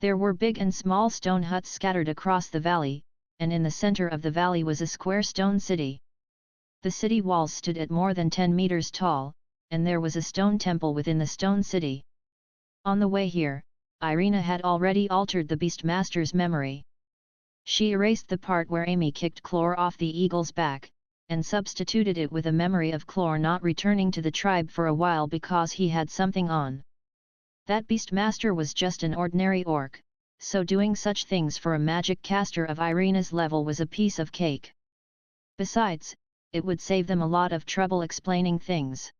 There were big and small stone huts scattered across the valley, and in the center of the valley was a square stone city. The city walls stood at more than 10 meters tall, and there was a stone temple within the stone city. On the way here, Irina had already altered the Beastmaster's memory. She erased the part where Amy kicked Clor off the eagle's back, and substituted it with a memory of Clor not returning to the tribe for a while because he had something on. That Beastmaster was just an ordinary orc, so doing such things for a magic caster of Irina's level was a piece of cake. Besides, it would save them a lot of trouble explaining things.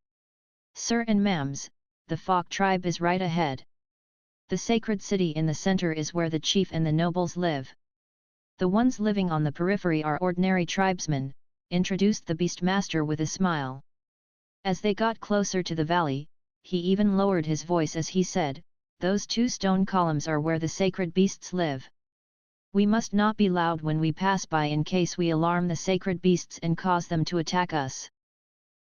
Sir and ma'ams, the Fok tribe is right ahead. The sacred city in the center is where the chief and the nobles live. The ones living on the periphery are ordinary tribesmen, introduced the Beastmaster with a smile. As they got closer to the valley, he even lowered his voice as he said, "Those 2 stone columns are where the sacred beasts live. We must not be loud when we pass by in case we alarm the sacred beasts and cause them to attack us.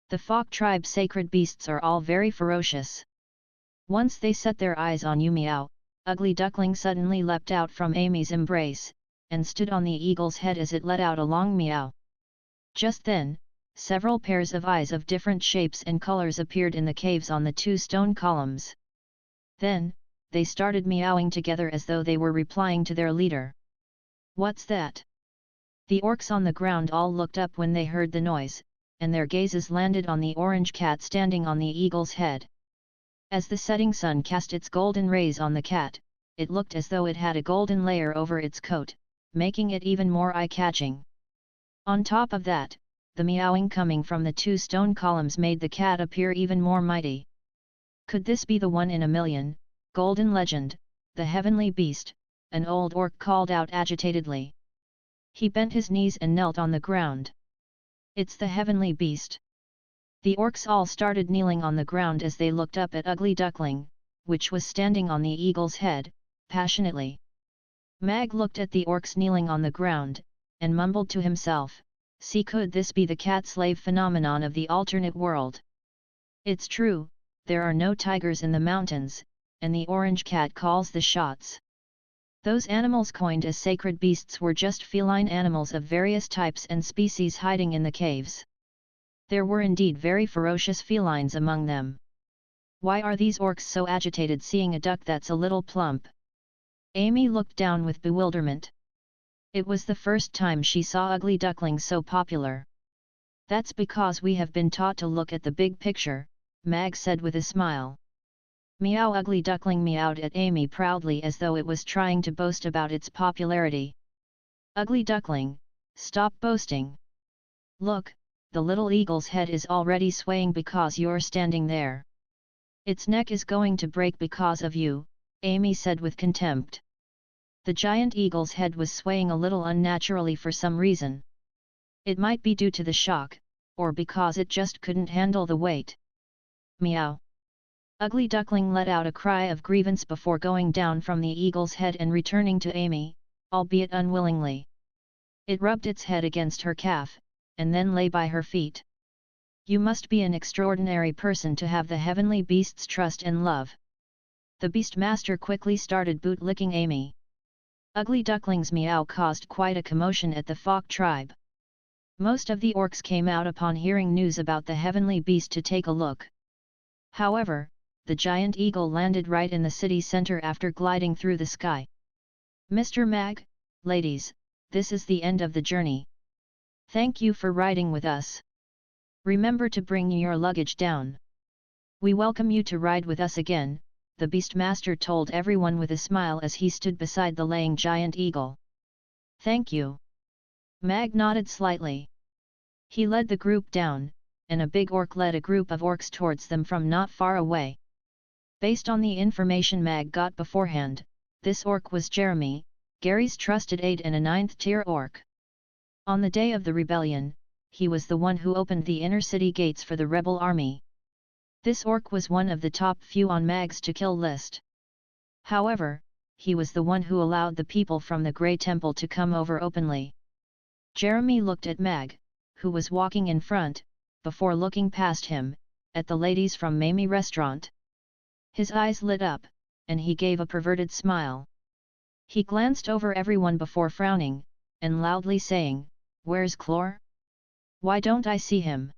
The Fok tribe's sacred beasts are all very ferocious." Once they set their eyes on you, Meow, Ugly Duckling suddenly leapt out from Amy's embrace, and stood on the eagle's head as it let out a long meow. Just then, several pairs of eyes of different shapes and colors appeared in the caves on the 2 stone columns. Then, they started meowing together as though they were replying to their leader. "What's that?" The orcs on the ground all looked up when they heard the noise, and their gazes landed on the orange cat standing on the eagle's head. As the setting sun cast its golden rays on the cat, it looked as though it had a golden layer over its coat, making it even more eye-catching. On top of that, the meowing coming from the 2 stone columns made the cat appear even more mighty. "Could this be the one in a million, golden legend, the heavenly beast?" an old orc called out agitatedly. He bent his knees and knelt on the ground. "It's the heavenly beast." The orcs all started kneeling on the ground as they looked up at Ugly Duckling, which was standing on the eagle's head, passionately. Mag looked at the orcs kneeling on the ground, and mumbled to himself, "See, could this be the cat-slave phenomenon of the alternate world? It's true, there are no tigers in the mountains, and the orange cat calls the shots. Those animals coined as sacred beasts were just feline animals of various types and species hiding in the caves. There were indeed very ferocious felines among them. Why are these orcs so agitated seeing a duck that's a little plump?" Amy looked down with bewilderment. It was the first time she saw Ugly Duckling so popular. "That's because we have been taught to look at the big picture," Mag said with a smile. Meow. Ugly Duckling meowed at Amy proudly as though it was trying to boast about its popularity. "Ugly Duckling, stop boasting. Look, the little eagle's head is already swaying because you're standing there. Its neck is going to break because of you," Amy said with contempt. The giant eagle's head was swaying a little unnaturally for some reason. It might be due to the shock, or because it just couldn't handle the weight. "Meow." Ugly Duckling let out a cry of grievance before going down from the eagle's head and returning to Amy, albeit unwillingly. It rubbed its head against her calf, and then lay by her feet. "You must be an extraordinary person to have the heavenly beast's trust and love." The Beastmaster quickly started boot-licking Amy. Ugly Duckling's meow caused quite a commotion at the Fok tribe. Most of the orcs came out upon hearing news about the heavenly beast to take a look. However, the giant eagle landed right in the city center after gliding through the sky. "Mr. Mag, ladies, this is the end of the journey. Thank you for riding with us. Remember to bring your luggage down. We welcome you to ride with us again," the Beastmaster told everyone with a smile as he stood beside the laying giant eagle. "Thank you." Mag nodded slightly. He led the group down, and a big orc led a group of orcs towards them from not far away. Based on the information Mag got beforehand, this orc was Jeremy, Gary's trusted aide and a 9th-tier orc. On the day of the rebellion, he was the one who opened the inner city gates for the rebel army. This orc was one of the top few on Mag's to-kill list. However, he was the one who allowed the people from the Grey Temple to come over openly. Jeremy looked at Mag, who was walking in front, before looking past him, at the ladies from Mamie restaurant. His eyes lit up, and he gave a perverted smile. He glanced over everyone before frowning, and loudly saying, "Where's Clore? Why don't I see him?"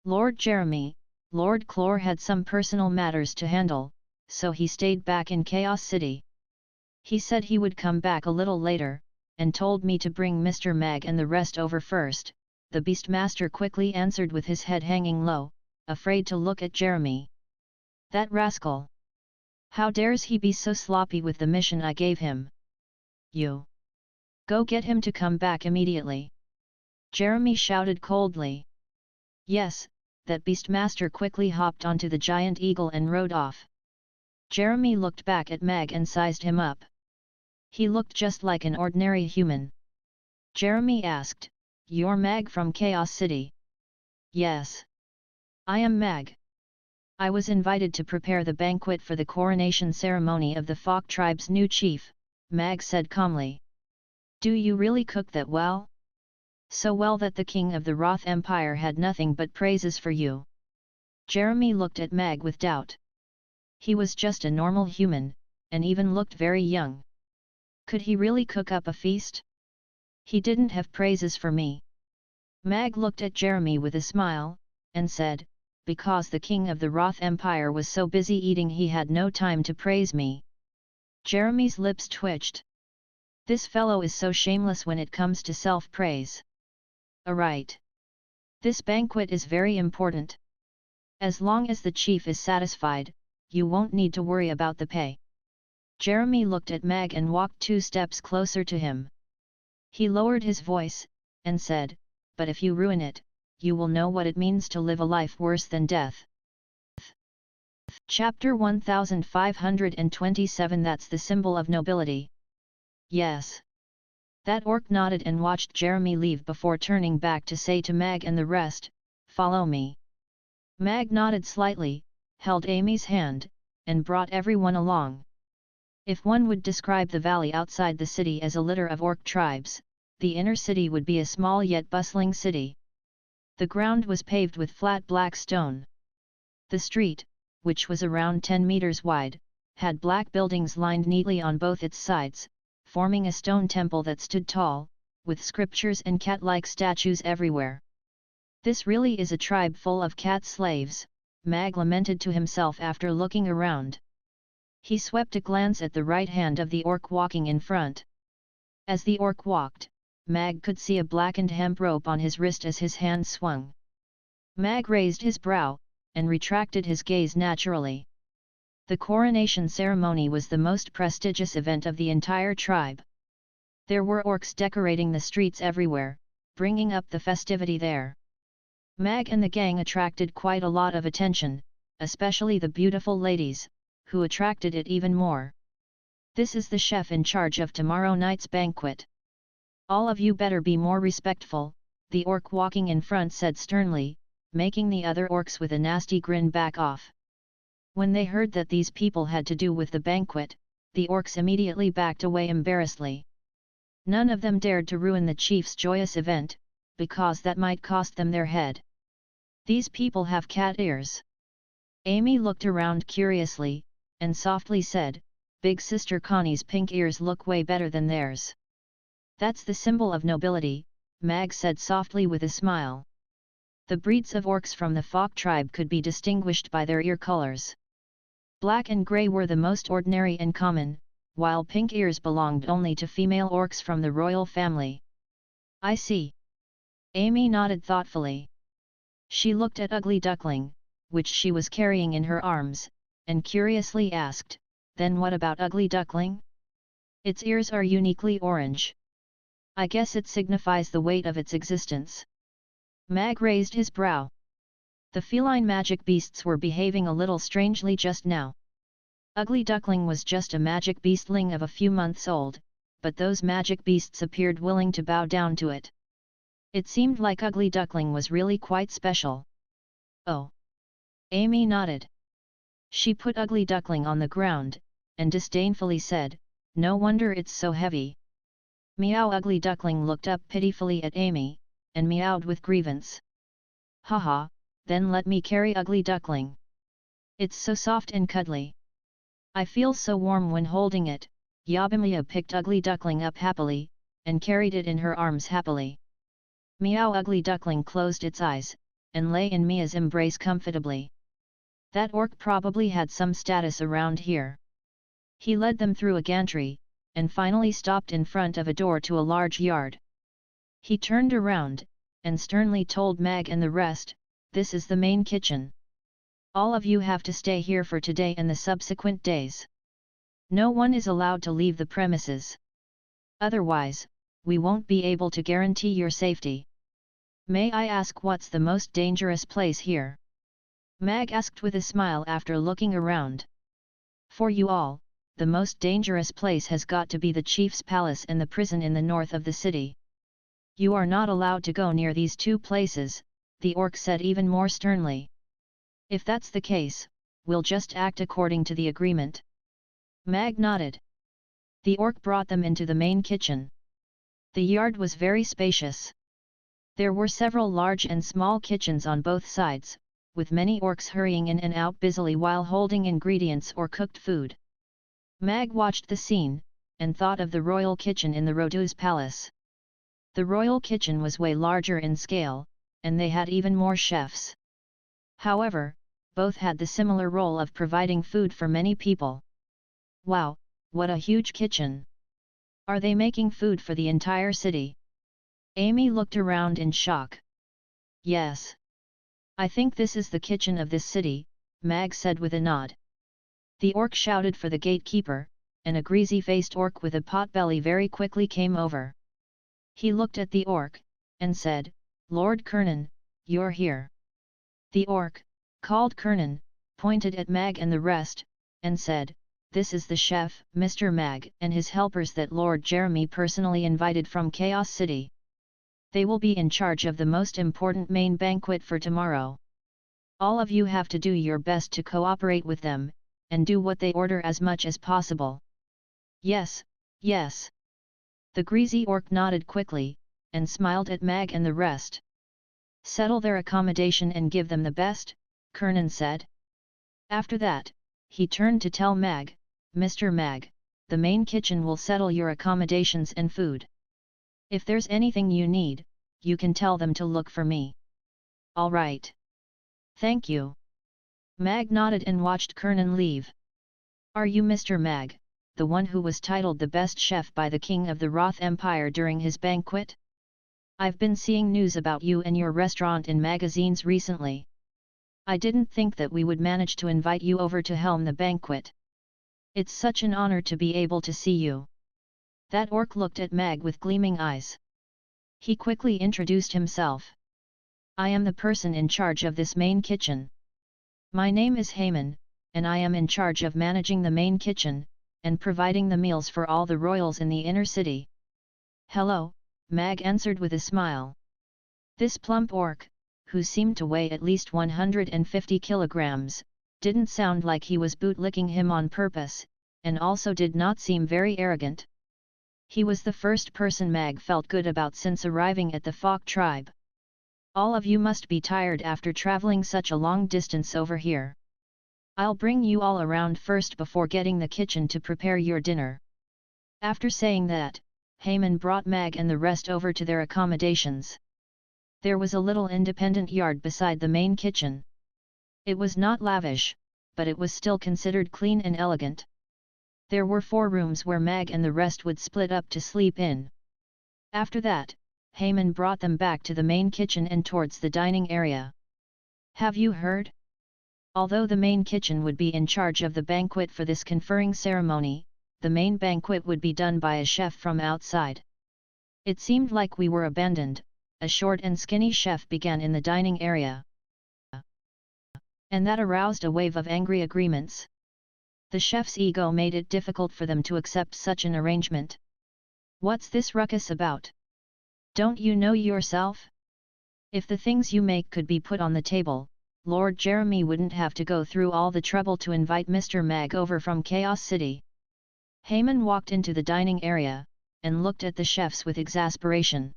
Lord Clore had some personal matters to handle, so he stayed back in Chaos City. He said he would come back a little later, and told me to bring Mr. Mag and the rest over first. The Beastmaster quickly answered with his head hanging low, afraid to look at Jeremy. That rascal! How dares he be so sloppy with the mission I gave him? You! Go get him to come back immediately! Jeremy shouted coldly. Yes, that Beastmaster quickly hopped onto the giant eagle and rode off. Jeremy looked back at Mag and sized him up. He looked just like an ordinary human. Jeremy asked, "You're Mag from Chaos City?" "Yes. I am Mag. I was invited to prepare the banquet for the coronation ceremony of the Fok tribe's new chief," Mag said calmly. "Do you really cook that well? So well that the king of the Roth Empire had nothing but praises for you." Jeremy looked at Mag with doubt. He was just a normal human, and even looked very young. Could he really cook up a feast? He didn't have praises for me. Mag looked at Jeremy with a smile, and said, "Because the king of the Roth Empire was so busy eating he had no time to praise me." Jeremy's lips twitched. This fellow is so shameless when it comes to self-praise. Alright. This banquet is very important. As long as the chief is satisfied, you won't need to worry about the pay. Jeremy looked at Mag and walked 2 steps closer to him. He lowered his voice, and said, "But if you ruin it, you will know what it means to live a life worse than death." Chapter 1527. That's the symbol of nobility. Yes. That orc nodded and watched Jeremy leave before turning back to say to Mag and the rest, "Follow me." Mag nodded slightly, held Amy's hand, and brought everyone along. If one would describe the valley outside the city as a litter of orc tribes, the inner city would be a small yet bustling city. The ground was paved with flat black stone. The street, which was around 10 meters wide, had black buildings lined neatly on both its sides, forming a stone temple that stood tall, with scriptures and cat-like statues everywhere. "This really is a tribe full of cat slaves," Mag lamented to himself after looking around. He swept a glance at the right hand of the orc walking in front. As the orc walked, Mag could see a blackened hemp rope on his wrist as his hand swung. Mag raised his brow, and retracted his gaze naturally. The coronation ceremony was the most prestigious event of the entire tribe. There were orcs decorating the streets everywhere, bringing up the festivity there. Mag and the gang attracted quite a lot of attention, especially the beautiful ladies, who attracted it even more. "This is the chef in charge of tomorrow night's banquet. All of you better be more respectful," the orc walking in front said sternly, making the other orcs with a nasty grin back off. When they heard that these people had to do with the banquet, the orcs immediately backed away embarrassedly. None of them dared to ruin the chief's joyous event, because that might cost them their head. "These people have cat ears." Amy looked around curiously, and softly said, "Big Sister Connie's pink ears look way better than theirs." "That's the symbol of nobility," Mag said softly with a smile. The breeds of orcs from the Fok tribe could be distinguished by their ear colors. Black and grey were the most ordinary and common, while pink ears belonged only to female orcs from the royal family. "I see." Amy nodded thoughtfully. She looked at Ugly Duckling, which she was carrying in her arms, and curiously asked, "Then what about Ugly Duckling?" "Its ears are uniquely orange. I guess it signifies the weight of its existence." Mag raised his brow. The feline magic beasts were behaving a little strangely just now. Ugly Duckling was just a magic beastling of a few months old, but those magic beasts appeared willing to bow down to it. It seemed like Ugly Duckling was really quite special. "Oh." Amy nodded. She put Ugly Duckling on the ground, and disdainfully said, "No wonder it's so heavy." Meow. Ugly Duckling looked up pitifully at Amy, and meowed with grievance. "Haha, then let me carry Ugly Duckling. It's so soft and cuddly. I feel so warm when holding it," Yabimiya picked Ugly Duckling up happily, and carried it in her arms happily. Meow Ugly Duckling closed its eyes, and lay in Mia's embrace comfortably. That orc probably had some status around here. He led them through a gantry, and finally stopped in front of a door to a large yard. He turned around, and sternly told Mag and the rest, "This is the main kitchen. All of you have to stay here for today and the subsequent days. No one is allowed to leave the premises. Otherwise, we won't be able to guarantee your safety." "May I ask what's the most dangerous place here?" Mag asked with a smile after looking around. "For you all, the most dangerous place has got to be the chief's palace and the prison in the north of the city. You are not allowed to go near these two places," the orc said even more sternly. "If that's the case, we'll just act according to the agreement." Mag nodded. The orc brought them into the main kitchen. The yard was very spacious. There were several large and small kitchens on both sides, with many orcs hurrying in and out busily while holding ingredients or cooked food. Mag watched the scene, and thought of the royal kitchen in the Rodu's palace. The royal kitchen was way larger in scale, and they had even more chefs. However, both had the similar role of providing food for many people. Wow, what a huge kitchen! Are they making food for the entire city? Amy looked around in shock. "Yes. I think this is the kitchen of this city," Mag said with a nod. The orc shouted for the gatekeeper, and a greasy-faced orc with a potbelly very quickly came over. He looked at the orc, and said, "Lord Kernan, you're here." The orc, called Kernan, pointed at Mag and the rest, and said, "This is the chef, Mr. Mag, and his helpers that Lord Jeremy personally invited from Chaos City. They will be in charge of the most important main banquet for tomorrow. All of you have to do your best to cooperate with them, and do what they order as much as possible." "Yes, yes." The greasy orc nodded quickly, and smiled at Mag and the rest. "Settle their accommodation and give them the best," Kernan said. After that, he turned to tell Mag, "Mr. Mag, the main kitchen will settle your accommodations and food. If there's anything you need, you can tell them to look for me." "All right. Thank you." Mag nodded and watched Kernan leave. "Are you Mr. Mag, the one who was titled the best chef by the king of the Roth Empire during his banquet? I've been seeing news about you and your restaurant in magazines recently. I didn't think that we would manage to invite you over to helm the banquet. It's such an honor to be able to see you." That orc looked at Mag with gleaming eyes. He quickly introduced himself. "I am the person in charge of this main kitchen. My name is Heyman, and I am in charge of managing the main kitchen, and providing the meals for all the royals in the inner city." "Hello," Mag answered with a smile. This plump orc, who seemed to weigh at least 150 kilograms, didn't sound like he was bootlicking him on purpose, and also did not seem very arrogant. He was the first person Mag felt good about since arriving at the Fok tribe. "All of you must be tired after traveling such a long distance over here. I'll bring you all around first before getting the kitchen to prepare your dinner." After saying that, Heyman brought Mag and the rest over to their accommodations. There was a little independent yard beside the main kitchen. It was not lavish, but it was still considered clean and elegant. There were 4 rooms where Mag and the rest would split up to sleep in. After that, Heyman brought them back to the main kitchen and towards the dining area. "Have you heard? Although the main kitchen would be in charge of the banquet for this conferring ceremony, the main banquet would be done by a chef from outside. It seemed like we were abandoned," a short and skinny chef began in the dining area. And that aroused a wave of angry agreements. The chef's ego made it difficult for them to accept such an arrangement. "What's this ruckus about? Don't you know yourself? If the things you make could be put on the table, Lord Jeremy wouldn't have to go through all the trouble to invite Mr. Mag over from Chaos City." Heyman walked into the dining area, and looked at the chefs with exasperation.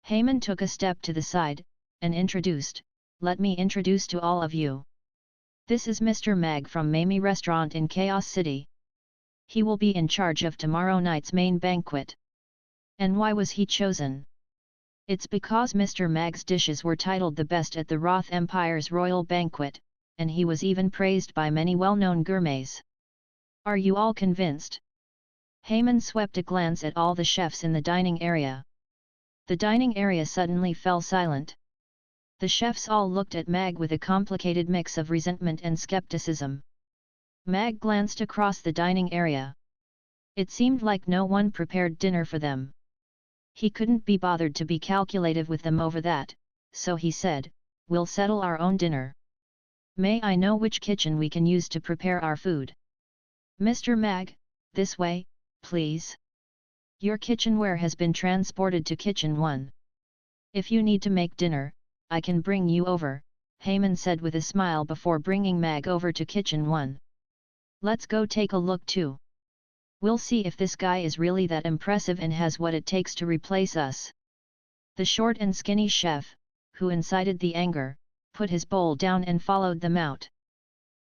Heyman took a step to the side, and introduced, "Let me introduce to all of you. This is Mr. Mag from Mamie Restaurant in Chaos City. He will be in charge of tomorrow night's main banquet. And why was he chosen? It's because Mr. Mag's dishes were titled the best at the Roth Empire's royal banquet, and he was even praised by many well-known gourmets. Are you all convinced? Haman swept a glance at all the chefs in the dining area. The dining area suddenly fell silent. The chefs all looked at Mag with a complicated mix of resentment and skepticism. Mag glanced across the dining area. It seemed like no one prepared dinner for them. He couldn't be bothered to be calculative with them over that, so he said, "We'll settle our own dinner. May I know which kitchen we can use to prepare our food?" "Mr. Mag, this way, please. Your kitchenware has been transported to Kitchen 1. If you need to make dinner, I can bring you over," Haman said with a smile before bringing Mag over to Kitchen 1. "Let's go take a look too. We'll see if this guy is really that impressive and has what it takes to replace us." The short and skinny chef, who incited the anger, put his bowl down and followed them out.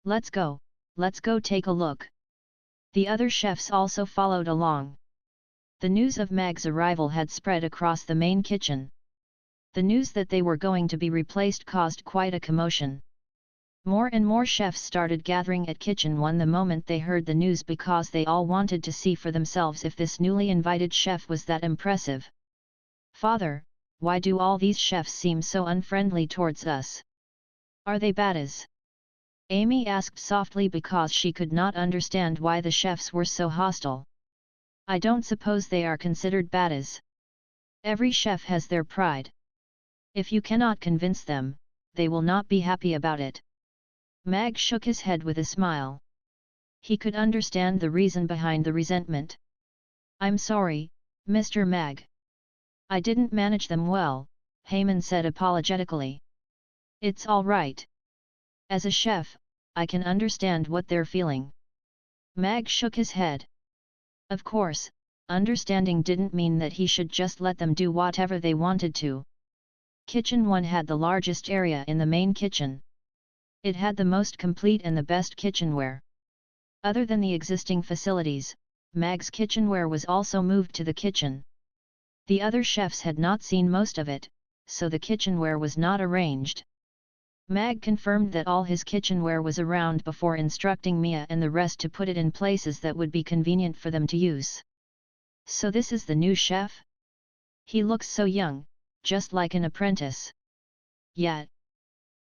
Let's go take a look." The other chefs also followed along. The news of Mag's arrival had spread across the main kitchen. The news that they were going to be replaced caused quite a commotion. More and more chefs started gathering at Kitchen 1 the moment they heard the news because they all wanted to see for themselves if this newly invited chef was that impressive. "Father, why do all these chefs seem so unfriendly towards us? Are they baddies?" Amy asked softly because she could not understand why the chefs were so hostile. "I don't suppose they are considered baddies. Every chef has their pride. If you cannot convince them, they will not be happy about it." Mag shook his head with a smile. He could understand the reason behind the resentment. "I'm sorry, Mr. Mag. I didn't manage them well," Haman said apologetically. "It's all right. As a chef, I can understand what they're feeling." Mag shook his head. Of course, understanding didn't mean that he should just let them do whatever they wanted to. Kitchen 1 had the largest area in the main kitchen. It had the most complete and the best kitchenware. Other than the existing facilities, Mag's kitchenware was also moved to the kitchen. The other chefs had not seen most of it, so the kitchenware was not arranged. Mag confirmed that all his kitchenware was around before instructing Mia and the rest to put it in places that would be convenient for them to use. "So this is the new chef? He looks so young, just like an apprentice. Yet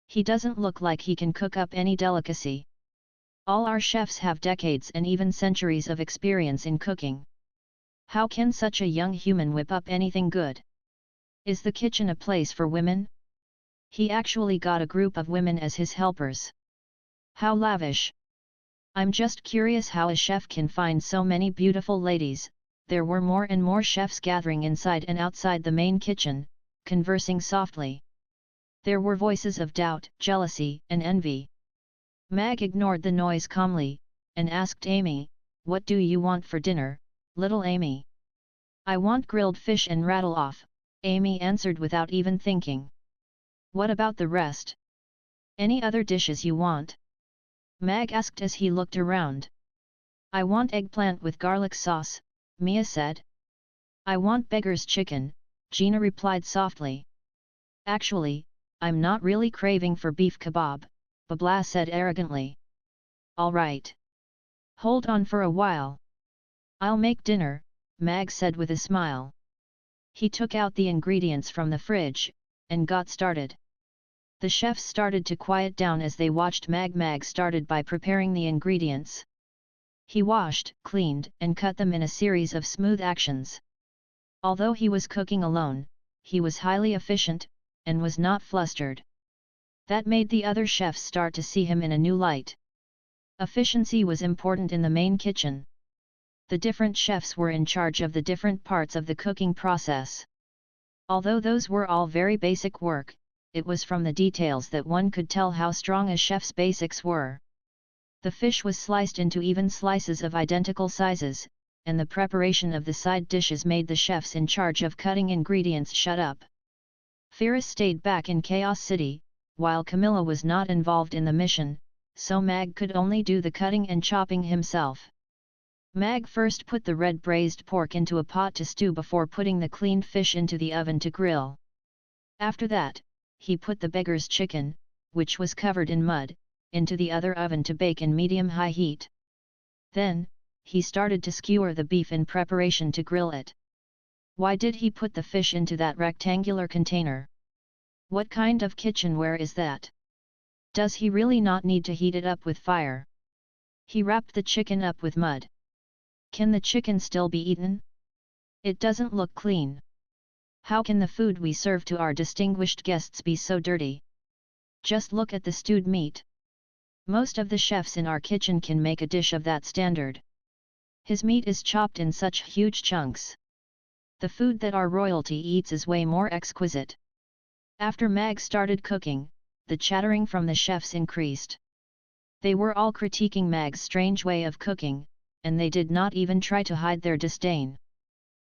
he doesn't look like he can cook up any delicacy. All our chefs have decades and even centuries of experience in cooking. How can such a young human whip up anything good? Is the kitchen a place for women? He actually got a group of women as his helpers. How lavish! I'm just curious how a chef can find so many beautiful ladies." There were more and more chefs gathering inside and outside the main kitchen, conversing softly. There were voices of doubt, jealousy, and envy. Mag ignored the noise calmly, and asked Amy, "What do you want for dinner, little Amy?" "I want grilled fish and rattle-off," Amy answered without even thinking. "What about the rest? Any other dishes you want?" Mag asked as he looked around. "I want eggplant with garlic sauce," Mia said. "I want beggar's chicken," Gina replied softly. "Actually, I'm not really craving for beef kebab," Babla said arrogantly. "All right. Hold on for a while. I'll make dinner," Mag said with a smile. He took out the ingredients from the fridge, and got started. The chefs started to quiet down as they watched Mag. Mag started by preparing the ingredients. He washed, cleaned, and cut them in a series of smooth actions. Although he was cooking alone, he was highly efficient, and was not flustered. That made the other chefs start to see him in a new light. Efficiency was important in the main kitchen. The different chefs were in charge of the different parts of the cooking process. Although those were all very basic work, it was from the details that one could tell how strong a chef's basics were. The fish was sliced into even slices of identical sizes, and the preparation of the side dishes made the chefs in charge of cutting ingredients shut up. Firas stayed back in Chaos City, while Camilla was not involved in the mission, so Mag could only do the cutting and chopping himself. Mag first put the red braised pork into a pot to stew before putting the cleaned fish into the oven to grill. After that, he put the beggar's chicken, which was covered in mud, into the other oven to bake in medium-high heat. Then, he started to skewer the beef in preparation to grill it. Why did he put the fish into that rectangular container? What kind of kitchenware is that? Does he really not need to heat it up with fire? He wrapped the chicken up with mud. Can the chicken still be eaten? It doesn't look clean. How can the food we serve to our distinguished guests be so dirty? Just look at the stewed meat. Most of the chefs in our kitchen can make a dish of that standard. His meat is chopped in such huge chunks. The food that our royalty eats is way more exquisite. After Mag started cooking, the chattering from the chefs increased. They were all critiquing Mag's strange way of cooking, and they did not even try to hide their disdain.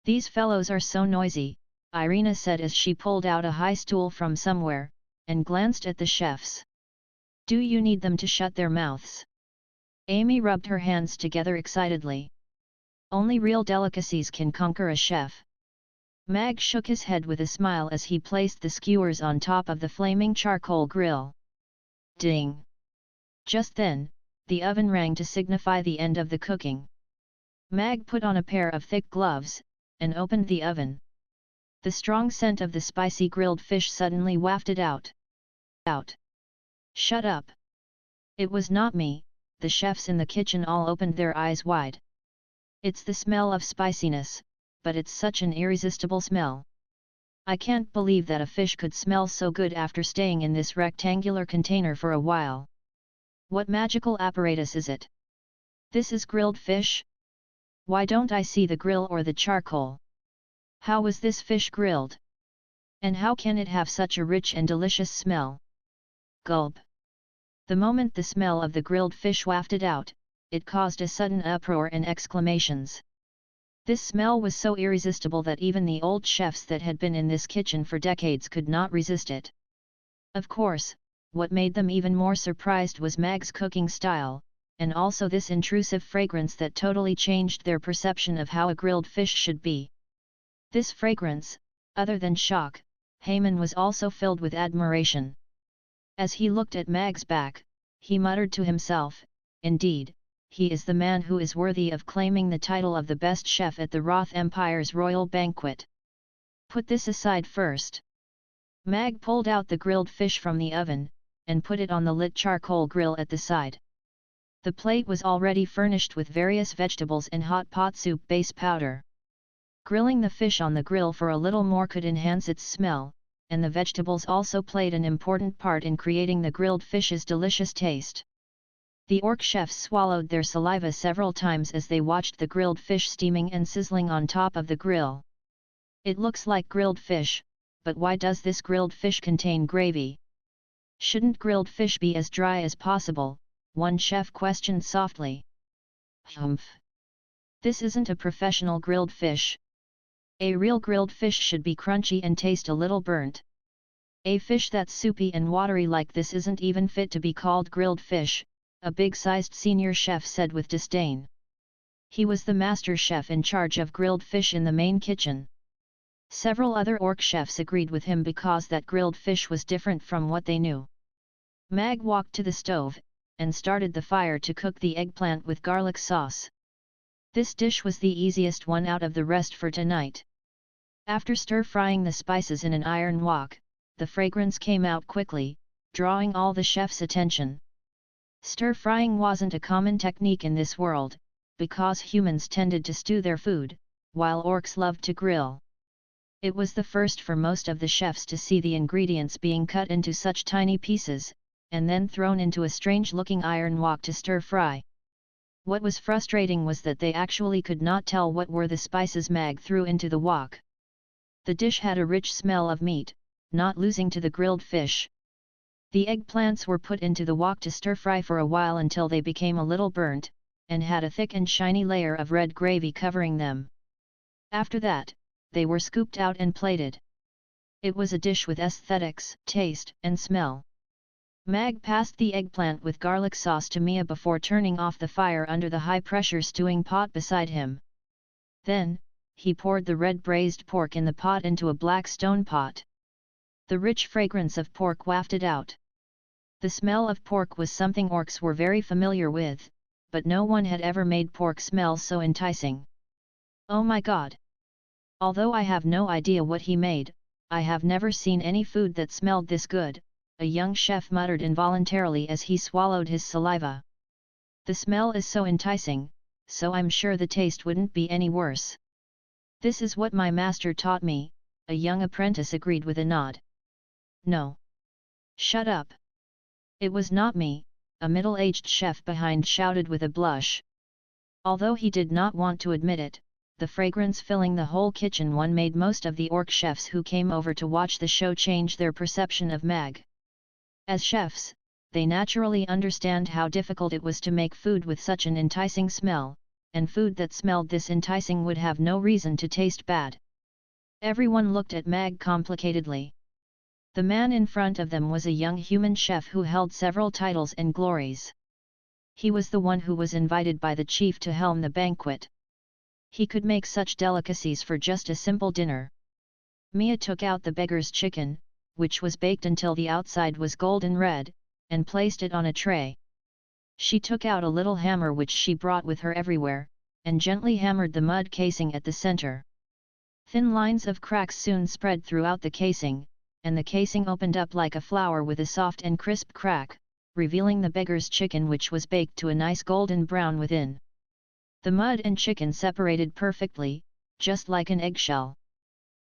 "These fellows are so noisy," Irina said as she pulled out a high stool from somewhere, and glanced at the chefs. "Do you need them to shut their mouths?" Amy rubbed her hands together excitedly. "Only real delicacies can conquer a chef." Mag shook his head with a smile as he placed the skewers on top of the flaming charcoal grill. Ding! Just then, the oven rang to signify the end of the cooking. Mag put on a pair of thick gloves, and opened the oven. The strong scent of the spicy grilled fish suddenly wafted out. "Shut up! It was not me," the chefs in the kitchen all opened their eyes wide. "It's the smell of spiciness, but it's such an irresistible smell. I can't believe that a fish could smell so good after staying in this rectangular container for a while. What magical apparatus is it? This is grilled fish? Why don't I see the grill or the charcoal? How was this fish grilled? And how can it have such a rich and delicious smell?" Gulp! The moment the smell of the grilled fish wafted out, it caused a sudden uproar and exclamations. This smell was so irresistible that even the old chefs that had been in this kitchen for decades could not resist it. Of course, what made them even more surprised was Mag's cooking style, and also this intrusive fragrance that totally changed their perception of how a grilled fish should be. This fragrance, other than shock, Haman was also filled with admiration. As he looked at Mag's back, he muttered to himself, "Indeed, he is the man who is worthy of claiming the title of the best chef at the Roth Empire's royal banquet. Put this aside first." Mag pulled out the grilled fish from the oven, and put it on the lit charcoal grill at the side. The plate was already furnished with various vegetables and hot pot soup base powder. Grilling the fish on the grill for a little more could enhance its smell, and the vegetables also played an important part in creating the grilled fish's delicious taste. The orc chefs swallowed their saliva several times as they watched the grilled fish steaming and sizzling on top of the grill. "It looks like grilled fish, but why does this grilled fish contain gravy? Shouldn't grilled fish be as dry as possible?" one chef questioned softly. "Humph! This isn't a professional grilled fish. A real grilled fish should be crunchy and taste a little burnt. A fish that's soupy and watery like this isn't even fit to be called grilled fish," a big-sized senior chef said with disdain. He was the master chef in charge of grilled fish in the main kitchen. Several other orc chefs agreed with him because that grilled fish was different from what they knew. Mag walked to the stove, and started the fire to cook the eggplant with garlic sauce. This dish was the easiest one out of the rest for tonight. After stir-frying the spices in an iron wok, the fragrance came out quickly, drawing all the chef's attention. Stir-frying wasn't a common technique in this world, because humans tended to stew their food, while orcs loved to grill. It was the first for most of the chefs to see the ingredients being cut into such tiny pieces, and then thrown into a strange-looking iron wok to stir-fry. What was frustrating was that they actually could not tell what were the spices Mag threw into the wok. The dish had a rich smell of meat, not losing to the grilled fish. The eggplants were put into the wok to stir-fry for a while until they became a little burnt, and had a thick and shiny layer of red gravy covering them. After that, they were scooped out and plated. It was a dish with aesthetics, taste, and smell. Mag passed the eggplant with garlic sauce to Mia before turning off the fire under the high-pressure stewing pot beside him. Then, he poured the red braised pork in the pot into a black stone pot. The rich fragrance of pork wafted out. The smell of pork was something orcs were very familiar with, but no one had ever made pork smell so enticing. Oh my god! Although I have no idea what he made, I have never seen any food that smelled this good, a young chef muttered involuntarily as he swallowed his saliva. The smell is so enticing, so I'm sure the taste wouldn't be any worse. This is what my master taught me, a young apprentice agreed with a nod. No. Shut up. It was not me, a middle-aged chef behind shouted with a blush. Although he did not want to admit it, the fragrance filling the whole kitchen made most of the orc chefs who came over to watch the show change their perception of Mag. As chefs, they naturally understand how difficult it was to make food with such an enticing smell, and food that smelled this enticing would have no reason to taste bad. Everyone looked at Mag complicatedly. The man in front of them was a young human chef who held several titles and glories. He was the one who was invited by the chief to helm the banquet. He could make such delicacies for just a simple dinner. Mia took out the beggar's chicken, which was baked until the outside was golden red, and placed it on a tray. She took out a little hammer which she brought with her everywhere, and gently hammered the mud casing at the center. Thin lines of cracks soon spread throughout the casing, and the casing opened up like a flower with a soft and crisp crack, revealing the beggar's chicken which was baked to a nice golden brown within. The mud and chicken separated perfectly, just like an eggshell.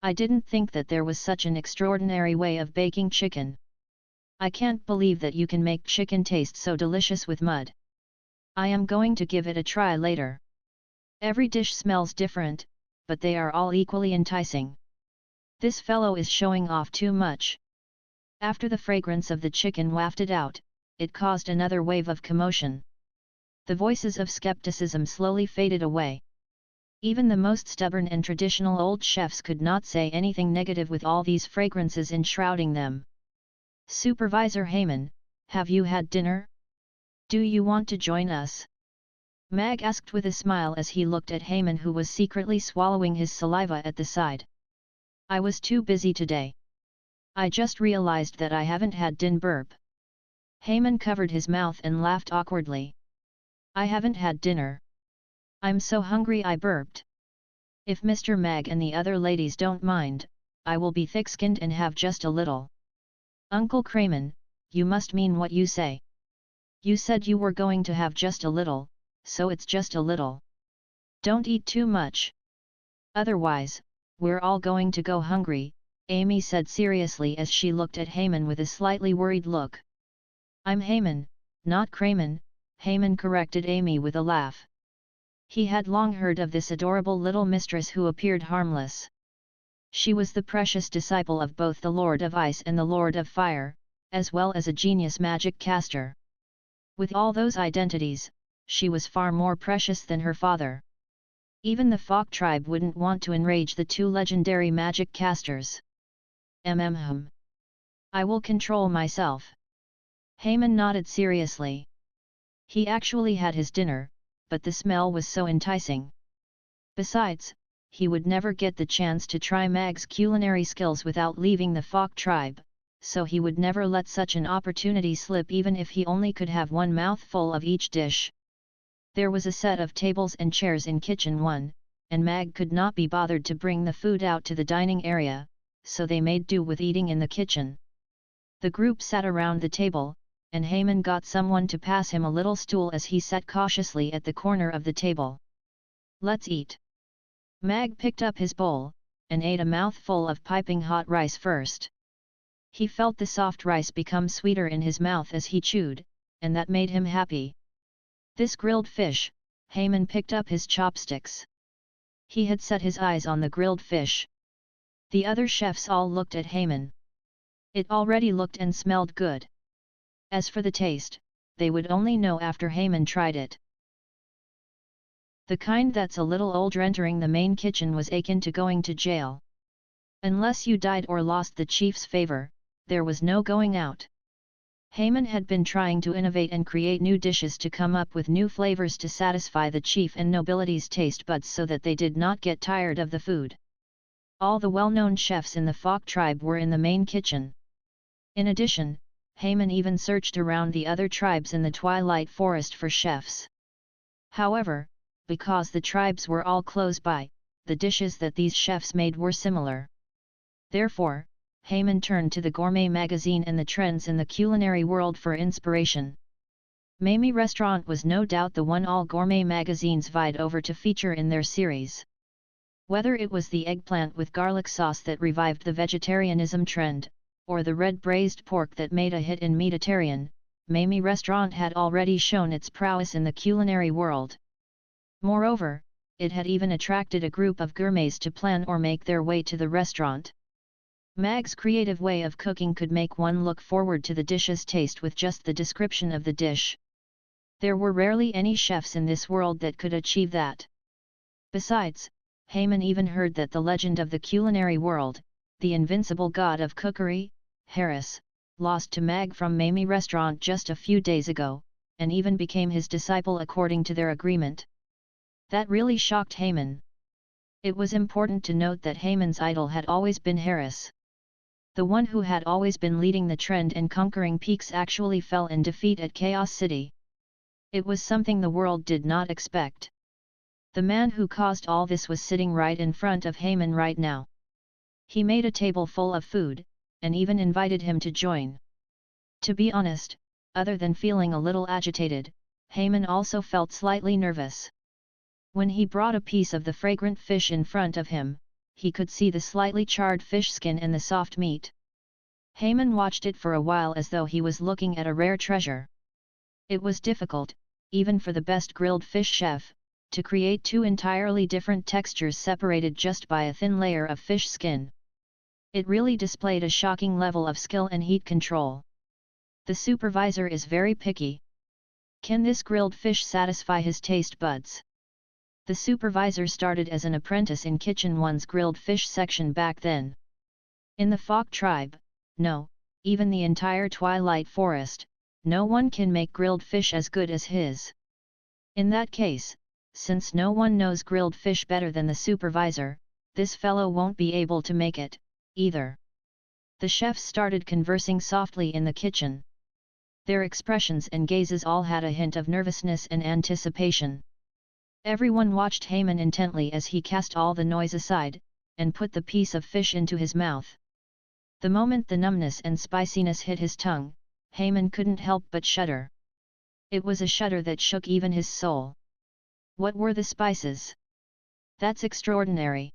I didn't think that there was such an extraordinary way of baking chicken. I can't believe that you can make chicken taste so delicious with mud. I am going to give it a try later. Every dish smells different, but they are all equally enticing. This fellow is showing off too much. After the fragrance of the chicken wafted out, it caused another wave of commotion. The voices of skepticism slowly faded away. Even the most stubborn and traditional old chefs could not say anything negative with all these fragrances enshrouding them. Supervisor Heyman, have you had dinner? Do you want to join us? Mag asked with a smile as he looked at Heyman, who was secretly swallowing his saliva at the side. I was too busy today. I just realized that I haven't had din burp. Heyman covered his mouth and laughed awkwardly. I haven't had dinner. I'm so hungry I burped. If Mr. Mag and the other ladies don't mind, I will be thick-skinned and have just a little. Uncle Crayman, you must mean what you say. You said you were going to have just a little, so it's just a little. Don't eat too much. Otherwise, we're all going to go hungry, Amy said seriously as she looked at Heyman with a slightly worried look. I'm Heyman, not Crayman, Heyman corrected Amy with a laugh. He had long heard of this adorable little mistress who appeared harmless. She was the precious disciple of both the Lord of Ice and the Lord of Fire, as well as a genius magic caster. With all those identities, she was far more precious than her father. Even the Fok tribe wouldn't want to enrage the two legendary magic casters. I will control myself. Heyman nodded seriously. He actually had his dinner, but the smell was so enticing. Besides, he would never get the chance to try Mag's culinary skills without leaving the Fok tribe, so he would never let such an opportunity slip even if he only could have one mouthful of each dish. There was a set of tables and chairs in Kitchen 1, and Mag could not be bothered to bring the food out to the dining area, so they made do with eating in the kitchen. The group sat around the table, and Heyman got someone to pass him a little stool as he sat cautiously at the corner of the table. Let's eat. Mag picked up his bowl, and ate a mouthful of piping hot rice first. He felt the soft rice become sweeter in his mouth as he chewed, and that made him happy. This grilled fish, Heyman picked up his chopsticks. He had set his eyes on the grilled fish. The other chefs all looked at Heyman. It already looked and smelled good. As for the taste, they would only know after Heyman tried it. The kind that's a little older entering the main kitchen was akin to going to jail. Unless you died or lost the chief's favor, there was no going out. Haman had been trying to innovate and create new dishes to come up with new flavors to satisfy the chief and nobility's taste buds so that they did not get tired of the food. All the well-known chefs in the Folk tribe were in the main kitchen. In addition, Haman even searched around the other tribes in the Twilight Forest for chefs. However, because the tribes were all close by, the dishes that these chefs made were similar. Therefore, Haman turned to the gourmet magazine and the trends in the culinary world for inspiration. Mamie Restaurant was no doubt the one all gourmet magazines vied over to feature in their series. Whether it was the eggplant with garlic sauce that revived the vegetarianism trend, or the red braised pork that made a hit in Mediterranean, Mamie Restaurant had already shown its prowess in the culinary world. Moreover, it had even attracted a group of gourmets to plan or make their way to the restaurant. Mag's creative way of cooking could make one look forward to the dish's taste with just the description of the dish. There were rarely any chefs in this world that could achieve that. Besides, Haman even heard that the legend of the culinary world, the invincible god of cookery, Harris, lost to Mag from Mamie Restaurant just a few days ago, and even became his disciple according to their agreement. That really shocked Haman. It was important to note that Haman's idol had always been Harris. The one who had always been leading the trend and conquering peaks actually fell in defeat at Chaos City. It was something the world did not expect. The man who caused all this was sitting right in front of Haman right now. He made a table full of food, and even invited him to join. To be honest, other than feeling a little agitated, Haman also felt slightly nervous. When he brought a piece of the fragrant fish in front of him, he could see the slightly charred fish skin and the soft meat. Haman watched it for a while as though he was looking at a rare treasure. It was difficult, even for the best grilled fish chef, to create two entirely different textures separated just by a thin layer of fish skin. It really displayed a shocking level of skill and heat control. The supervisor is very picky. Can this grilled fish satisfy his taste buds? The supervisor started as an apprentice in Kitchen 1's grilled fish section back then. In the Folk tribe, no, even the entire Twilight Forest, no one can make grilled fish as good as his. In that case, since no one knows grilled fish better than the supervisor, this fellow won't be able to make it, either. The chefs started conversing softly in the kitchen. Their expressions and gazes all had a hint of nervousness and anticipation. Everyone watched Haman intently as he cast all the noise aside, and put the piece of fish into his mouth. The moment the numbness and spiciness hit his tongue, Haman couldn't help but shudder. It was a shudder that shook even his soul. What were the spices? That's extraordinary.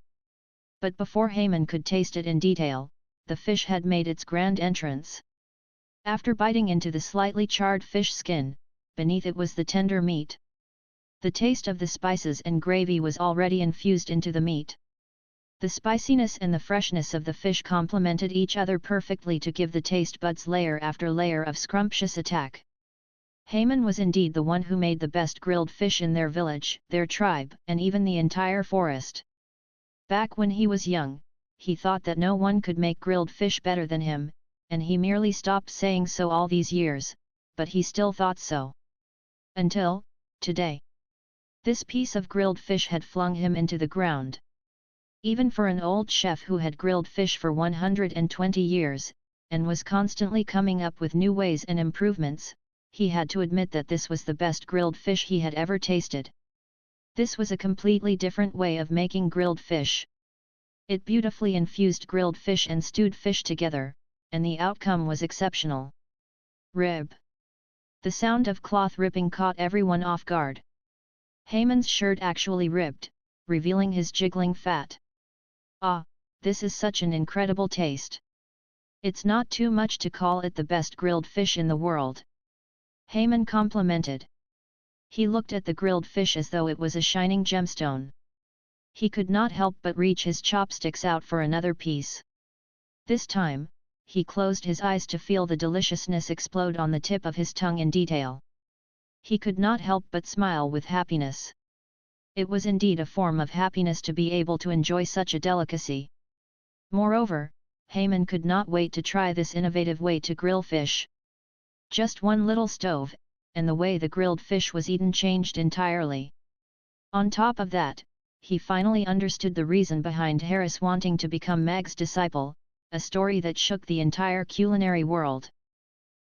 But before Haman could taste it in detail, the fish had made its grand entrance. After biting into the slightly charred fish skin, beneath it was the tender meat. The taste of the spices and gravy was already infused into the meat. The spiciness and the freshness of the fish complemented each other perfectly to give the taste buds layer after layer of scrumptious attack. Haman was indeed the one who made the best grilled fish in their village, their tribe, and even the entire forest. Back when he was young, he thought that no one could make grilled fish better than him, and he merely stopped saying so all these years, but he still thought so. Until today. This piece of grilled fish had flung him into the ground. Even for an old chef who had grilled fish for 120 years, and was constantly coming up with new ways and improvements, he had to admit that this was the best grilled fish he had ever tasted. This was a completely different way of making grilled fish. It beautifully infused grilled fish and stewed fish together, and the outcome was exceptional. Rib. The sound of cloth ripping caught everyone off guard. Haman's shirt actually ripped, revealing his jiggling fat. Ah, this is such an incredible taste. It's not too much to call it the best grilled fish in the world. Haman complimented. He looked at the grilled fish as though it was a shining gemstone. He could not help but reach his chopsticks out for another piece. This time, he closed his eyes to feel the deliciousness explode on the tip of his tongue in detail. He could not help but smile with happiness. It was indeed a form of happiness to be able to enjoy such a delicacy. Moreover, Haman could not wait to try this innovative way to grill fish. Just one little stove, and the way the grilled fish was eaten changed entirely. On top of that, he finally understood the reason behind Harris wanting to become Mag's disciple, a story that shook the entire culinary world.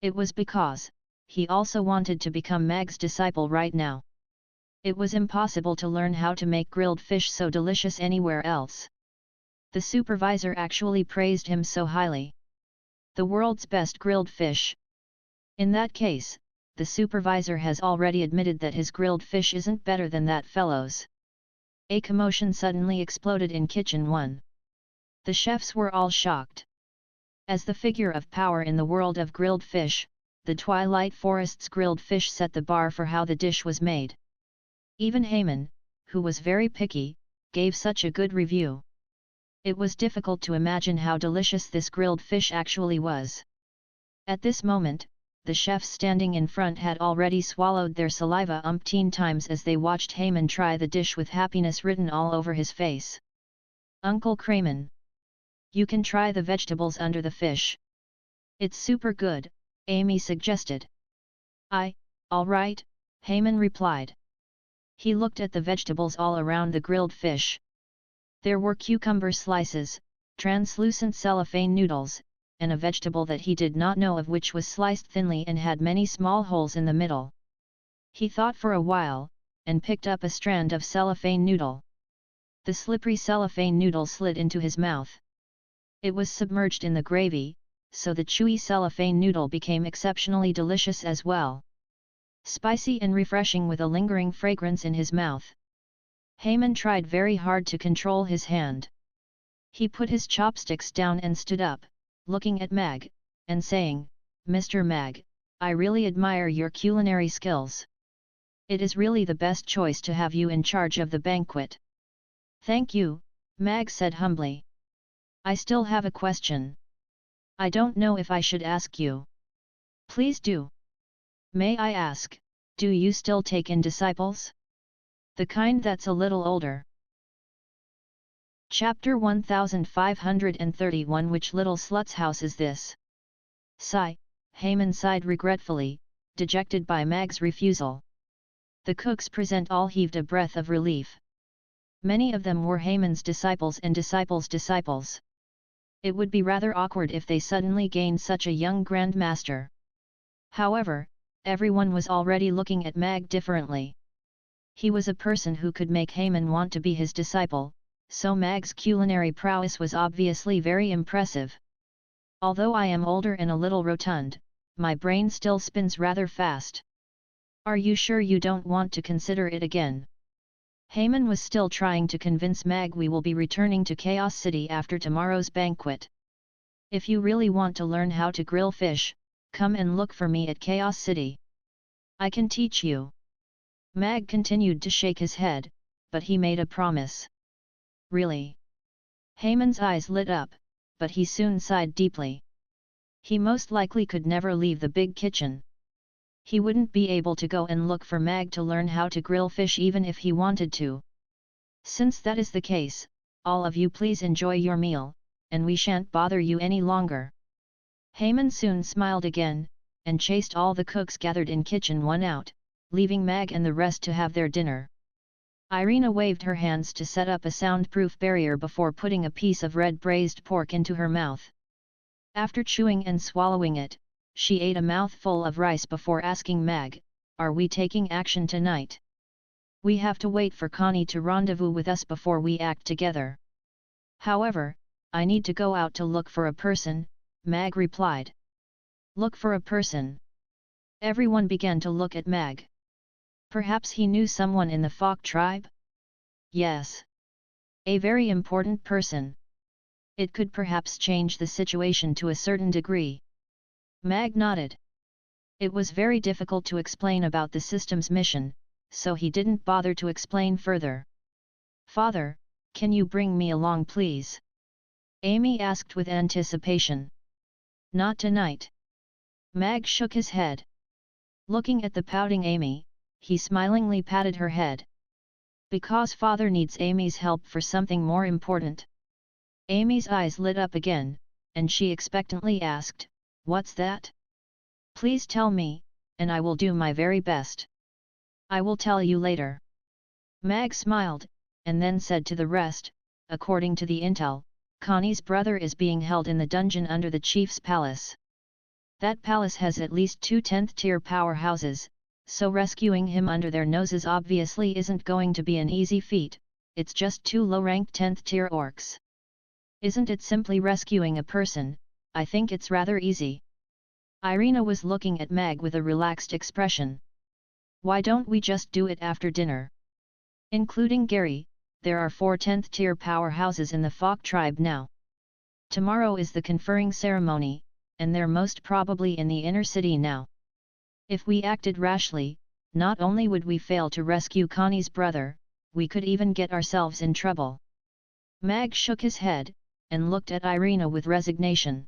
It was because he also wanted to become Mag's disciple right now. It was impossible to learn how to make grilled fish so delicious anywhere else. The supervisor actually praised him so highly. The world's best grilled fish. In that case, the supervisor has already admitted that his grilled fish isn't better than that fellow's. A commotion suddenly exploded in Kitchen 1. The chefs were all shocked. As the figure of power in the world of grilled fish, the Twilight Forest's grilled fish set the bar for how the dish was made. Even Haman, who was very picky, gave such a good review. It was difficult to imagine how delicious this grilled fish actually was. At this moment, the chefs standing in front had already swallowed their saliva umpteen times as they watched Haman try the dish with happiness written all over his face. "Uncle Kramen, you can try the vegetables under the fish. It's super good," Amy suggested. All right," Haman replied. He looked at the vegetables all around the grilled fish. There were cucumber slices, translucent cellophane noodles, and a vegetable that he did not know of which was sliced thinly and had many small holes in the middle. He thought for a while, and picked up a strand of cellophane noodle. The slippery cellophane noodle slid into his mouth. It was submerged in the gravy, so the chewy cellophane noodle became exceptionally delicious as well. Spicy and refreshing with a lingering fragrance in his mouth. Haman tried very hard to control his hand. He put his chopsticks down and stood up, looking at Mag, and saying, "Mr. Mag, I really admire your culinary skills. It is really the best choice to have you in charge of the banquet." "Thank you," Mag said humbly. "I still have a question. I don't know if I should ask you." "Please do." "May I ask, do you still take in disciples? The kind that's a little older?" Chapter 1531 Which little slut's house is this? Sigh, Haman sighed regretfully, dejected by Mag's refusal. The cooks present all heaved a breath of relief. Many of them were Haman's disciples and disciples' disciples. It would be rather awkward if they suddenly gained such a young Grand Master. However, everyone was already looking at Mag differently. He was a person who could make Haman want to be his disciple, so Mag's culinary prowess was obviously very impressive. "Although I am older and a little rotund, my brain still spins rather fast. Are you sure you don't want to consider it again?" Haman was still trying to convince Mag we will be returning to Chaos City after tomorrow's banquet. "If you really want to learn how to grill fish, come and look for me at Chaos City. I can teach you." Mag continued to shake his head, but he made a promise. "Really?" Haman's eyes lit up, but he soon sighed deeply. He most likely could never leave the big kitchen. He wouldn't be able to go and look for Mag to learn how to grill fish even if he wanted to. "Since that is the case, all of you please enjoy your meal, and we shan't bother you any longer." Haman soon smiled again, and chased all the cooks gathered in Kitchen 1 out, leaving Mag and the rest to have their dinner. Irina waved her hands to set up a soundproof barrier before putting a piece of red braised pork into her mouth. After chewing and swallowing it, she ate a mouthful of rice before asking Mag, "Are we taking action tonight? We have to wait for Connie to rendezvous with us before we act together." "However, I need to go out to look for a person," Mag replied. "Look for a person?" Everyone began to look at Mag. Perhaps he knew someone in the Fok tribe? Yes. A very important person. It could perhaps change the situation to a certain degree. Mag nodded. It was very difficult to explain about the system's mission, so he didn't bother to explain further. "Father, can you bring me along please?" Amy asked with anticipation. "Not tonight." Mag shook his head. Looking at the pouting Amy, he smilingly patted her head. "Because father needs Amy's help for something more important." Amy's eyes lit up again, and she expectantly asked, "What's that?" Please tell me, and I will do my very best. I will tell you later. Mag smiled, and then said to the rest, according to the intel, Connie's brother is being held in the dungeon under the chief's palace. That palace has at least 2 10th-tier powerhouses, so rescuing him under their noses obviously isn't going to be an easy feat, it's just 2 low-ranked 10th-tier orcs. Isn't it simply rescuing a person? I think it's rather easy. Irina was looking at Mag with a relaxed expression. Why don't we just do it after dinner? Including Gary, there are 4 10th-tier powerhouses in the Fok tribe now. Tomorrow is the conferring ceremony, and they're most probably in the inner city now. If we acted rashly, not only would we fail to rescue Connie's brother, we could even get ourselves in trouble. Mag shook his head, and looked at Irina with resignation.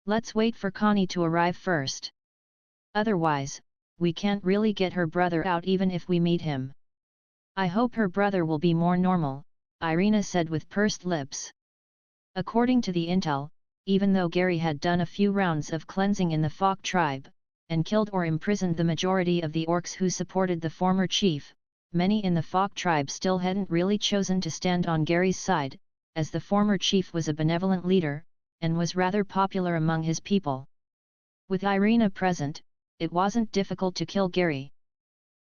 Let's wait for Connie to arrive first. Otherwise, we can't really get her brother out even if we meet him. I hope her brother will be more normal, Irina said with pursed lips. According to the intel, even though Gary had done a few rounds of cleansing in the Fok tribe, and killed or imprisoned the majority of the orcs who supported the former chief, many in the Fok tribe still hadn't really chosen to stand on Gary's side, as the former chief was a benevolent leader, and was rather popular among his people. With Irina present, it wasn't difficult to kill Gary.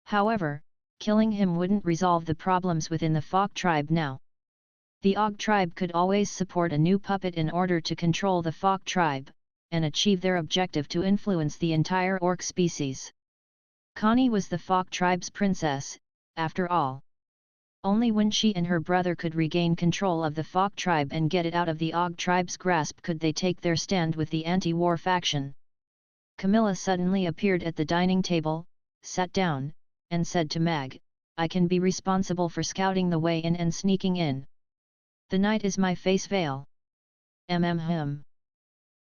However, killing him wouldn't resolve the problems within the Fok tribe now. The Og tribe could always support a new puppet in order to control the Fok tribe, and achieve their objective to influence the entire orc species. Connie was the Fok tribe's princess, after all. Only when she and her brother could regain control of the Fok tribe and get it out of the Og tribe's grasp could they take their stand with the anti-war faction. Camilla suddenly appeared at the dining table, sat down, and said to Mag, I can be responsible for scouting the way in and sneaking in. The night is my face veil.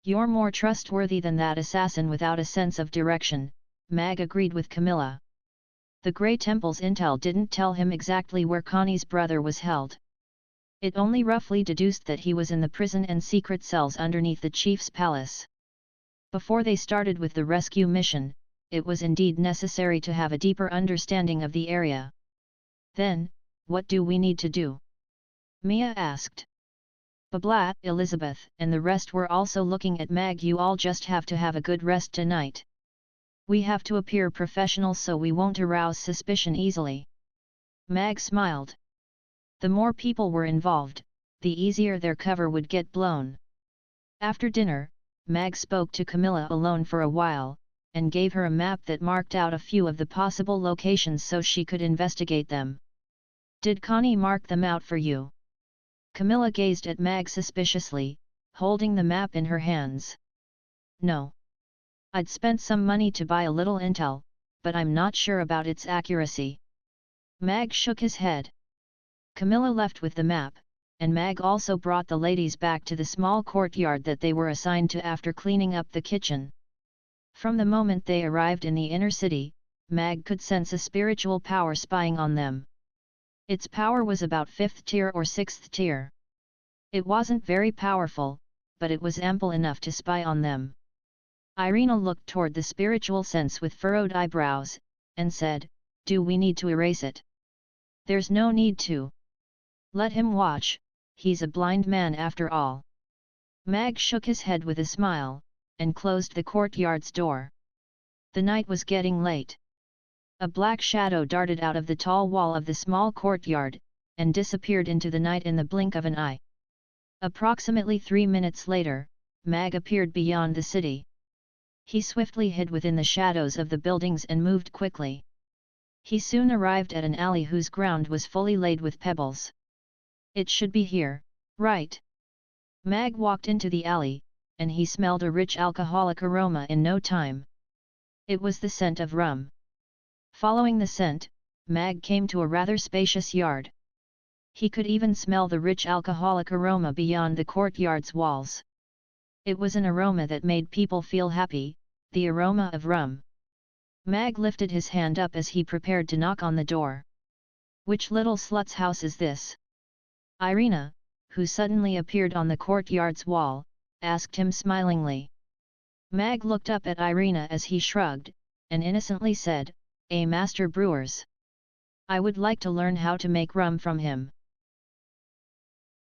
You're more trustworthy than that assassin without a sense of direction, Mag agreed with Camilla. The Grey Temple's intel didn't tell him exactly where Connie's brother was held. It only roughly deduced that he was in the prison and secret cells underneath the chief's palace. Before they started with the rescue mission, it was indeed necessary to have a deeper understanding of the area. Then, what do we need to do? Mia asked. Babla, Elizabeth and the rest were also looking at Mag. You all just have to have a good rest tonight. We have to appear professional so we won't arouse suspicion easily. Mag smiled. The more people were involved, the easier their cover would get blown. After dinner, Mag spoke to Camilla alone for a while, and gave her a map that marked out a few of the possible locations so she could investigate them. Did Connie mark them out for you? Camilla gazed at Mag suspiciously, holding the map in her hands. No. I'd spent some money to buy a little intel, but I'm not sure about its accuracy. Mag shook his head. Camilla left with the map, and Mag also brought the ladies back to the small courtyard that they were assigned to after cleaning up the kitchen. From the moment they arrived in the inner city, Mag could sense a spiritual power spying on them. Its power was about 5th tier or 6th tier. It wasn't very powerful, but it was ample enough to spy on them. Irina looked toward the spiritual sense with furrowed eyebrows, and said, Do we need to erase it? There's no need to. Let him watch, he's a blind man after all. Mag shook his head with a smile, and closed the courtyard's door. The night was getting late. A black shadow darted out of the tall wall of the small courtyard, and disappeared into the night in the blink of an eye. Approximately 3 minutes later, Mag appeared beyond the city. He swiftly hid within the shadows of the buildings and moved quickly. He soon arrived at an alley whose ground was fully laid with pebbles. It should be here, right? Mag walked into the alley, and he smelled a rich alcoholic aroma in no time. It was the scent of rum. Following the scent, Mag came to a rather spacious yard. He could even smell the rich alcoholic aroma beyond the courtyard's walls. It was an aroma that made people feel happy, the aroma of rum. Mag lifted his hand up as he prepared to knock on the door. Which little slut's house is this? Irina, who suddenly appeared on the courtyard's wall, asked him smilingly. Mag looked up at Irina as he shrugged, and innocently said, "A master brewers. I would like to learn how to make rum from him."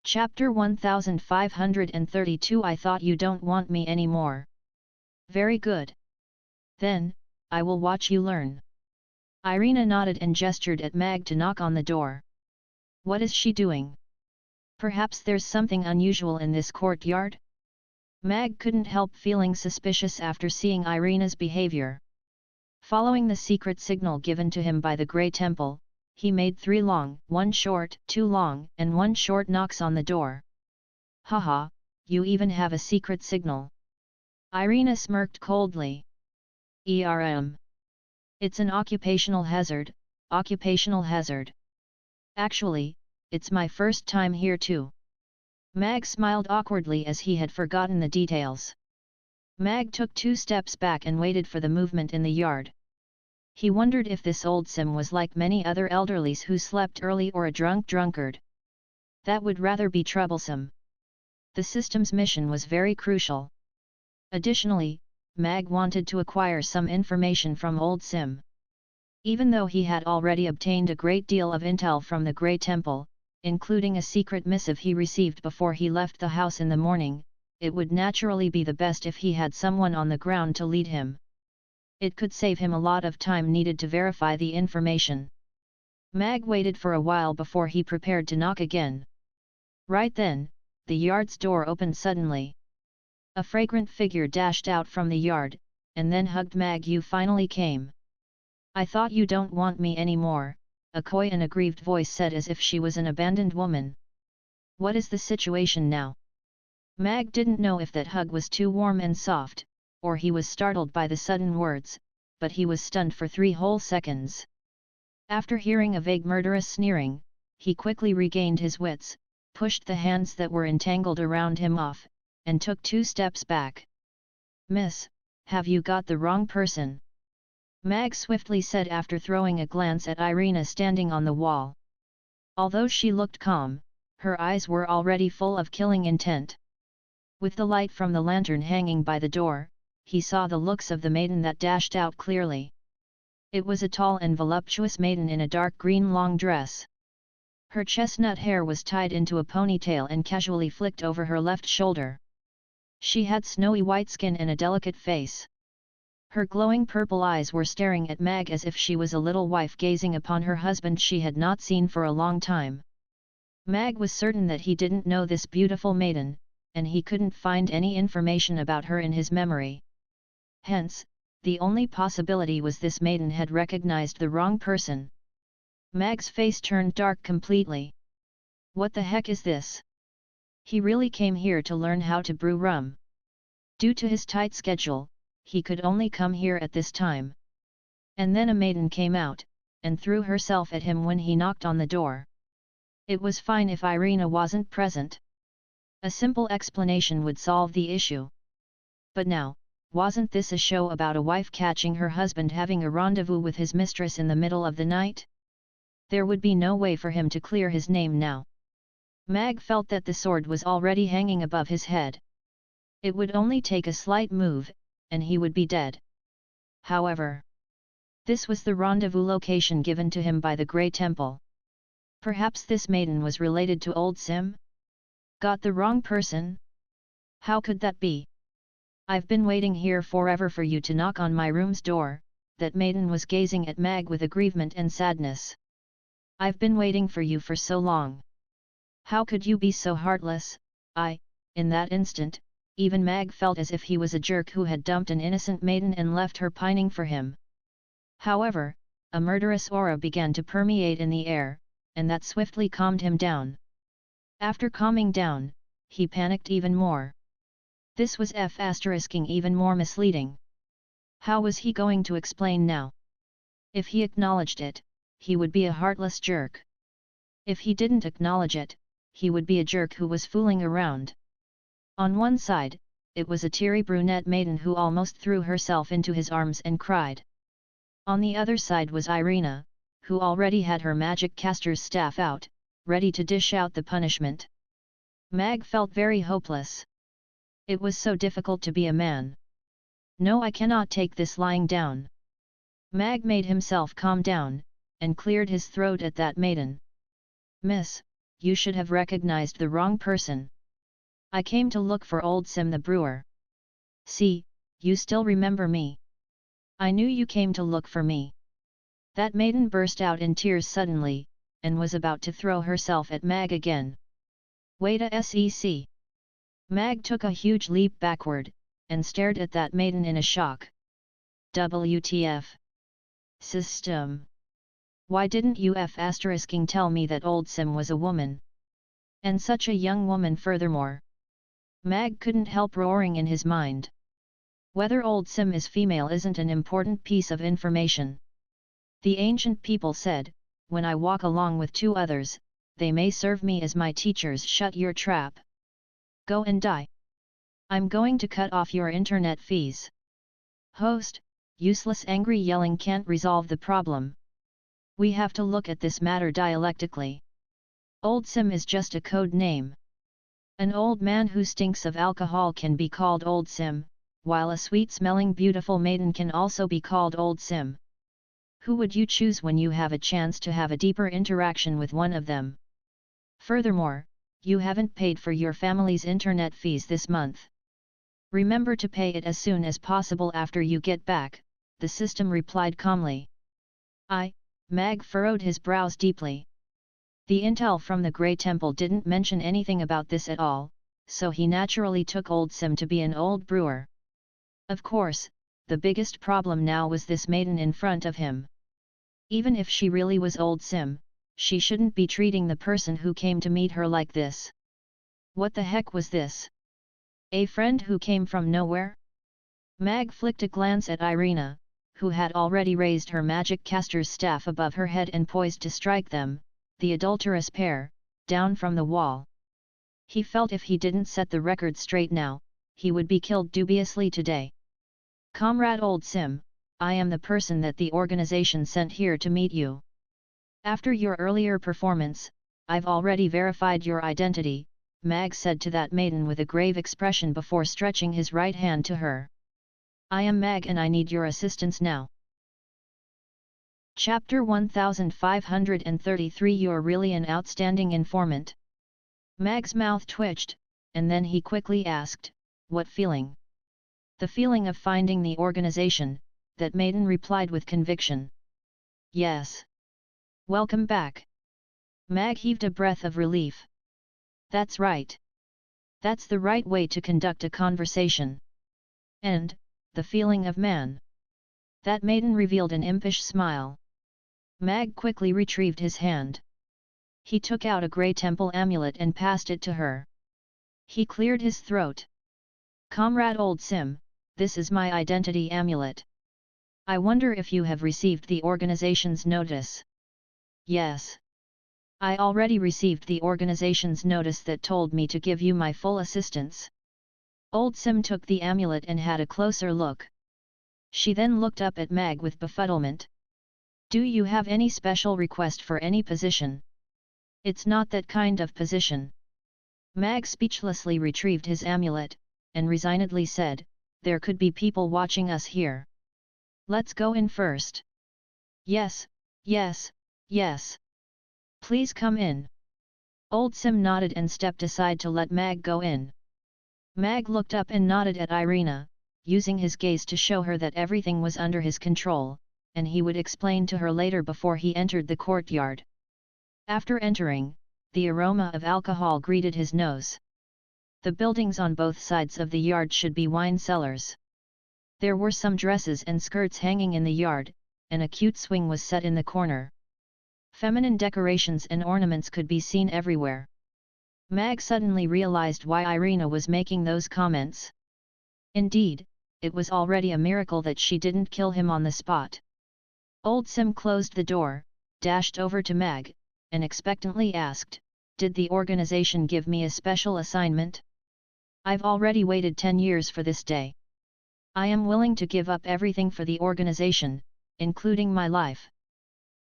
Chapter 1532 I thought you don't want me anymore. Very good. Then, I will watch you learn. Irina nodded and gestured at Mag to knock on the door. What is she doing? Perhaps there's something unusual in this courtyard? Mag couldn't help feeling suspicious after seeing Irina's behavior. Following the secret signal given to him by the Grey Temple, he made 3 long, 1 short, 2 long, and 1 short knocks on the door. Haha, you even have a secret signal. Irina smirked coldly. It's an occupational hazard, occupational hazard. Actually, it's my first time here too. Mag smiled awkwardly as he had forgotten the details. Mag took 2 steps back and waited for the movement in the yard. He wondered if this old Sim was like many other elderlies who slept early or a drunkard. That would rather be troublesome. The system's mission was very crucial. Additionally, Mag wanted to acquire some information from old Sim. Even though he had already obtained a great deal of intel from the Grey Temple, including a secret missive he received before he left the house in the morning, it would naturally be the best if he had someone on the ground to lead him. It could save him a lot of time needed to verify the information. Mag waited for a while before he prepared to knock again. Right then, the yard's door opened suddenly. A fragrant figure dashed out from the yard, and then hugged Mag. You finally came. I thought you don't want me anymore, a coy and aggrieved voice said as if she was an abandoned woman. What is the situation now? Mag didn't know if that hug was too warm and soft, or he was startled by the sudden words, but he was stunned for 3 whole seconds. After hearing a vague murderous sneering, he quickly regained his wits, pushed the hands that were entangled around him off, and took 2 steps back. Miss, have you got the wrong person? Mag swiftly said after throwing a glance at Irina standing on the wall. Although she looked calm, her eyes were already full of killing intent. With the light from the lantern hanging by the door, he saw the looks of the maiden that dashed out clearly. It was a tall and voluptuous maiden in a dark green long dress. Her chestnut hair was tied into a ponytail and casually flicked over her left shoulder. She had snowy white skin and a delicate face. Her glowing purple eyes were staring at Mag as if she was a little wife gazing upon her husband she had not seen for a long time. Mag was certain that he didn't know this beautiful maiden, and he couldn't find any information about her in his memory. Hence, the only possibility was this maiden had recognized the wrong person. Mag's face turned dark completely. What the heck is this? He really came here to learn how to brew rum. Due to his tight schedule, he could only come here at this time. And then a maiden came out, and threw herself at him when he knocked on the door. It was fine if Irina wasn't present. A simple explanation would solve the issue. But now, wasn't this a show about a wife catching her husband having a rendezvous with his mistress in the middle of the night? There would be no way for him to clear his name now. Mag felt that the sword was already hanging above his head. It would only take a slight move, and he would be dead. However, this was the rendezvous location given to him by the Grey Temple. Perhaps this maiden was related to old Sim? Got the wrong person? How could that be? I've been waiting here forever for you to knock on my room's door. That maiden was gazing at Mag with aggrievement and sadness. I've been waiting for you for so long. How could you be so heartless? In that instant, even Mag felt as if he was a jerk who had dumped an innocent maiden and left her pining for him. However, a murderous aura began to permeate in the air, and that swiftly calmed him down. After calming down, he panicked even more. This was even more misleading. How was he going to explain now? If he acknowledged it, he would be a heartless jerk. If he didn't acknowledge it, he would be a jerk who was fooling around. On one side, it was a teary brunette maiden who almost threw herself into his arms and cried. On the other side was Irina, who already had her magic caster's staff out, ready to dish out the punishment. Mag felt very hopeless. It was so difficult to be a man. No, I cannot take this lying down. Mag made himself calm down, and cleared his throat at that maiden. Miss, you should have recognized the wrong person. I came to look for old Sim the brewer. See, you still remember me. I knew you came to look for me. That maiden burst out in tears suddenly, and was about to throw herself at Mag again. Wait a sec. Mag took a huge leap backward, and stared at that maiden in a shock. WTF? System. Why didn't you **ing tell me that old Sim was a woman? And such a young woman furthermore. Mag couldn't help roaring in his mind. Whether old Sim is female isn't an important piece of information. The ancient people said, when I walk along with two others, they may serve me as my teachers. Shut your trap. Go and die. I'm going to cut off your internet fees. Host, useless angry yelling can't resolve the problem. We have to look at this matter dialectically. Old Sim is just a code name. An old man who stinks of alcohol can be called Old Sim, while a sweet-smelling beautiful maiden can also be called Old Sim. Who would you choose when you have a chance to have a deeper interaction with one of them? Furthermore, you haven't paid for your family's internet fees this month. Remember to pay it as soon as possible after you get back, the system replied calmly. Mag furrowed his brows deeply. The intel from the Grey Temple didn't mention anything about this at all, so he naturally took old Sim to be an old brewer. Of course, the biggest problem now was this maiden in front of him. Even if she really was old Sim, she shouldn't be treating the person who came to meet her like this. What the heck was this? A friend who came from nowhere? Mag flicked a glance at Irina, who had already raised her magic caster's staff above her head and poised to strike them, the adulterous pair, down from the wall. He felt if he didn't set the record straight now, he would be killed dubiously today. Comrade Old Sim, I am the person that the organization sent here to meet you. After your earlier performance, I've already verified your identity, Mag said to that maiden with a grave expression before stretching his right hand to her. I am Mag and I need your assistance now. Chapter 1533 You're really an outstanding informant. Mag's mouth twitched, and then he quickly asked, what feeling? The feeling of finding the organization, that maiden replied with conviction. Yes. Welcome back. Mag heaved a breath of relief. That's right. That's the right way to conduct a conversation. And, the feeling of man. That maiden revealed an impish smile. Mag quickly retrieved his hand. He took out a Grey Temple amulet and passed it to her. He cleared his throat. Comrade Old Sim, this is my identity amulet. I wonder if you have received the organization's notice. Yes. I already received the organization's notice that told me to give you my full assistance. Old Sim took the amulet and had a closer look. She then looked up at Mag with befuddlement. Do you have any special request for any position? It's not that kind of position. Mag speechlessly retrieved his amulet, and resignedly said, there could be people watching us here. Let's go in first. Yes, yes, yes. Please come in. Old Sim nodded and stepped aside to let Mag go in. Mag looked up and nodded at Irina, using his gaze to show her that everything was under his control, and he would explain to her later before he entered the courtyard. After entering, the aroma of alcohol greeted his nose. The buildings on both sides of the yard should be wine cellars. There were some dresses and skirts hanging in the yard, and a cute swing was set in the corner. Feminine decorations and ornaments could be seen everywhere. Mag suddenly realized why Irina was making those comments. Indeed, it was already a miracle that she didn't kill him on the spot. Old Sim closed the door, dashed over to Mag, and expectantly asked, did the organization give me a special assignment? I've already waited 10 years for this day. I am willing to give up everything for the organization, including my life.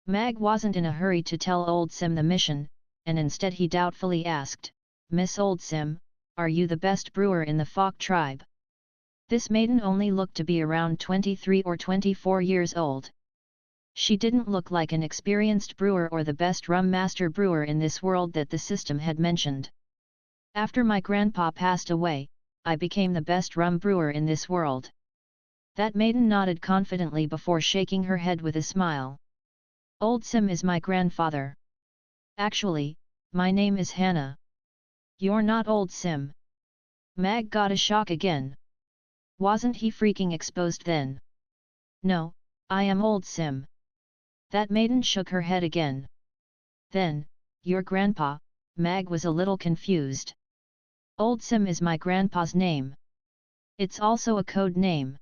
Mag wasn't in a hurry to tell Old Sim the mission, and instead he doubtfully asked, Miss Old Sim, are you the best brewer in the Fok tribe? This maiden only looked to be around 23 or 24 years old. She didn't look like an experienced brewer or the best rum master brewer in this world that the system had mentioned. After my grandpa passed away, I became the best rum brewer in this world. That maiden nodded confidently before shaking her head with a smile. Old Sim is my grandfather. Actually, my name is Hannah. You're not Old Sim. Mag got a shock again. Wasn't he freaking exposed then? No, I am Old Sim. That maiden shook her head again. Then, your grandpa, Mag was a little confused. Old Sim is my grandpa's name. It's also a code name.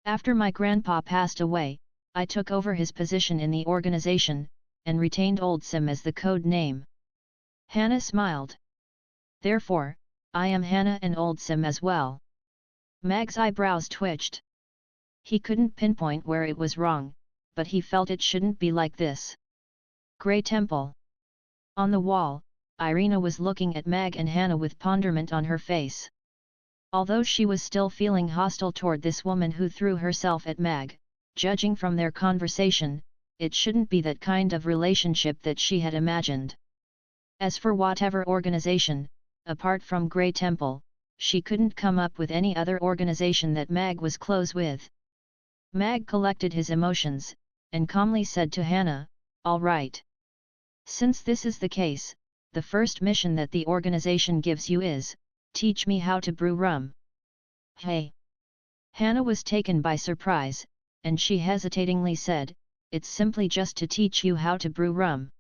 After my grandpa passed away, I took over his position in the organization, and retained Old Sim as the code name. Hannah smiled. Therefore, I am Hannah and Old Sim as well. Mag's eyebrows twitched. He couldn't pinpoint where it was wrong, but he felt it shouldn't be like this. Grey Temple. On the wall, Irina was looking at Mag and Hannah with ponderment on her face. Although she was still feeling hostile toward this woman who threw herself at Mag, judging from their conversation, it shouldn't be that kind of relationship that she had imagined. As for whatever organization, apart from Grey Temple, she couldn't come up with any other organization that Mag was close with. Mag collected his emotions, and calmly said to Hannah, "All right. Since this is the case, the first mission that the organization gives you is, teach me how to brew rum." Hey! Hannah was taken by surprise, and she hesitatingly said, "It's simply just to teach you how to brew rum."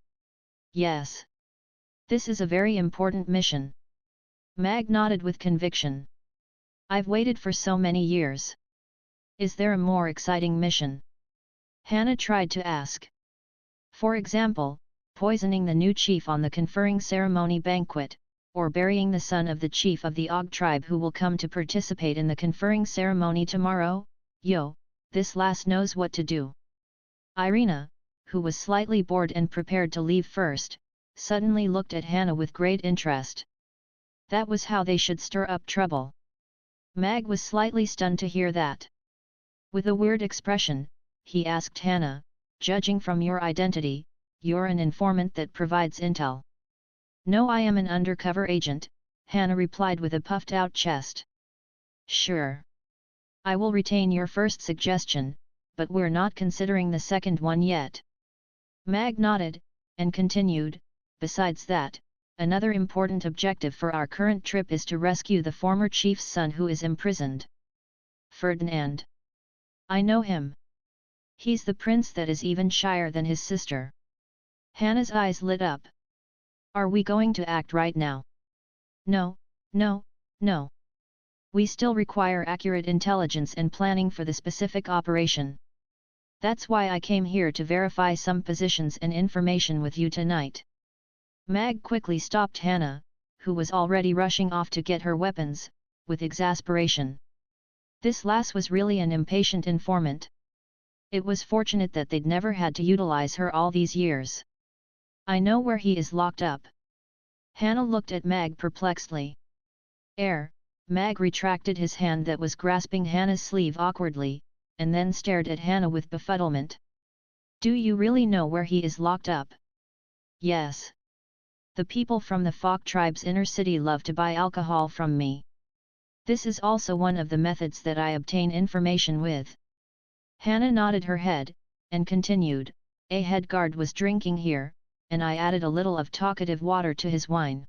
Yes. This is a very important mission. Mag nodded with conviction. I've waited for so many years. Is there a more exciting mission? Hannah tried to ask. For example, poisoning the new chief on the conferring ceremony banquet, or burying the son of the chief of the Og tribe who will come to participate in the conferring ceremony tomorrow. Yo, this lass knows what to do. Irina, who was slightly bored and prepared to leave first, suddenly looked at Hannah with great interest. That was how they should stir up trouble. Mag was slightly stunned to hear that. With a weird expression, he asked Hannah, "Judging from your identity, you're an informant that provides intel." "No, I am an undercover agent," Hannah replied with a puffed-out chest. "Sure. I will retain your first suggestion, but we're not considering the second one yet." Mag nodded, and continued, "Besides that, another important objective for our current trip is to rescue the former chief's son who is imprisoned." "Ferdinand. I know him. He's the prince that is even shyer than his sister." Hannah's eyes lit up. "Are we going to act right now?" "No, no, no. We still require accurate intelligence and planning for the specific operation. That's why I came here to verify some positions and information with you tonight." Mag quickly stopped Hannah, who was already rushing off to get her weapons, with exasperation. This lass was really an impatient informant. It was fortunate that they'd never had to utilize her all these years. "I know where he is locked up." Hannah looked at Mag perplexedly. Mag retracted his hand that was grasping Hannah's sleeve awkwardly, and then stared at Hannah with befuddlement. "Do you really know where he is locked up?" "Yes. The people from the Fok tribe's inner city love to buy alcohol from me. This is also one of the methods that I obtain information with." Hannah nodded her head, and continued, "A head guard was drinking here, and I added a little of talkative water to his wine.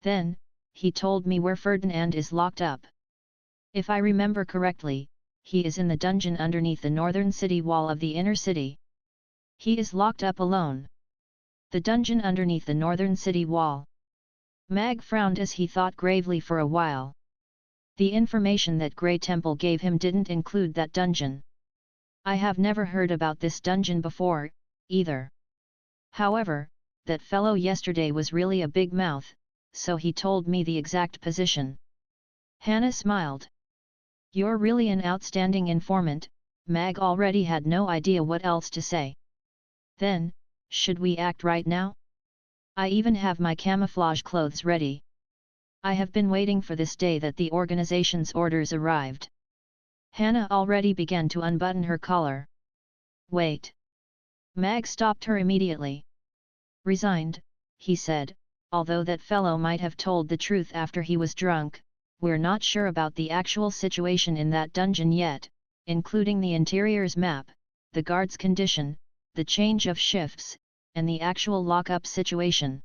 Then, he told me where Ferdinand is locked up. If I remember correctly, he is in the dungeon underneath the northern city wall of the inner city." "He is locked up alone?" "The dungeon underneath the northern city wall." Mag frowned as he thought gravely for a while. The information that Grey Temple gave him didn't include that dungeon. "I have never heard about this dungeon before, either. However, that fellow yesterday was really a big mouth, so he told me the exact position." Hannah smiled. "You're really an outstanding informant." Mag already had no idea what else to say. "Then, should we act right now? I even have my camouflage clothes ready." I have been waiting for this day that the organization's orders arrived. Hannah already began to unbutton her collar. Wait. Mag stopped her immediately. Resigned, he said, although that fellow might have told the truth after he was drunk, we're not sure about the actual situation in that dungeon yet, including the interior's map, the guard's condition, the change of shifts, and the actual lock-up situation.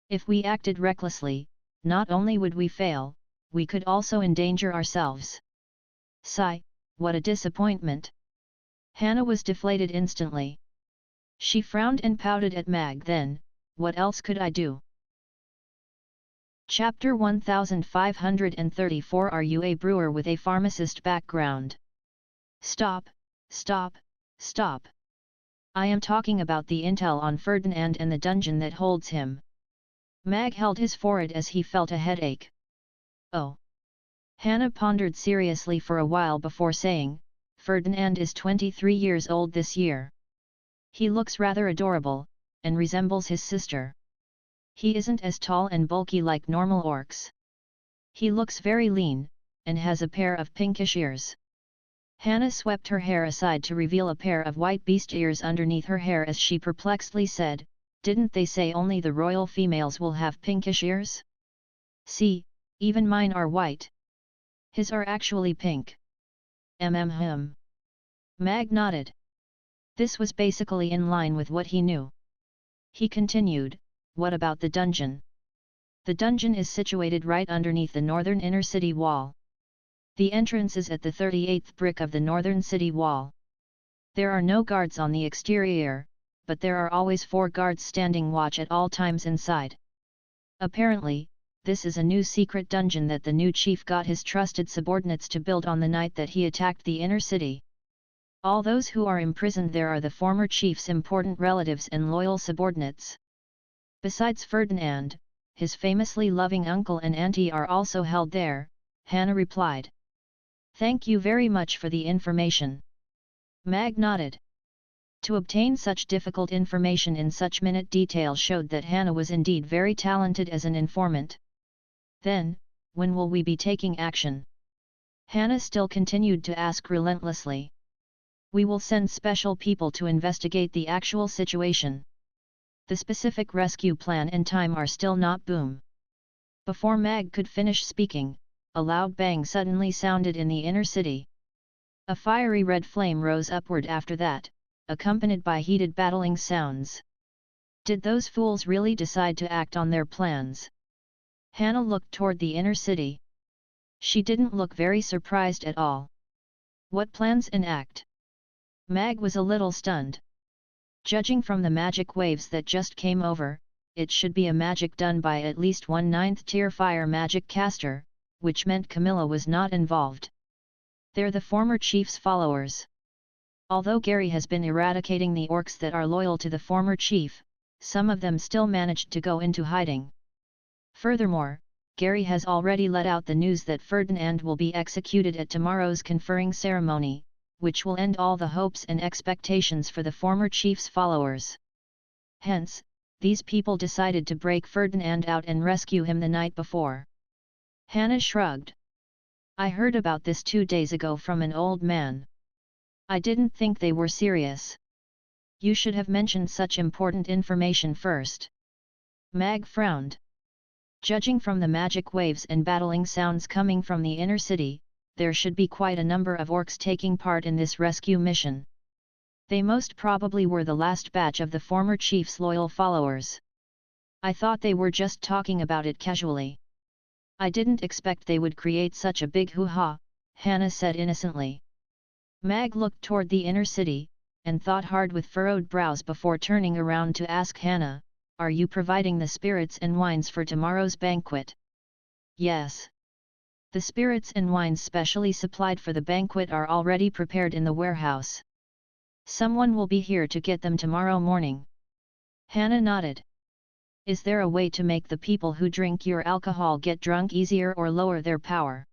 If we acted recklessly, not only would we fail, we could also endanger ourselves. Sigh, what a disappointment. Hannah was deflated instantly. She frowned and pouted at Mag. Then, what else could I do? Chapter 1534. Are you a brewer with a pharmacist background? Stop, stop, stop. I am talking about the intel on Ferdinand and the dungeon that holds him. Mag held his forehead as he felt a headache. Oh. Hannah pondered seriously for a while before saying, Ferdinand is 23 years old this year. He looks rather adorable, and resembles his sister. He isn't as tall and bulky like normal orcs. He looks very lean, and has a pair of pinkish ears. Hannah swept her hair aside to reveal a pair of white beast ears underneath her hair as she perplexedly said, didn't they say only the royal females will have pinkish ears? See, even mine are white. His are actually pink. Mag nodded. This was basically in line with what he knew. He continued, what about the dungeon? The dungeon is situated right underneath the northern inner city wall. The entrance is at the 38th brick of the northern city wall. There are no guards on the exterior, but there are always 4 guards standing watch at all times inside. Apparently, this is a new secret dungeon that the new chief got his trusted subordinates to build on the night that he attacked the inner city. All those who are imprisoned there are the former chief's important relatives and loyal subordinates. Besides Ferdinand, his famously loving uncle and auntie are also held there, Hannah replied. Thank you very much for the information. Mag nodded. To obtain such difficult information in such minute detail showed that Hannah was indeed very talented as an informant. Then, when will we be taking action? Hannah still continued to ask relentlessly. We will send special people to investigate the actual situation. The specific rescue plan and time are still not boom. Before Mag could finish speaking, a loud bang suddenly sounded in the inner city. A fiery red flame rose upward after that, accompanied by heated battling sounds. Did those fools really decide to act on their plans? Hannah looked toward the inner city. She didn't look very surprised at all. What plans enact? Mag was a little stunned. Judging from the magic waves that just came over, it should be a magic done by at least one 9th tier fire magic caster, which meant Camilla was not involved. They're the former chief's followers. Although Gary has been eradicating the orcs that are loyal to the former chief, some of them still managed to go into hiding. Furthermore, Gary has already let out the news that Ferdinand will be executed at tomorrow's conferring ceremony, which will end all the hopes and expectations for the former chief's followers. Hence, these people decided to break Ferdinand out and rescue him the night before. Hannah shrugged. I heard about this 2 days ago from an old man. I didn't think they were serious. You should have mentioned such important information first. Mag frowned. Judging from the magic waves and battling sounds coming from the inner city, there should be quite a number of orcs taking part in this rescue mission. They most probably were the last batch of the former chief's loyal followers. I thought they were just talking about it casually. I didn't expect they would create such a big hoo-ha, Hannah said innocently. Mag looked toward the inner city, and thought hard with furrowed brows before turning around to ask Hannah, are you providing the spirits and wines for tomorrow's banquet? Yes. The spirits and wines specially supplied for the banquet are already prepared in the warehouse. Someone will be here to get them tomorrow morning. Hannah nodded. Is there a way to make the people who drink your alcohol get drunk easier or lower their power?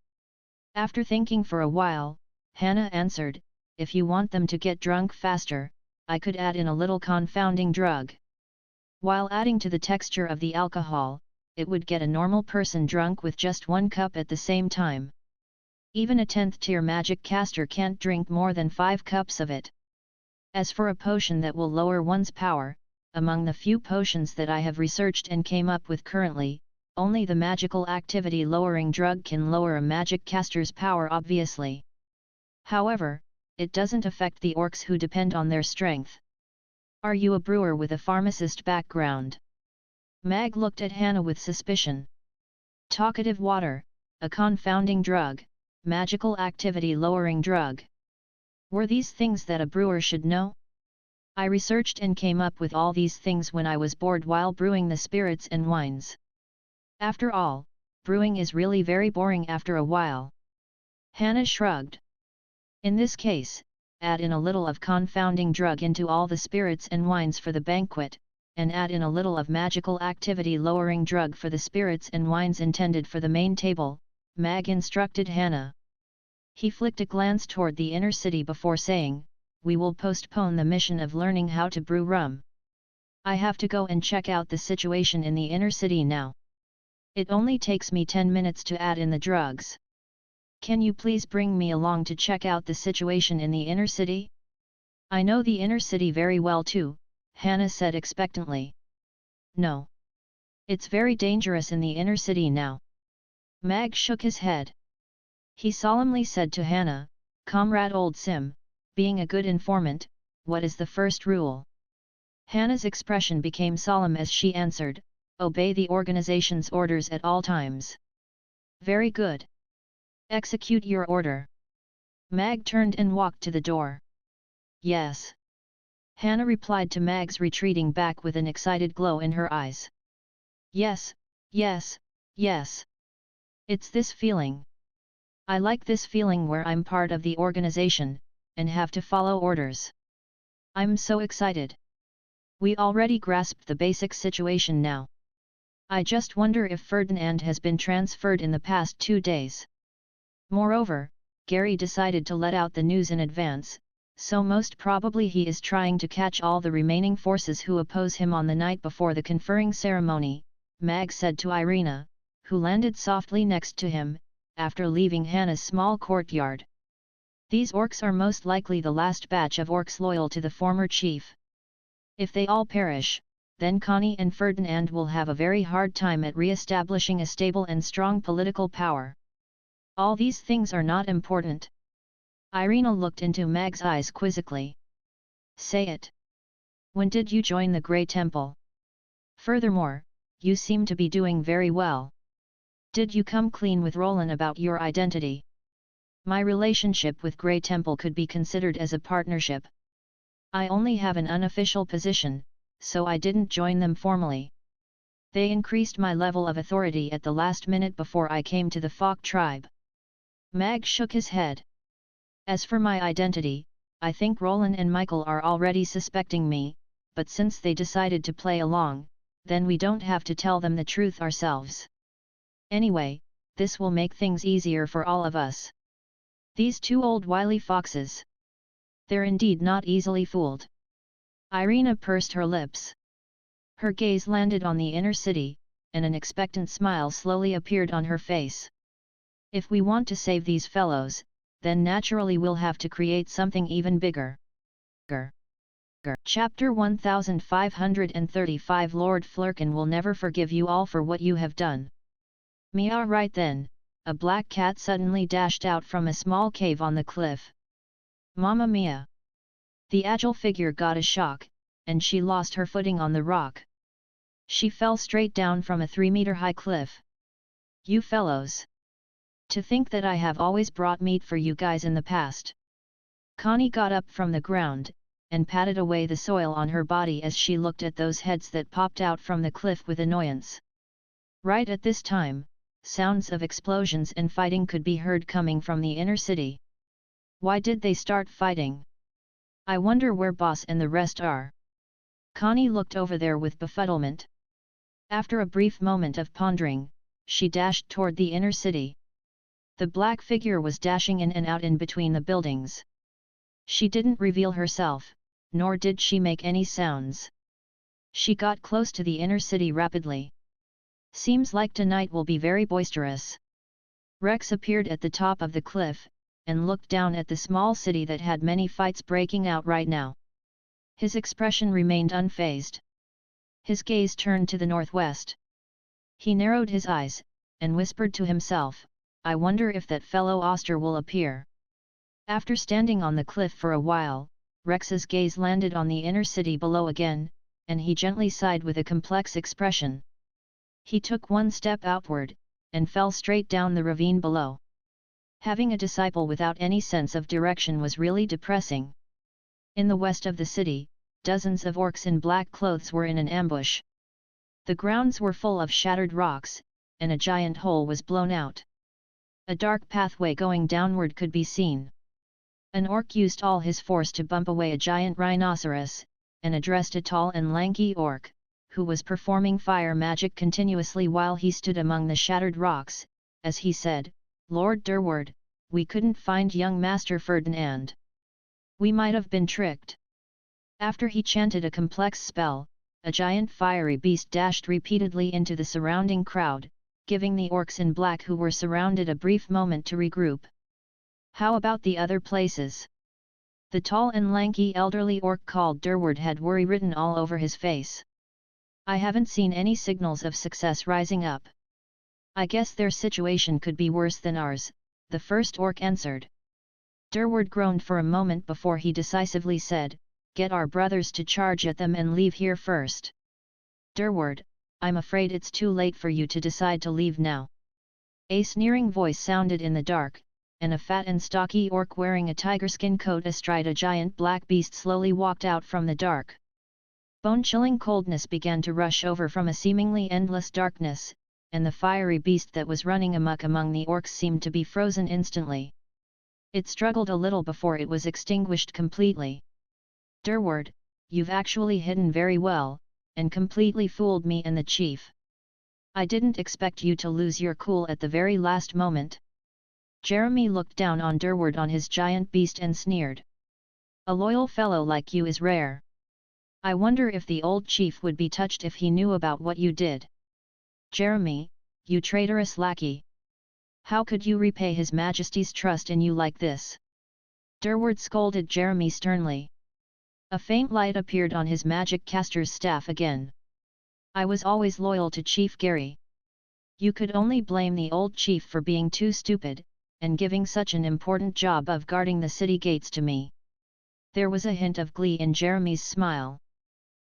After thinking for a while, Hannah answered, if you want them to get drunk faster, I could add in a little confounding drug. While adding to the texture of the alcohol, it would get a normal person drunk with just 1 cup at the same time. Even a 10th tier magic caster can't drink more than 5 cups of it. As for a potion that will lower one's power, among the few potions that I have researched and came up with currently, only the magical activity lowering drug can lower a magic caster's power obviously. However, it doesn't affect the orcs who depend on their strength. Are you a brewer with a pharmacist background? Mag looked at Hannah with suspicion. Talkative water, a confounding drug, magical activity lowering drug. Were these things that a brewer should know? I researched and came up with all these things when I was bored while brewing the spirits and wines. After all, brewing is really very boring after a while. Hannah shrugged. In this case, add in a little of confounding drug into all the spirits and wines for the banquet, and add in a little of magical activity lowering drug for the spirits and wines intended for the main table, Mag instructed Hannah. He flicked a glance toward the inner city before saying, we will postpone the mission of learning how to brew rum. I have to go and check out the situation in the inner city now. It only takes me 10 minutes to add in the drugs. Can you please bring me along to check out the situation in the inner city? I know the inner city very well too, Hannah said expectantly. No. It's very dangerous in the inner city now. Mag shook his head. He solemnly said to Hannah, Comrade Old Sim, being a good informant, what is the first rule? Hannah's expression became solemn as she answered, obey the organization's orders at all times. Very good. Execute your order. Mag turned and walked to the door. Yes. Hannah replied to Mag's retreating back with an excited glow in her eyes. Yes, yes, yes. It's this feeling. I like this feeling where I'm part of the organization, and have to follow orders. I'm so excited. We already grasped the basic situation now. I just wonder if Ferdinand has been transferred in the past 2 days. Moreover, Gary decided to let out the news in advance, so most probably he is trying to catch all the remaining forces who oppose him on the night before the conferring ceremony, Mag said to Irina, who landed softly next to him, after leaving Hannah's small courtyard. These orcs are most likely the last batch of orcs loyal to the former chief. If they all perish, then Connie and Ferdinand will have a very hard time at re-establishing a stable and strong political power. All these things are not important. Irina looked into Mag's eyes quizzically. Say it. When did you join the Grey Temple? Furthermore, you seem to be doing very well. Did you come clean with Roland about your identity? My relationship with Grey Temple could be considered as a partnership. I only have an unofficial position, so I didn't join them formally. They increased my level of authority at the last minute before I came to the Fok tribe. Mag shook his head. As for my identity, I think Roland and Michael are already suspecting me, but since they decided to play along, then we don't have to tell them the truth ourselves. Anyway, this will make things easier for all of us. These 2 old wily foxes. They're indeed not easily fooled. Irina pursed her lips. Her gaze landed on the inner city, and an expectant smile slowly appeared on her face. If we want to save these fellows, then naturally we'll have to create something even bigger. Chapter 1535 Lord Flurkin will never forgive you all for what you have done. Meow. Right then, a black cat suddenly dashed out from a small cave on the cliff. Mamma mia! The agile figure got a shock, and she lost her footing on the rock. She fell straight down from a 3-meter-high cliff. You fellows! To think that I have always brought meat for you guys in the past. Connie got up from the ground, and patted away the soil on her body as she looked at those heads that popped out from the cliff with annoyance. Right at this time, sounds of explosions and fighting could be heard coming from the inner city. Why did they start fighting? I wonder where Boss and the rest are. Connie looked over there with befuddlement. After a brief moment of pondering, she dashed toward the inner city. The black figure was dashing in and out in between the buildings. She didn't reveal herself, nor did she make any sounds. She got close to the inner city rapidly. Seems like tonight will be very boisterous. Rex appeared at the top of the cliff, and looked down at the small city that had many fights breaking out right now. His expression remained unfazed. His gaze turned to the northwest. He narrowed his eyes, and whispered to himself, I wonder if that fellow Oster will appear. After standing on the cliff for a while, Rex's gaze landed on the inner city below again, and he gently sighed with a complex expression. He took one step outward, and fell straight down the ravine below. Having a disciple without any sense of direction was really depressing. In the west of the city, dozens of orcs in black clothes were in an ambush. The grounds were full of shattered rocks, and a giant hole was blown out. A dark pathway going downward could be seen. An orc used all his force to bump away a giant rhinoceros, and addressed a tall and lanky orc, who was performing fire magic continuously while he stood among the shattered rocks, as he said, Lord Durward, we couldn't find young Master Ferdinand. We might have been tricked. After he chanted a complex spell, a giant fiery beast dashed repeatedly into the surrounding crowd, giving the orcs in black who were surrounded a brief moment to regroup. How about the other places? The tall and lanky elderly orc called Durward had worry written all over his face. I haven't seen any signals of success rising up. I guess their situation could be worse than ours, the first orc answered. Durward groaned for a moment before he decisively said, Get our brothers to charge at them and leave here first. Durward, I'm afraid it's too late for you to decide to leave now. A sneering voice sounded in the dark, and a fat and stocky orc wearing a tiger-skin coat astride a giant black beast slowly walked out from the dark. Bone-chilling coldness began to rush over from a seemingly endless darkness, and the fiery beast that was running amok among the orcs seemed to be frozen instantly. It struggled a little before it was extinguished completely. Durward, you've actually hidden very well, and completely fooled me and the chief. I didn't expect you to lose your cool at the very last moment. Jeremy looked down on Durward on his giant beast and sneered. A loyal fellow like you is rare. I wonder if the old chief would be touched if he knew about what you did. Jeremy, you traitorous lackey. How could you repay His Majesty's trust in you like this? Durward scolded Jeremy sternly. A faint light appeared on his magic caster's staff again. I was always loyal to Chief Gary. You could only blame the old chief for being too stupid, and giving such an important job of guarding the city gates to me. There was a hint of glee in Jeremy's smile.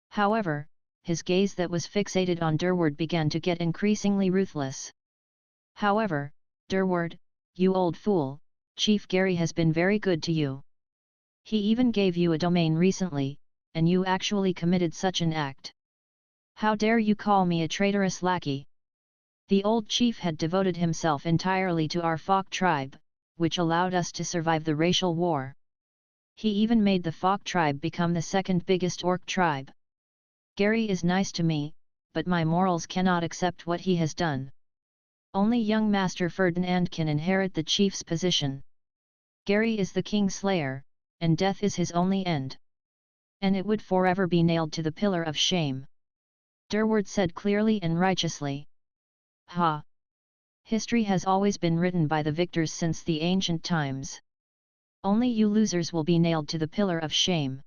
However, his gaze that was fixated on Durward began to get increasingly ruthless. However, Durward, you old fool, Chief Gary has been very good to you. He even gave you a domain recently, and you actually committed such an act. How dare you call me a traitorous lackey? The old chief had devoted himself entirely to our Fok tribe, which allowed us to survive the racial war. He even made the Fok tribe become the second biggest orc tribe. Gary is nice to me, but my morals cannot accept what he has done. Only young Master Ferdinand can inherit the chief's position. Gary is the king slayer, and death is his only end. And it would forever be nailed to the pillar of shame. Durward said clearly and righteously. Ha! History has always been written by the victors since the ancient times. Only you losers will be nailed to the pillar of shame.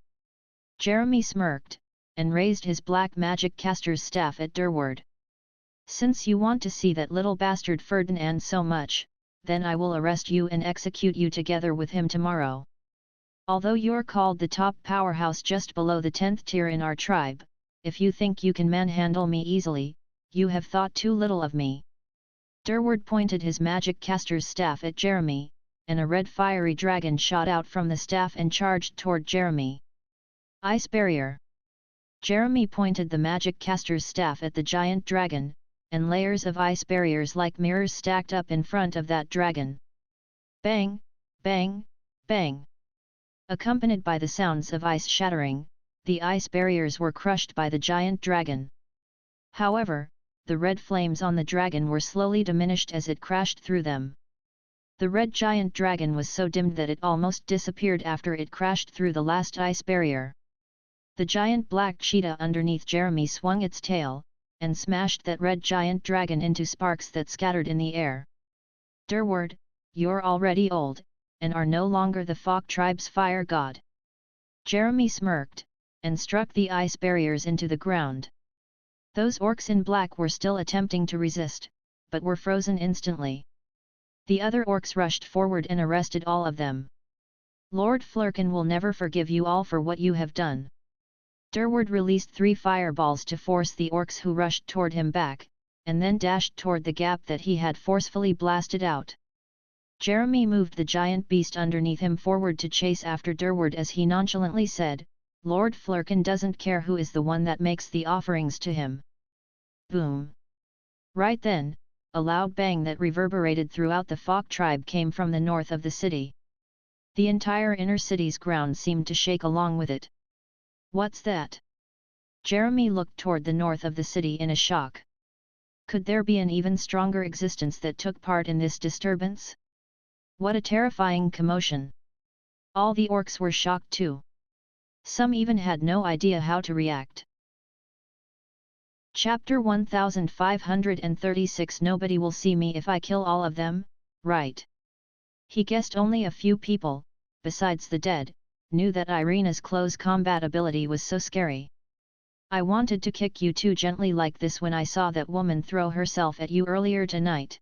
Jeremy smirked, and raised his black magic caster's staff at Durward. Since you want to see that little bastard Ferdinand so much, then I will arrest you and execute you together with him tomorrow. Although you're called the top powerhouse just below the 10th tier in our tribe, if you think you can manhandle me easily, you have thought too little of me. Durward pointed his magic caster's staff at Jeremy, and a red fiery dragon shot out from the staff and charged toward Jeremy. Ice barrier. Jeremy pointed the magic caster's staff at the giant dragon, and layers of ice barriers like mirrors stacked up in front of that dragon. Bang, bang, bang. Accompanied by the sounds of ice shattering, the ice barriers were crushed by the giant dragon. However, the red flames on the dragon were slowly diminished as it crashed through them. The red giant dragon was so dimmed that it almost disappeared after it crashed through the last ice barrier. The giant black cheetah underneath Jeremy swung its tail, and smashed that red giant dragon into sparks that scattered in the air. "Durward, you're already old, and are no longer the Folk tribe's fire god." Jeremy smirked, and struck the ice barriers into the ground. Those orcs in black were still attempting to resist, but were frozen instantly. The other orcs rushed forward and arrested all of them. "Lord Flurkin will never forgive you all for what you have done." Durward released 3 fireballs to force the orcs who rushed toward him back, and then dashed toward the gap that he had forcefully blasted out. Jeremy moved the giant beast underneath him forward to chase after Durward as he nonchalantly said, "Lord Flurkin doesn't care who is the one that makes the offerings to him." Boom! Right then, a loud bang that reverberated throughout the Folk tribe came from the north of the city. The entire inner city's ground seemed to shake along with it. "What's that?" Jeremy looked toward the north of the city in a shock. Could there be an even stronger existence that took part in this disturbance? What a terrifying commotion! All the orcs were shocked too. Some even had no idea how to react. Chapter 1536 Nobody will see me if I kill all of them, right? He guessed only a few people, besides the dead, knew that Irina's close combat ability was so scary. "I wanted to kick you too gently like this when I saw that woman throw herself at you earlier tonight."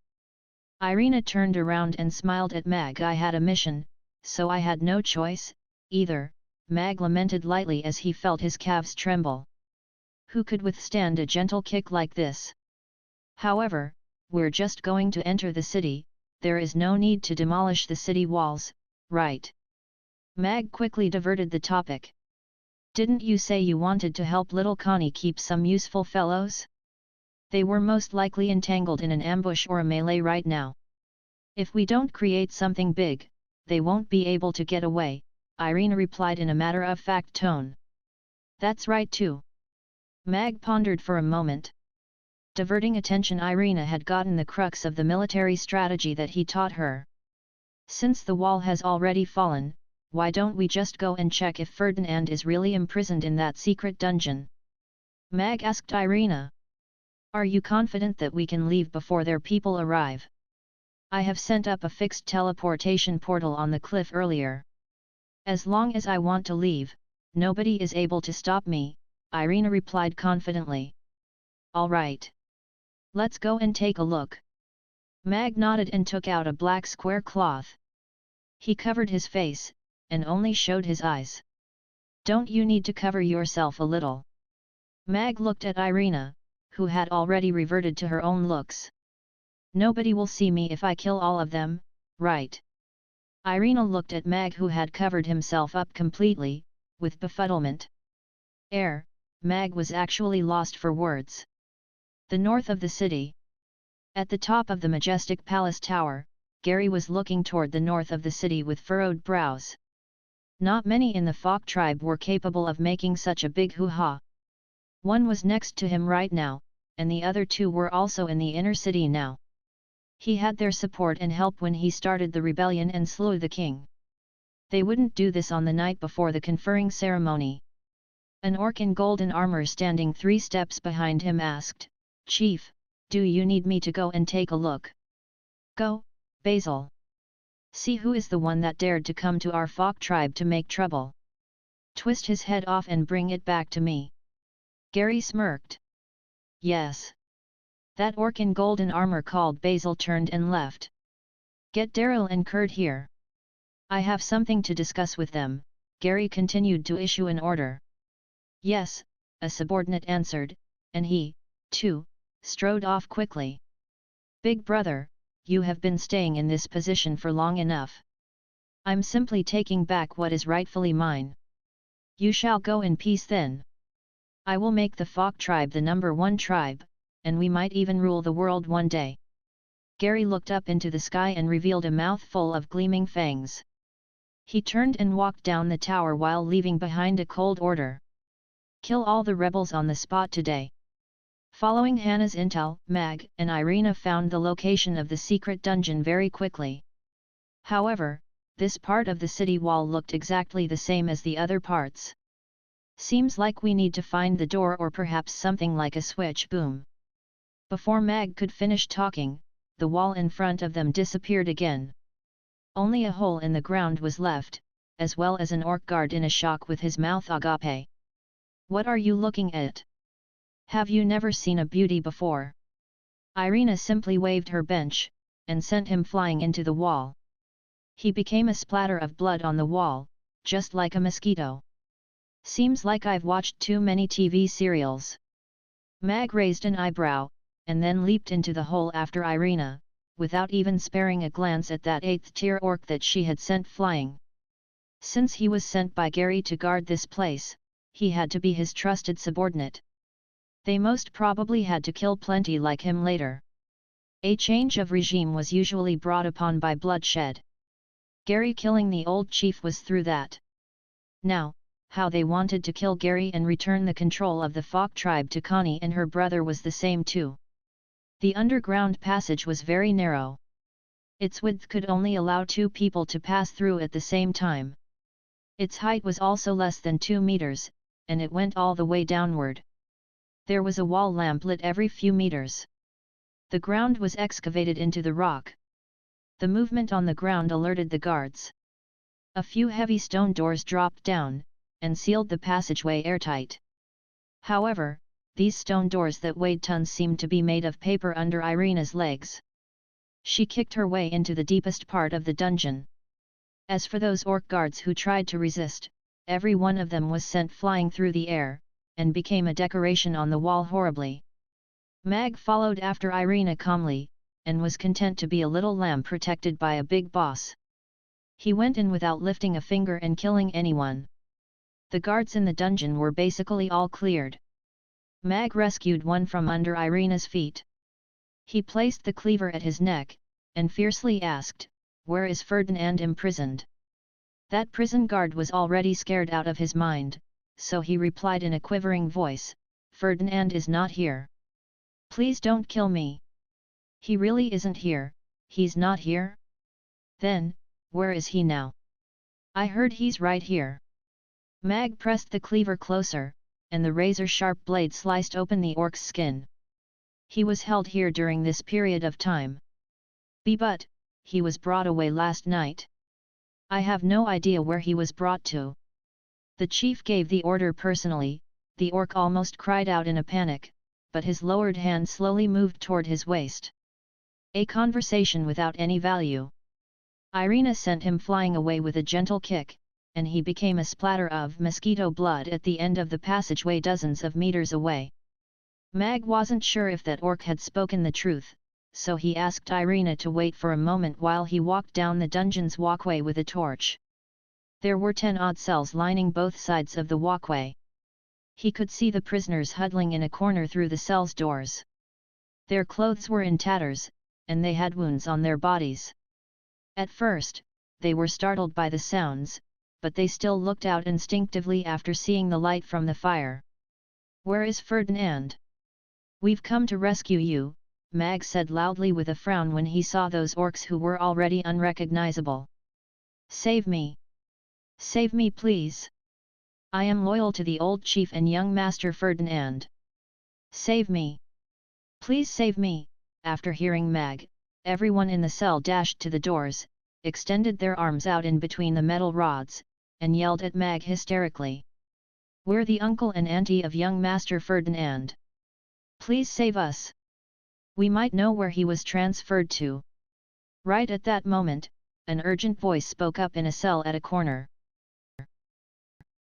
Irina turned around and smiled at Mag. "I had a mission, so I had no choice, either," Mag lamented lightly as he felt his calves tremble. Who could withstand a gentle kick like this? "However, we're just going to enter the city, there is no need to demolish the city walls, right?" Mag quickly diverted the topic. "Didn't you say you wanted to help little Connie keep some useful fellows? They were most likely entangled in an ambush or a melee right now. If we don't create something big, they won't be able to get away," Irina replied in a matter-of-fact tone. "That's right too." Mag pondered for a moment. Diverting attention, Irina had gotten the crux of the military strategy that he taught her. "Since the wall has already fallen, why don't we just go and check if Ferdinand is really imprisoned in that secret dungeon?" Mag asked Irina. "Are you confident that we can leave before their people arrive?" "I have sent up a fixed teleportation portal on the cliff earlier. As long as I want to leave, nobody is able to stop me," Irina replied confidently. "All right. Let's go and take a look." Mag nodded and took out a black square cloth. He covered his face, and only showed his eyes. "Don't you need to cover yourself a little?" Mag looked at Irina, who had already reverted to her own looks. "Nobody will see me if I kill all of them, right?" Irina looked at Mag, who had covered himself up completely, with befuddlement. Mag was actually lost for words. The north of the city. At the top of the majestic palace tower, Gary was looking toward the north of the city with furrowed brows. Not many in the Folk tribe were capable of making such a big hoo-ha. One was next to him right now, and the other 2 were also in the inner city now. He had their support and help when he started the rebellion and slew the king. They wouldn't do this on the night before the conferring ceremony. An orc in golden armor standing 3 steps behind him asked, "Chief, do you need me to go and take a look?" "Go, Basil. See who is the one that dared to come to our Folk tribe to make trouble. Twist his head off and bring it back to me." Gary smirked. "Yes." That orc in golden armor called Basil turned and left. "Get Daryl and Kurt here. I have something to discuss with them," Gary continued to issue an order. "Yes," a subordinate answered, and he, too, strode off quickly. "Big brother, you have been staying in this position for long enough. I'm simply taking back what is rightfully mine. You shall go in peace then. I will make the Folk tribe the #1 tribe, and we might even rule the world one day." Gary looked up into the sky and revealed a mouth full of gleaming fangs. He turned and walked down the tower while leaving behind a cold order. "Kill all the rebels on the spot today." Following Hannah's intel, Mag and Irina found the location of the secret dungeon very quickly. However, this part of the city wall looked exactly the same as the other parts. Seems like we need to find the door or perhaps something like a switch. Boom. Before Mag could finish talking, the wall in front of them disappeared again. Only a hole in the ground was left, as well as an orc guard in a shock with his mouth agape. What are you looking at? Have you never seen a beauty before? Irina simply waved her bench, and sent him flying into the wall. He became a splatter of blood on the wall, just like a mosquito. Seems like I've watched too many TV serials. Mag raised an eyebrow, and then leaped into the hole after Irina, without even sparing a glance at that 8th-tier orc that she had sent flying. Since he was sent by Gary to guard this place, he had to be his trusted subordinate. They most probably had to kill plenty like him later. A change of regime was usually brought upon by bloodshed. Gary killing the old chief was through that. Now, how they wanted to kill Gary and return the control of the Falk tribe to Connie and her brother was the same too. The underground passage was very narrow. Its width could only allow 2 people to pass through at the same time. Its height was also less than 2 meters, and it went all the way downward. There was a wall lamp lit every few meters. The ground was excavated into the rock. The movement on the ground alerted the guards. A few heavy stone doors dropped down, and sealed the passageway airtight. However, these stone doors that weighed tons seemed to be made of paper under Irina's legs. She kicked her way into the deepest part of the dungeon. As for those orc guards who tried to resist, every one of them was sent flying through the air, and became a decoration on the wall horribly. Mag followed after Irina calmly, and was content to be a little lamb protected by a big boss. He went in without lifting a finger and killing anyone. The guards in the dungeon were basically all cleared. Mag rescued one from under Irina's feet. He placed the cleaver at his neck, and fiercely asked, "Where is Ferdinand imprisoned?" That prison guard was already scared out of his mind, so he replied in a quivering voice, "Ferdinand is not here. Please don't kill me. He really isn't here, he's not here? Then, where is he now? I heard he's right here." Mag pressed the cleaver closer, and the razor-sharp blade sliced open the orc's skin. He was held here during this period of time. But, he was brought away last night. I have no idea where he was brought to. The chief gave the order personally. The orc almost cried out in a panic, but his lowered hand slowly moved toward his waist. A conversation without any value. Irina sent him flying away with a gentle kick, and he became a splatter of mosquito blood at the end of the passageway dozens of meters away. Mag wasn't sure if that orc had spoken the truth, so he asked Irina to wait for a moment while he walked down the dungeon's walkway with a torch. There were 10 odd cells lining both sides of the walkway. He could see the prisoners huddling in a corner through the cell's doors. Their clothes were in tatters, and they had wounds on their bodies. At first, they were startled by the sounds, but they still looked out instinctively after seeing the light from the fire. "Where is Ferdinand? We've come to rescue you," Mag said loudly with a frown when he saw those orcs who were already unrecognizable. "Save me! Save me please! I am loyal to the old chief and young master Ferdinand. Save me! Please save me!" After hearing Mag, everyone in the cell dashed to the doors, extended their arms out in between the metal rods, and yelled at Mag hysterically. "We're the uncle and auntie of young Master Ferdinand. Please save us! We might know where he was transferred to." Right at that moment, an urgent voice spoke up in a cell at a corner.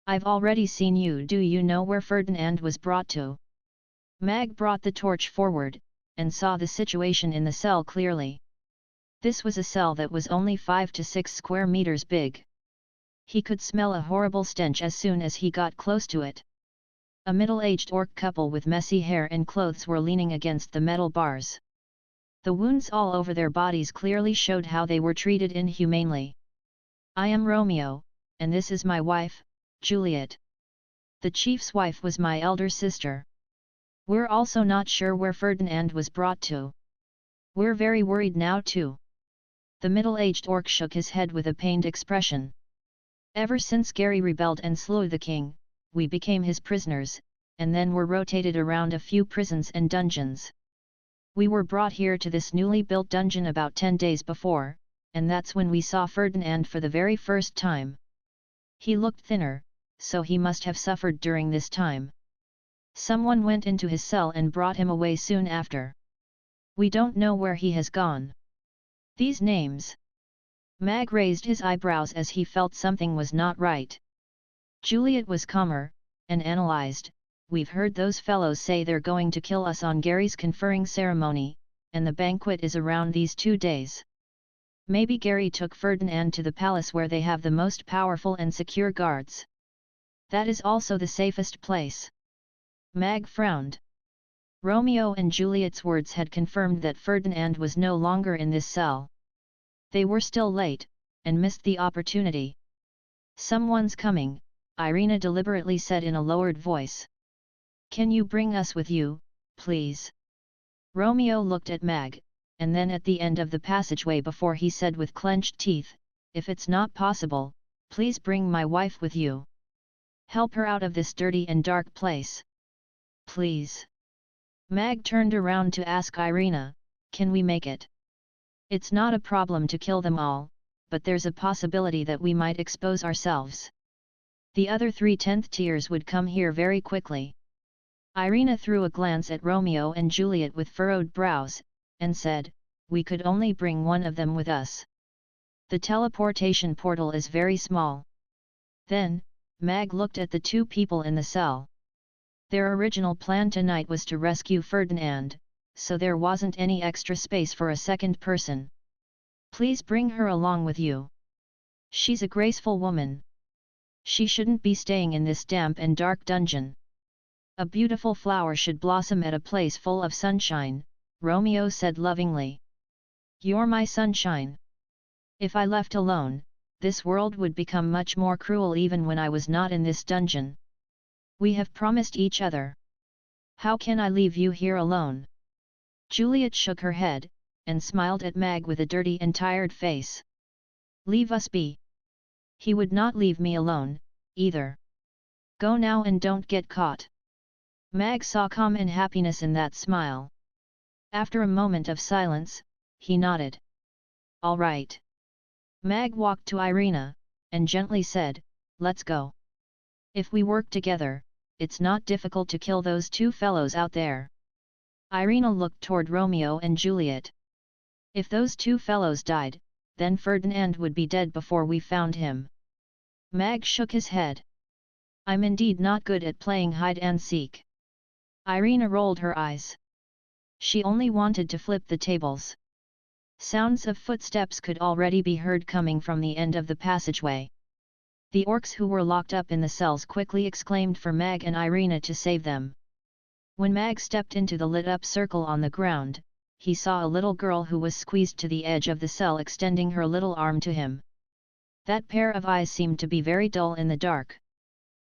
"I've already seen you. Do you know where Ferdinand was brought to?" Mag brought the torch forward, and saw the situation in the cell clearly. This was a cell that was only 5 to 6 square meters big. He could smell a horrible stench as soon as he got close to it. A middle-aged orc couple with messy hair and clothes were leaning against the metal bars. The wounds all over their bodies clearly showed how they were treated inhumanely. "I am Romeo, and this is my wife, Juliet. The chief's wife was my elder sister. We're also not sure where Ferdinand was brought to. We're very worried now too." The middle-aged orc shook his head with a pained expression. "Ever since Gary rebelled and slew the king, we became his prisoners, and then were rotated around a few prisons and dungeons. We were brought here to this newly built dungeon about 10 days before, and that's when we saw Ferdinand for the very first time. He looked thinner, so he must have suffered during this time. Someone went into his cell and brought him away soon after. We don't know where he has gone. These names. Mag raised his eyebrows as he felt something was not right. Juliet was calmer, and analyzed, we've heard those fellows say they're going to kill us on Gary's conferring ceremony, and the banquet is around these 2 days. Maybe Gary took Ferdinand to the palace where they have the most powerful and secure guards. That is also the safest place. Mag frowned. Romeo and Juliet's words had confirmed that Ferdinand was no longer in this cell. They were still late, and missed the opportunity. Someone's coming, Irina deliberately said in a lowered voice. Can you bring us with you, please? Romeo looked at Mag, and then at the end of the passageway before he said with clenched teeth, if it's not possible, please bring my wife with you. Help her out of this dirty and dark place. Please. Mag turned around to ask Irina, can we make it? It's not a problem to kill them all, but there's a possibility that we might expose ourselves. The other 3 10th tiers would come here very quickly. Irina threw a glance at Romeo and Juliet with furrowed brows, and said, we could only bring one of them with us. The teleportation portal is very small. Then, Mag looked at the 2 people in the cell. Their original plan tonight was to rescue Ferdinand, so there wasn't any extra space for a second person. Please bring her along with you. She's a graceful woman. She shouldn't be staying in this damp and dark dungeon. A beautiful flower should blossom at a place full of sunshine, Romeo said lovingly. You're my sunshine. If I left alone, this world would become much more cruel even when I was not in this dungeon. We have promised each other. How can I leave you here alone? Juliet shook her head, and smiled at Mag with a dirty and tired face. Leave us be. He would not leave me alone, either. Go now and don't get caught. Mag saw calm and happiness in that smile. After a moment of silence, he nodded. All right. Mag walked to Irina, and gently said, let's go. If we work together, it's not difficult to kill those 2 fellows out there. Irina looked toward Romeo and Juliet. If those 2 fellows died, then Ferdinand would be dead before we found him. Mag shook his head. I'm indeed not good at playing hide and seek. Irina rolled her eyes. She only wanted to flip the tables. Sounds of footsteps could already be heard coming from the end of the passageway. The orcs who were locked up in the cells quickly exclaimed for Mag and Irina to save them. When Mag stepped into the lit-up circle on the ground, he saw a little girl who was squeezed to the edge of the cell extending her little arm to him. That pair of eyes seemed to be very dull in the dark.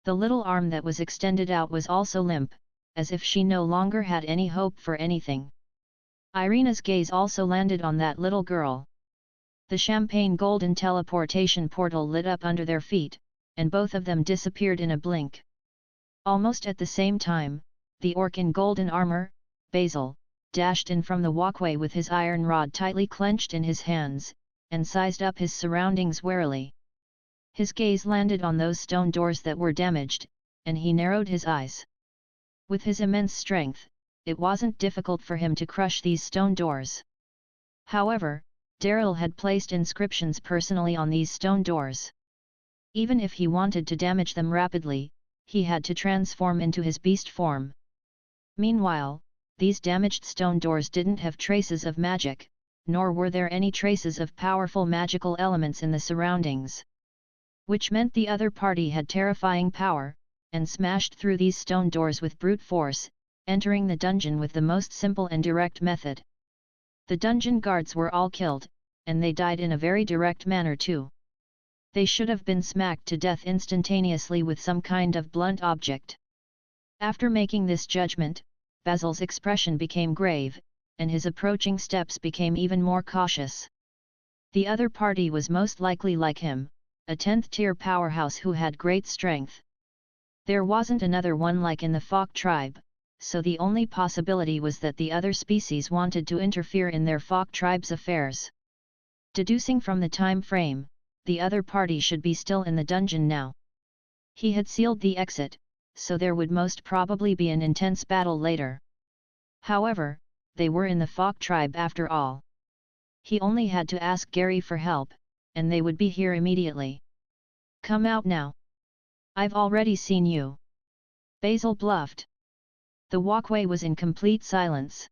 The little arm that was extended out was also limp, as if she no longer had any hope for anything. Irina's gaze also landed on that little girl. The champagne golden teleportation portal lit up under their feet, and both of them disappeared in a blink. Almost at the same time, the orc in golden armor, Basil, dashed in from the walkway with his iron rod tightly clenched in his hands, and sized up his surroundings warily. His gaze landed on those stone doors that were damaged, and he narrowed his eyes. With his immense strength, it wasn't difficult for him to crush these stone doors. However, Daryl had placed inscriptions personally on these stone doors. Even if he wanted to damage them rapidly, he had to transform into his beast form. Meanwhile, these damaged stone doors didn't have traces of magic, nor were there any traces of powerful magical elements in the surroundings. Which meant the other party had terrifying power, and smashed through these stone doors with brute force, entering the dungeon with the most simple and direct method. The dungeon guards were all killed, and they died in a very direct manner too. They should have been smacked to death instantaneously with some kind of blunt object. After making this judgment, Basil's expression became grave, and his approaching steps became even more cautious. The other party was most likely like him, a 10th tier powerhouse who had great strength. There wasn't another one like in the Fok tribe, so the only possibility was that the other species wanted to interfere in their Fok tribe's affairs. Deducing from the time frame, the other party should be still in the dungeon now. He had sealed the exit, so there would most probably be an intense battle later. However, they were in the Fok tribe after all. He only had to ask Gary for help, and they would be here immediately. Come out now. I've already seen you. Basil bluffed. The walkway was in complete silence.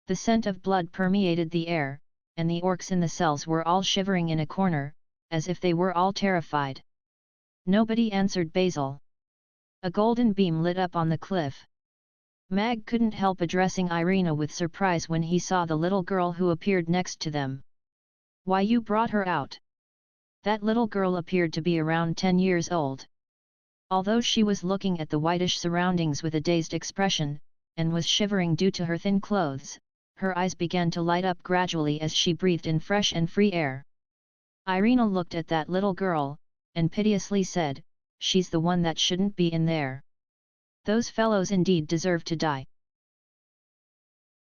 The scent of blood permeated the air, and the orcs in the cells were all shivering in a corner, as if they were all terrified. Nobody answered Basil. A golden beam lit up on the cliff. Mag couldn't help addressing Irina with surprise when he saw the little girl who appeared next to them. Why, you brought her out? That little girl appeared to be around 10 years old. Although she was looking at the whitish surroundings with a dazed expression, and was shivering due to her thin clothes, her eyes began to light up gradually as she breathed in fresh and free air. Irina looked at that little girl, and piteously said, "She's the one that shouldn't be in there. Those fellows indeed deserve to die."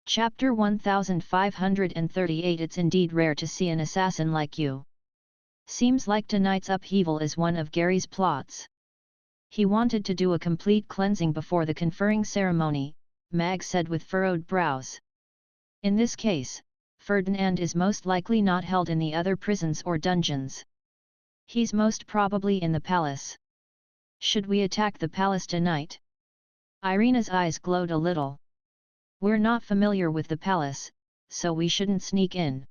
Chapter 1538. It's indeed rare to see an assassin like you. Seems like tonight's upheaval is one of Gary's plots. He wanted to do a complete cleansing before the conferring ceremony, Mag said with furrowed brows. In this case, Ferdinand is most likely not held in the other prisons or dungeons. He's most probably in the palace. Should we attack the palace tonight? Irina's eyes glowed a little. We're not familiar with the palace, so we shouldn't sneak in.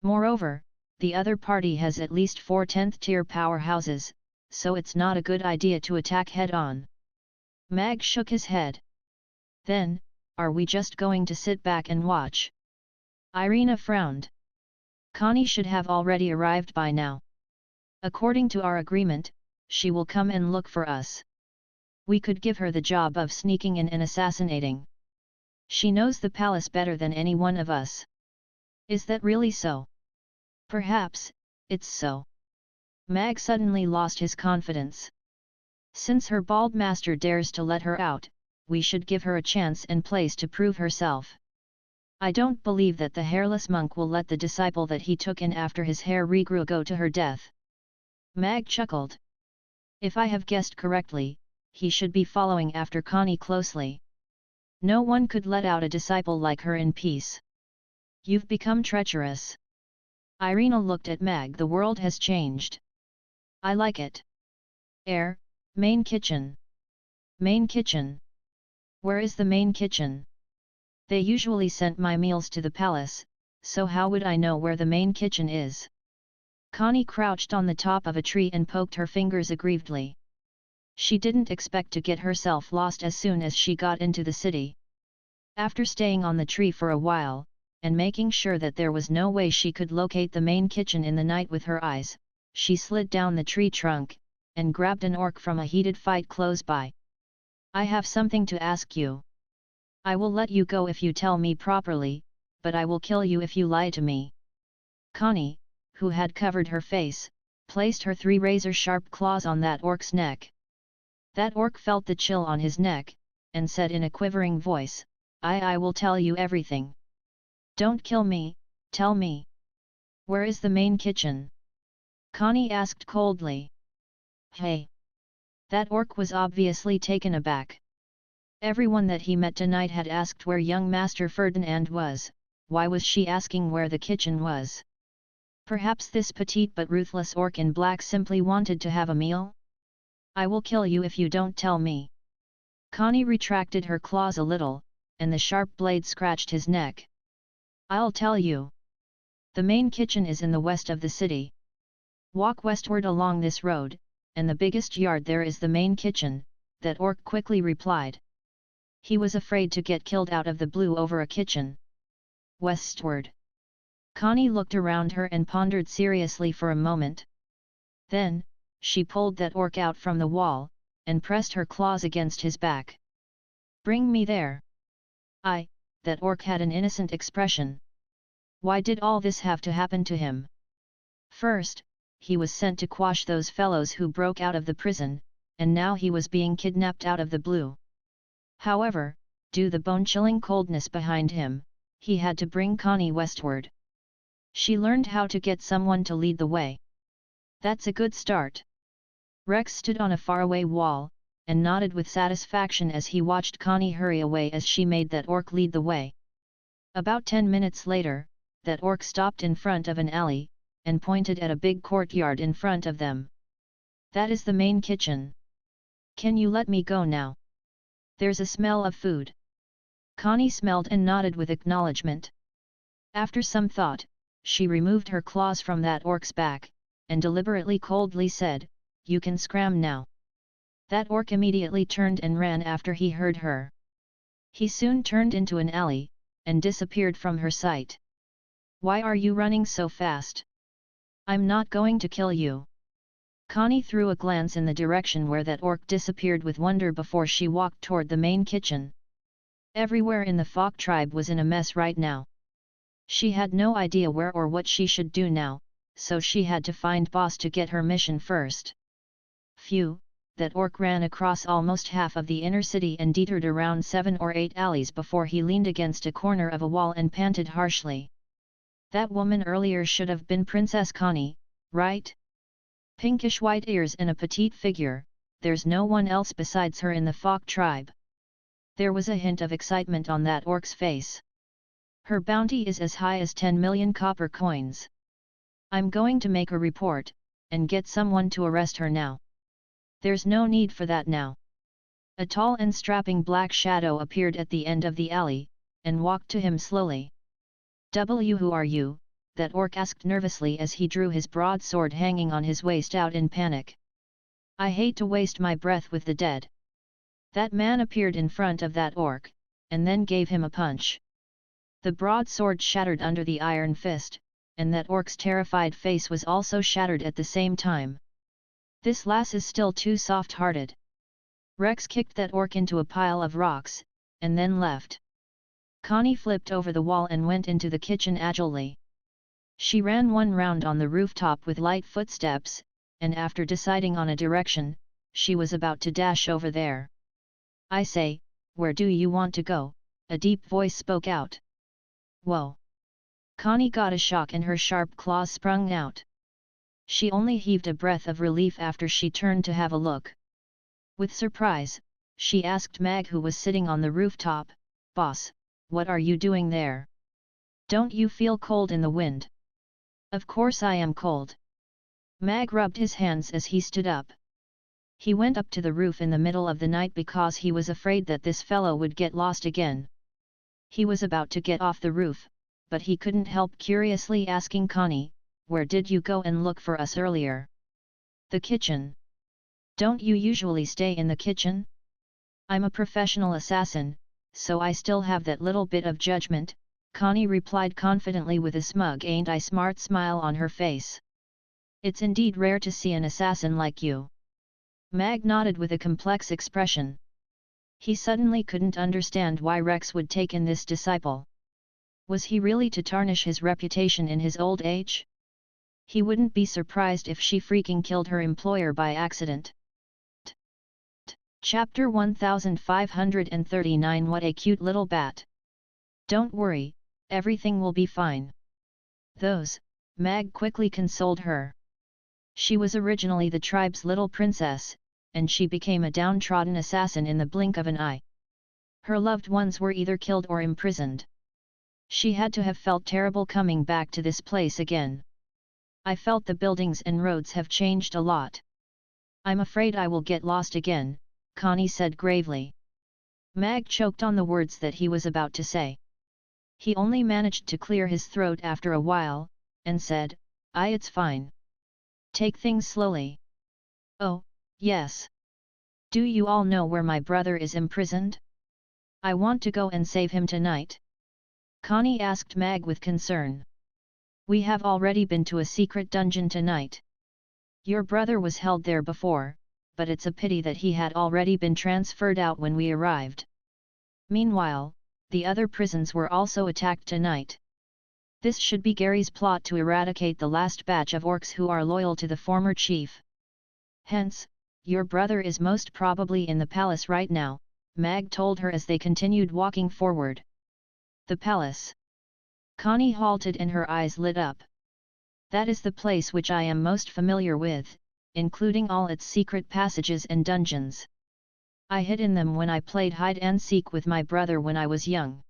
Moreover, the other party has at least 4 10th-tier powerhouses, so it's not a good idea to attack head-on. Mag shook his head. Then, are we just going to sit back and watch? Irina frowned. Connie should have already arrived by now. According to our agreement, she will come and look for us. We could give her the job of sneaking in and assassinating. She knows the palace better than any one of us. Is that really so? Perhaps, it's so. Mag suddenly lost his confidence. Since her bald master dares to let her out, we should give her a chance and place to prove herself. I don't believe that the hairless monk will let the disciple that he took in after his hair regrew go to her death. Mag chuckled. If I have guessed correctly, he should be following after Connie closely. No one could let out a disciple like her in peace. You've become treacherous. Irina looked at Mag. The world has changed. I like it. Main kitchen. Main kitchen. Where is the main kitchen? They usually sent my meals to the palace, so how would I know where the main kitchen is? Connie crouched on the top of a tree and poked her fingers aggrievedly. She didn't expect to get herself lost as soon as she got into the city. After staying on the tree for a while, and making sure that there was no way she could locate the main kitchen in the night with her eyes, she slid down the tree trunk, and grabbed an orc from a heated fight close by. I have something to ask you. I will let you go if you tell me properly, but I will kill you if you lie to me. Connie, who had covered her face, placed her 3 razor-sharp claws on that orc's neck. That orc felt the chill on his neck, and said in a quivering voice, I will tell you everything. Don't kill me, tell me. Where is the main kitchen? Connie asked coldly. Hey! That orc was obviously taken aback. Everyone that he met tonight had asked where young Master Ferdinand was. Why was she asking where the kitchen was? Perhaps this petite but ruthless orc in black simply wanted to have a meal? I will kill you if you don't tell me. Connie retracted her claws a little, and the sharp blade scratched his neck. I'll tell you. The main kitchen is in the west of the city. Walk westward along this road, and the biggest yard there is the main kitchen, that orc quickly replied. He was afraid to get killed out of the blue over a kitchen. Westward. Connie looked around her and pondered seriously for a moment. Then, she pulled that orc out from the wall, and pressed her claws against his back. Bring me there. That orc had an innocent expression. Why did all this have to happen to him? First, he was sent to quash those fellows who broke out of the prison, and now he was being kidnapped out of the blue. However, due to the bone-chilling coldness behind him, he had to bring Connie westward. She learned how to get someone to lead the way. That's a good start. Rex stood on a faraway wall, and nodded with satisfaction as he watched Connie hurry away as she made that orc lead the way. About 10 minutes later, that orc stopped in front of an alley, and pointed at a big courtyard in front of them. That is the main kitchen. Can you let me go now? There's a smell of food. Connie smelled and nodded with acknowledgement. After some thought, she removed her claws from that orc's back, and deliberately coldly said, "You can scram now." That orc immediately turned and ran after he heard her. He soon turned into an alley, and disappeared from her sight. "Why are you running so fast? I'm not going to kill you." Connie threw a glance in the direction where that orc disappeared with wonder before she walked toward the main kitchen. Everywhere in the Fok tribe was in a mess right now. She had no idea where or what she should do now, so she had to find Boss to get her mission first. Phew, that orc ran across almost half of the inner city and detoured around 7 or 8 alleys before he leaned against a corner of a wall and panted harshly. That woman earlier should have been Princess Connie, right? Pinkish white ears and a petite figure, there's no one else besides her in the Fok tribe. There was a hint of excitement on that orc's face. Her bounty is as high as 10 million copper coins. I'm going to make a report, and get someone to arrest her now. There's no need for that now. A tall and strapping black shadow appeared at the end of the alley, and walked to him slowly. Who are you? That orc asked nervously as he drew his broadsword hanging on his waist out in panic. I hate to waste my breath with the dead. That man appeared in front of that orc, and then gave him a punch. The broadsword shattered under the iron fist, and that orc's terrified face was also shattered at the same time. This lass is still too soft-hearted. Rex kicked that orc into a pile of rocks, and then left. Connie flipped over the wall and went into the kitchen agilely. She ran one round on the rooftop with light footsteps, and after deciding on a direction, she was about to dash over there. I say, where do you want to go? A deep voice spoke out. Whoa! Connie got a shock and her sharp claws sprung out. She only heaved a breath of relief after she turned to have a look. With surprise, she asked Mag, who was sitting on the rooftop, "Boss, what are you doing there? Don't you feel cold in the wind?" "Of course I am cold." Mag rubbed his hands as he stood up. He went up to the roof in the middle of the night because he was afraid that this fellow would get lost again. He was about to get off the roof, but he couldn't help curiously asking Connie, "Where did you go and look for us earlier?" "The kitchen." "Don't you usually stay in the kitchen?" "I'm a professional assassin, so I still have that little bit of judgment," Connie replied confidently with a smug "ain't I smart" smile on her face. "It's indeed rare to see an assassin like you." Mag nodded with a complex expression. He suddenly couldn't understand why Rex would take in this disciple. Was he really to tarnish his reputation in his old age? He wouldn't be surprised if she freaking killed her employer by accident. Chapter 1539. What a cute little bat. "Don't worry, everything will be fine." Mag quickly consoled her. She was originally the tribe's little princess, and she became a downtrodden assassin in the blink of an eye. Her loved ones were either killed or imprisoned. She had to have felt terrible coming back to this place again. "I felt the buildings and roads have changed a lot. I'm afraid I will get lost again," Connie said gravely. Mag choked on the words that he was about to say. He only managed to clear his throat after a while, and said, "It's fine. Take things slowly." "Oh, yes. Do you all know where my brother is imprisoned? I want to go and save him tonight." Connie asked Mag with concern. "We have already been to a secret dungeon tonight. Your brother was held there before, but it's a pity that he had already been transferred out when we arrived. Meanwhile, the other prisons were also attacked tonight. This should be Gary's plot to eradicate the last batch of orcs who are loyal to the former chief. Hence, your brother is most probably in the palace right now, Mag told her as they continued walking forward. The palace. Connie halted and her eyes lit up. That is the place which I am most familiar with, including all its secret passages and dungeons. I hid in them when I played hide and seek with my brother when I was young.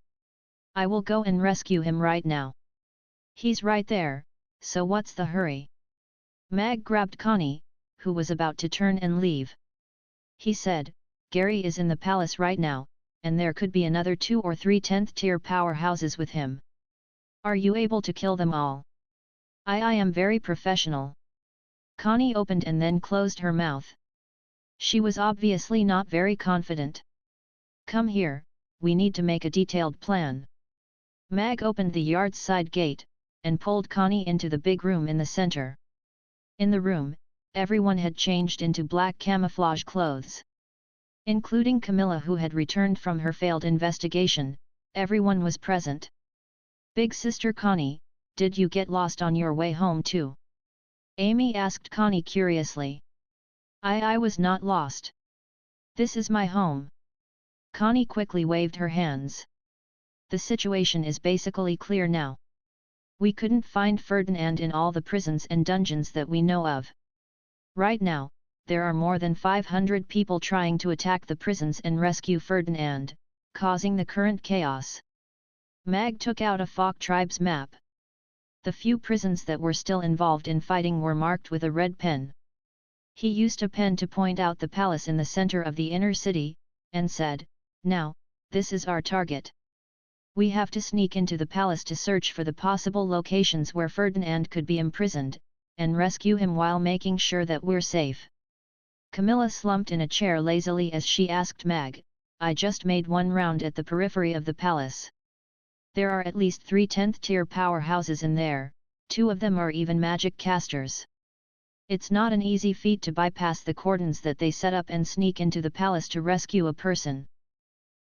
I will go and rescue him right now. He's right there, so what's the hurry? Mag grabbed Connie, who was about to turn and leave. He said, Gary is in the palace right now, and there could be another 2 or 3 10th tier powerhouses with him. Are you able to kill them all? I am very professional. Connie opened and then closed her mouth. She was obviously not very confident. Come here, we need to make a detailed plan. Mag opened the yard's side gate, and pulled Connie into the big room in the center. In the room, everyone had changed into black camouflage clothes. Including Camilla, who had returned from her failed investigation, everyone was present. Big Sister Connie, did you get lost on your way home too? Amy asked Connie curiously. I was not lost. This is my home. Connie quickly waved her hands. The situation is basically clear now. We couldn't find Ferdinand in all the prisons and dungeons that we know of. Right now, there are more than 500 people trying to attack the prisons and rescue Ferdinand, causing the current chaos. Mag took out a Fok tribe's map. The few prisons that were still involved in fighting were marked with a red pen. He used a pen to point out the palace in the center of the inner city, and said, Now, this is our target. We have to sneak into the palace to search for the possible locations where Ferdinand could be imprisoned, and rescue him while making sure that we're safe. Camilla slumped in a chair lazily as she asked Mag, I just made one round at the periphery of the palace. There are at least 3 10th tier powerhouses in there, 2 of them are even magic casters. It's not an easy feat to bypass the cordons that they set up and sneak into the palace to rescue a person.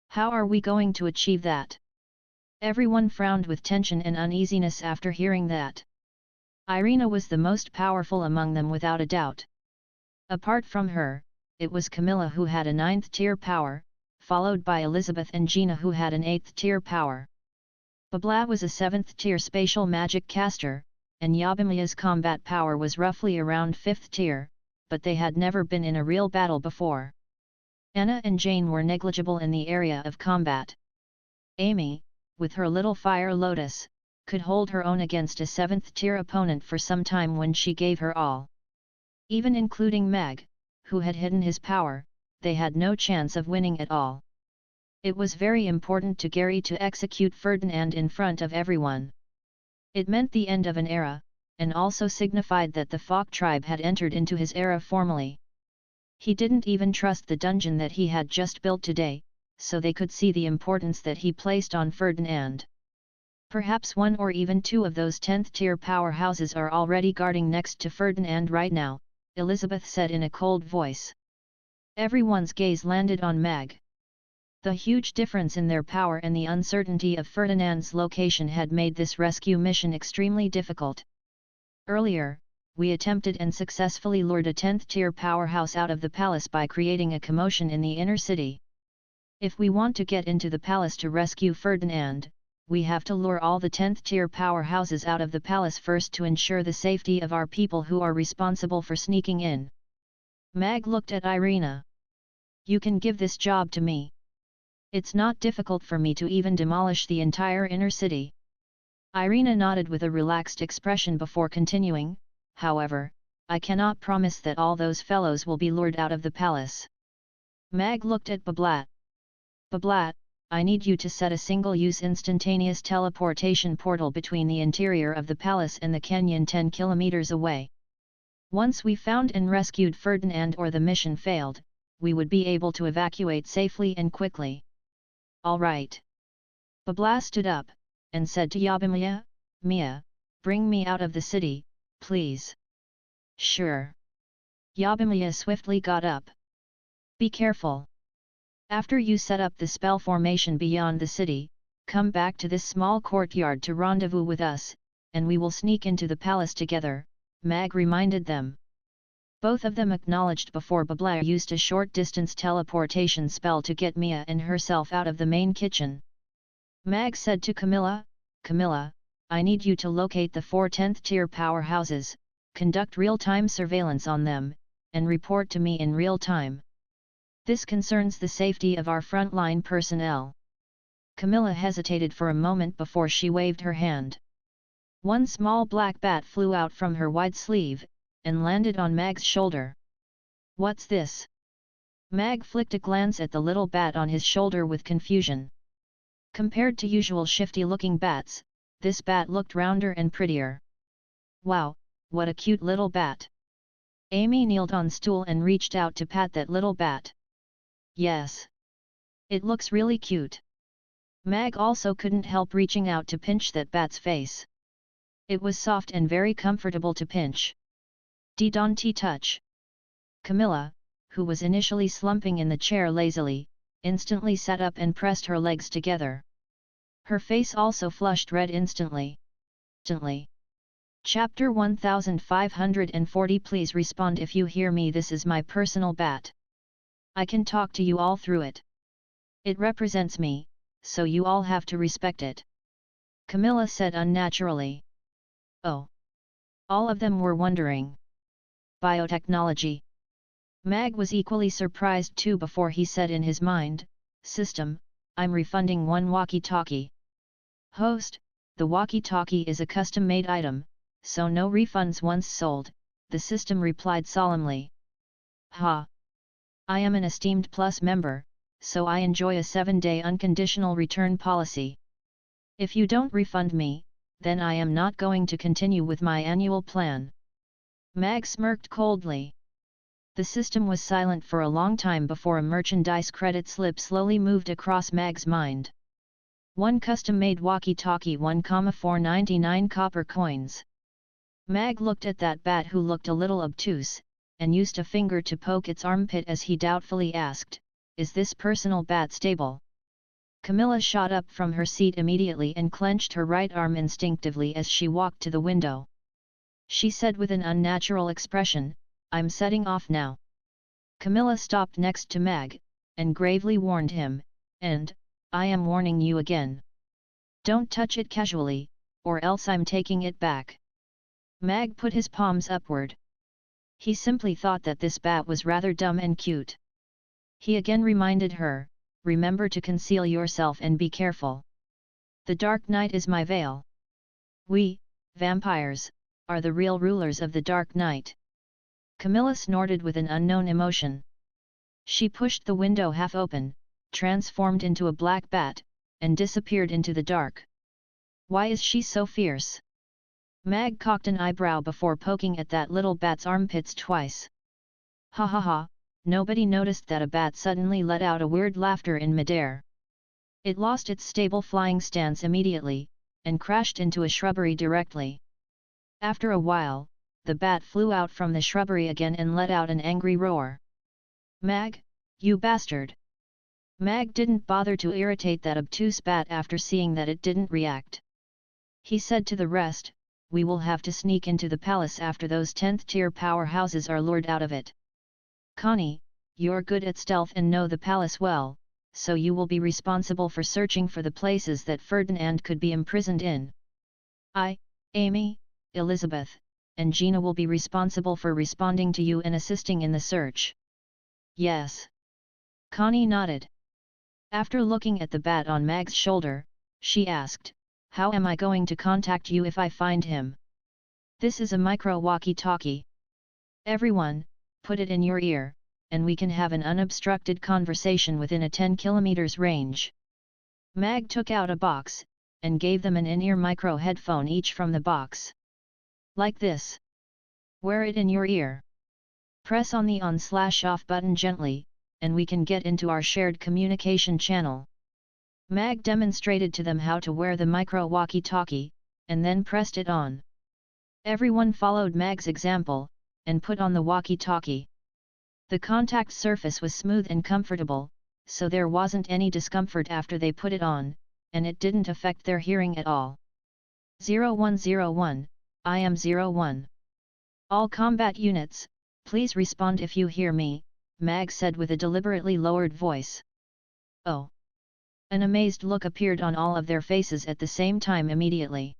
How are we going to achieve that? Everyone frowned with tension and uneasiness after hearing that. Irina was the most powerful among them without a doubt. Apart from her, it was Camilla who had a 9th tier power, followed by Elizabeth and Gina who had an 8th tier power. Babla was a 7th tier spatial magic caster, and Yabimia's combat power was roughly around 5th tier, but they had never been in a real battle before. Anna and Jane were negligible in the area of combat. Amy, with her little fire lotus, could hold her own against a 7th tier opponent for some time when she gave her all. Even including Mag, who had hidden his power, they had no chance of winning at all. It was very important to Gary to execute Ferdinand in front of everyone. It meant the end of an era, and also signified that the Fok tribe had entered into his era formally. He didn't even trust the dungeon that he had just built today, so they could see the importance that he placed on Ferdinand. Perhaps 1 or even 2 of those 10th tier powerhouses are already guarding next to Ferdinand right now, Elizabeth said in a cold voice. Everyone's gaze landed on Mag. The huge difference in their power and the uncertainty of Ferdinand's location had made this rescue mission extremely difficult. Earlier, we attempted and successfully lured a 10th tier powerhouse out of the palace by creating a commotion in the inner city. If we want to get into the palace to rescue Ferdinand, we have to lure all the 10th tier powerhouses out of the palace first to ensure the safety of our people who are responsible for sneaking in. Mag looked at Irina. You can give this job to me. It's not difficult for me to even demolish the entire inner city. Irina nodded with a relaxed expression before continuing, however, I cannot promise that all those fellows will be lured out of the palace. Mag looked at Bablat. Bablat, I need you to set a single-use instantaneous teleportation portal between the interior of the palace and the canyon 10 kilometers away. Once we found and rescued Ferdinand or the mission failed, we would be able to evacuate safely and quickly. All right. Babla stood up, and said to Yabimia, Mia, bring me out of the city, please. Sure. Yabimia swiftly got up. Be careful. After you set up the spell formation beyond the city, come back to this small courtyard to rendezvous with us, and we will sneak into the palace together, Mag reminded them. Both of them acknowledged before Babla used a short-distance teleportation spell to get Mia and herself out of the main kitchen. Mag said to Camilla, "Camilla, I need you to locate the 4 10th-tier powerhouses, conduct real-time surveillance on them, and report to me in real time. This concerns the safety of our frontline personnel." Camilla hesitated for a moment before she waved her hand. One small black bat flew out from her wide sleeve, and landed on Mag's shoulder. "What's this?" Mag flicked a glance at the little bat on his shoulder with confusion. Compared to usual shifty-looking bats, this bat looked rounder and prettier. "Wow, what a cute little bat!" Amy kneeled on stool and reached out to pat that little bat. "Yes. It looks really cute." Mag also couldn't help reaching out to pinch that bat's face. It was soft and very comfortable to pinch. Dainty touch. Camilla, who was initially slumping in the chair lazily, instantly sat up and pressed her legs together. Her face also flushed red instantly. Chapter 1540. Please respond if you hear me. This is my personal bat. I can talk to you all through it. It represents me, so you all have to respect it. Camilla said unnaturally. Oh. All of them were wondering. Biotechnology. Mag was equally surprised too before he said in his mind, "System, I'm refunding one walkie-talkie." Host, the walkie-talkie is a custom-made item, so no refunds once sold, the system replied solemnly. Ha! I am an esteemed Plus member, so I enjoy a 7-day unconditional return policy. If you don't refund me, then I am not going to continue with my annual plan. Mag smirked coldly. The system was silent for a long time before a merchandise credit slip slowly moved across Mag's mind. One custom-made walkie-talkie, 1,499 copper coins. Mag looked at that bat, who looked a little obtuse, and used a finger to poke its armpit as he doubtfully asked, "Is this personal bat stable?" Camilla shot up from her seat immediately and clenched her right arm instinctively as she walked to the window. She said with an unnatural expression, "I'm setting off now." Camilla stopped next to Mag, and gravely warned him, "And, I am warning you again. Don't touch it casually, or else I'm taking it back." Mag put his palms upward. He simply thought that this bat was rather dumb and cute. He again reminded her, "Remember to conceal yourself and be careful. The dark night is my veil. We, vampires, are the real rulers of the dark night." Camilla snorted with an unknown emotion. She pushed the window half open, transformed into a black bat, and disappeared into the dark. Why is she so fierce? Mag cocked an eyebrow before poking at that little bat's armpits twice. Ha ha ha, nobody noticed that a bat suddenly let out a weird laughter in midair. It lost its stable flying stance immediately, and crashed into a shrubbery directly. After a while, the bat flew out from the shrubbery again and let out an angry roar. "Mag, you bastard!" Mag didn't bother to irritate that obtuse bat after seeing that it didn't react. He said to the rest, "We will have to sneak into the palace after those 10th-tier powerhouses are lured out of it. Connie, you're good at stealth and know the palace well, so you will be responsible for searching for the places that Ferdinand could be imprisoned in. I, Amy, Elizabeth, and Gina will be responsible for responding to you and assisting in the search." "Yes." Connie nodded. After looking at the bat on Mag's shoulder, she asked, "How am I going to contact you if I find him?" "This is a micro walkie-talkie. Everyone, put it in your ear, and we can have an unobstructed conversation within a 10 kilometers range." Mag took out a box, and gave them an in-ear micro headphone each from the box. "Like this. Wear it in your ear. Press on the on/off button gently, and we can get into our shared communication channel." Mag demonstrated to them how to wear the micro walkie-talkie, and then pressed it on. Everyone followed Mag's example, and put on the walkie-talkie. The contact surface was smooth and comfortable, so there wasn't any discomfort after they put it on, and it didn't affect their hearing at all. 0101, I am 01. All combat units, Please respond if you hear me, Mag said with a deliberately lowered voice. Oh! An amazed look appeared on all of their faces at the same time immediately.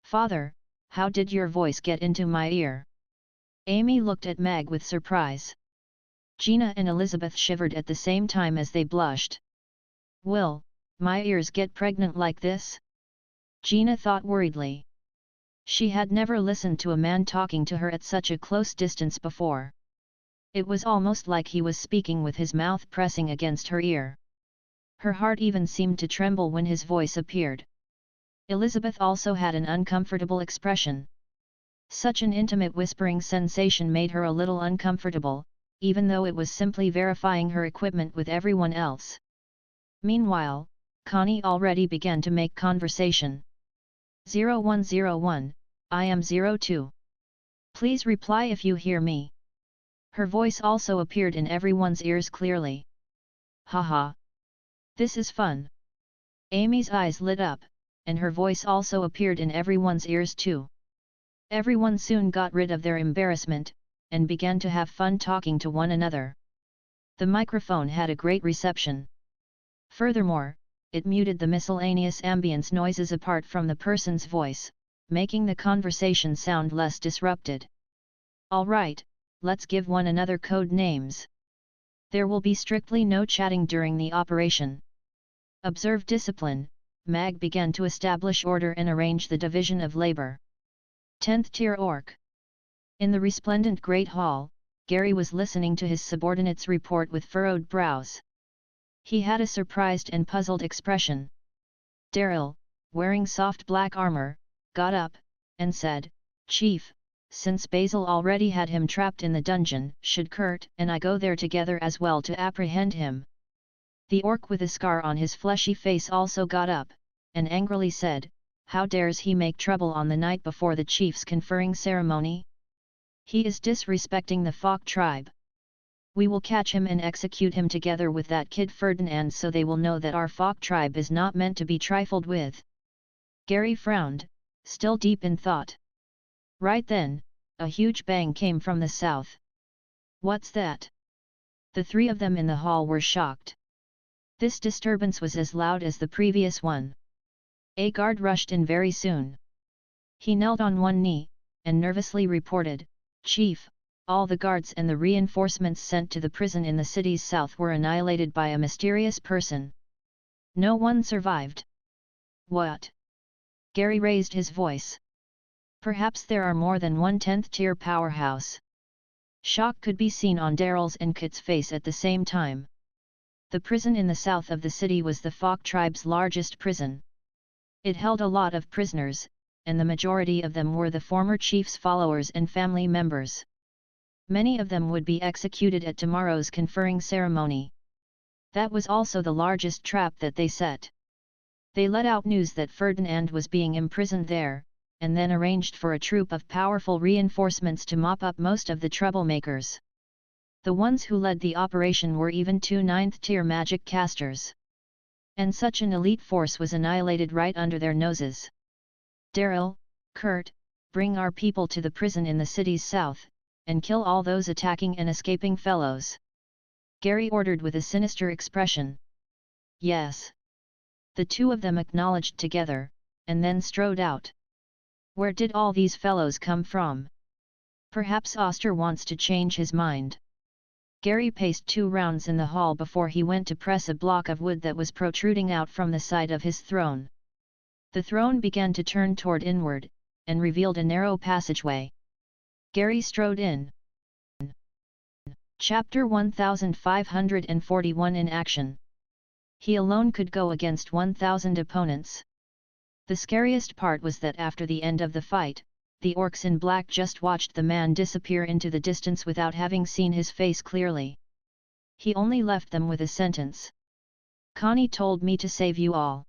Father, how did your voice get into my ear? Amy looked at Mag with surprise. Gina and Elizabeth shivered at the same time as they blushed. Will my ears get pregnant like this? Gina thought worriedly. She had never listened to a man talking to her at such a close distance before. It was almost like he was speaking with his mouth pressing against her ear. Her heart even seemed to tremble when his voice appeared. Elizabeth also had an uncomfortable expression. Such an intimate whispering sensation made her a little uncomfortable, even though it was simply verifying her equipment with everyone else. Meanwhile, Connie already began to make conversation. 0101, I am 02. Please reply if you hear me. Her voice also appeared in everyone's ears clearly. Haha! This is fun! Amy's eyes lit up, and her voice also appeared in everyone's ears too. Everyone soon got rid of their embarrassment, and began to have fun talking to one another. The microphone had a great reception. Furthermore, it muted the miscellaneous ambience noises apart from the person's voice, making the conversation sound less disrupted. Alright, let's give one another code names. There will be strictly no chatting during the operation. Observe discipline, Mag began to establish order and arrange the division of labor. 10th Tier Orc. In the resplendent Great Hall, Gary was listening to his subordinate's report with furrowed brows. He had a surprised and puzzled expression. Daryl, wearing soft black armor, got up, and said, Chief, since Basil already had him trapped in the dungeon, should Kurt and I go there together as well to apprehend him? The orc with a scar on his fleshy face also got up, and angrily said, How dares he make trouble on the night before the chief's conferring ceremony? He is disrespecting the Falk tribe. We will catch him and execute him together with that kid Ferdinand so they will know that our Falk tribe is not meant to be trifled with. Gary frowned, still deep in thought. Right then, a huge bang came from the south. What's that? The three of them in the hall were shocked. This disturbance was as loud as the previous one. A guard rushed in very soon. He knelt on one knee, and nervously reported, Chief, all the guards and the reinforcements sent to the prison in the city's south were annihilated by a mysterious person. No one survived. What? Gary raised his voice. Perhaps there are more than one 10th tier powerhouse. Shock could be seen on Daryl's and Kit's face at the same time. The prison in the south of the city was the Falk tribe's largest prison. It held a lot of prisoners, and the majority of them were the former chief's followers and family members. Many of them would be executed at tomorrow's conferring ceremony. That was also the largest trap that they set. They let out news that Ferdinand was being imprisoned there, and then arranged for a troop of powerful reinforcements to mop up most of the troublemakers. The ones who led the operation were even two 9th tier magic casters. And such an elite force was annihilated right under their noses. Daryl, Kurt, bring our people to the prison in the city's south, and kill all those attacking and escaping fellows. Gary ordered with a sinister expression. Yes. The two of them acknowledged together, and then strode out. Where did all these fellows come from? Perhaps Oster wants to change his mind. Gary paced 2 rounds in the hall before he went to press a block of wood that was protruding out from the side of his throne. The throne began to turn toward inward, and revealed a narrow passageway. Gary strode in. Chapter 1541 in action. He alone could go against 1,000 opponents. The scariest part was that after the end of the fight, the orcs in black just watched the man disappear into the distance without having seen his face clearly. He only left them with a sentence. Connie told me to save you all.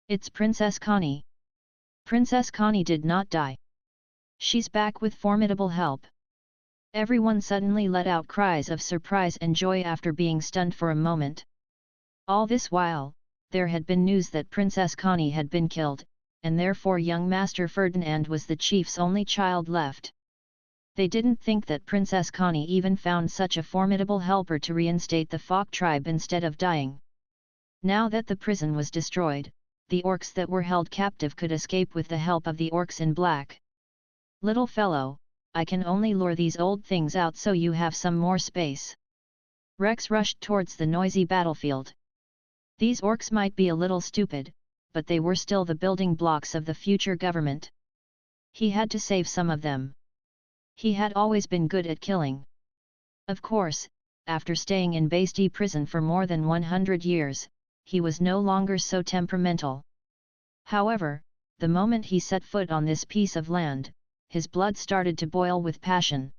It's Princess Connie. Princess Connie did not die. She's back with formidable help. Everyone suddenly let out cries of surprise and joy after being stunned for a moment. All this while, there had been news that Princess Connie had been killed, and therefore young Master Ferdinand was the chief's only child left. They didn't think that Princess Connie even found such a formidable helper to reinstate the Fok tribe instead of dying. Now that the prison was destroyed, the orcs that were held captive could escape with the help of the orcs in black. Little fellow, I can only lure these old things out so you have some more space. Rex rushed towards the noisy battlefield. These orcs might be a little stupid, but they were still the building blocks of the future government. He had to save some of them. He had always been good at killing. Of course, after staying in Basti prison for more than 100 years, he was no longer so temperamental. However, the moment he set foot on this piece of land, his blood started to boil with passion.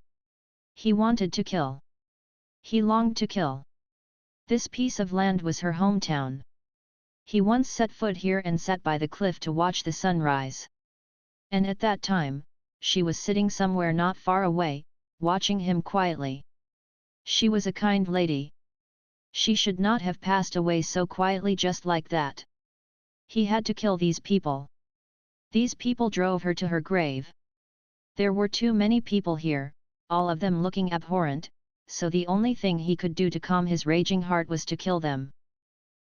He wanted to kill. He longed to kill. This piece of land was her hometown. He once set foot here and sat by the cliff to watch the sunrise. And at that time, she was sitting somewhere not far away, watching him quietly. She was a kind lady. She should not have passed away so quietly just like that. He had to kill these people. These people drove her to her grave. There were too many people here, all of them looking abhorrent, so the only thing he could do to calm his raging heart was to kill them.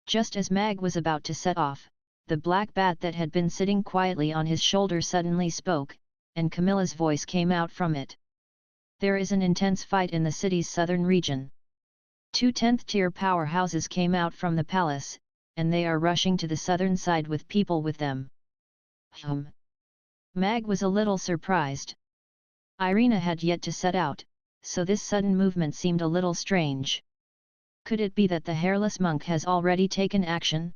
Just as Mag was about to set off, the black bat that had been sitting quietly on his shoulder suddenly spoke, and Camilla's voice came out from it. There is an intense fight in the city's southern region. 2 10th-tier powerhouses came out from the palace, and they are rushing to the southern side with people with them. Mag was a little surprised. Irina had yet to set out, so this sudden movement seemed a little strange. Could it be that the hairless monk has already taken action?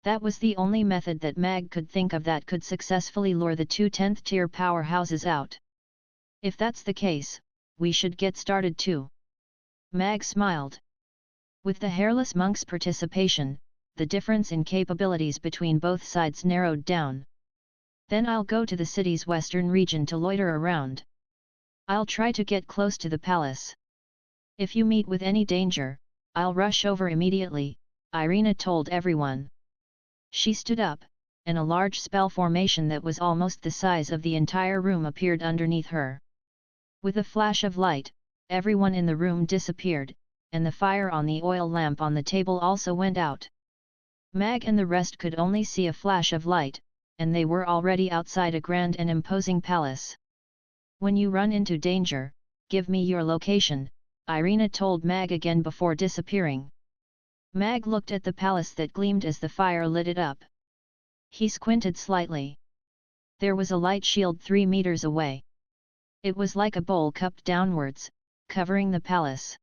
That was the only method that Mag could think of that could successfully lure the 2 10th-tier powerhouses out. If that's the case, we should get started too. Mag smiled. With the hairless monk's participation, the difference in capabilities between both sides narrowed down. Then I'll go to the city's western region to loiter around. I'll try to get close to the palace. If you meet with any danger, I'll rush over immediately, Irina told everyone. She stood up, and a large spell formation that was almost the size of the entire room appeared underneath her. With a flash of light, everyone in the room disappeared, and the fire on the oil lamp on the table also went out. Mag and the rest could only see a flash of light, and they were already outside a grand and imposing palace. When you run into danger, give me your location, Irina told Mag again before disappearing. Mag looked at the palace that gleamed as the fire lit it up. He squinted slightly. There was a light shield 3 meters away. It was like a bowl cupped downwards, covering the palace.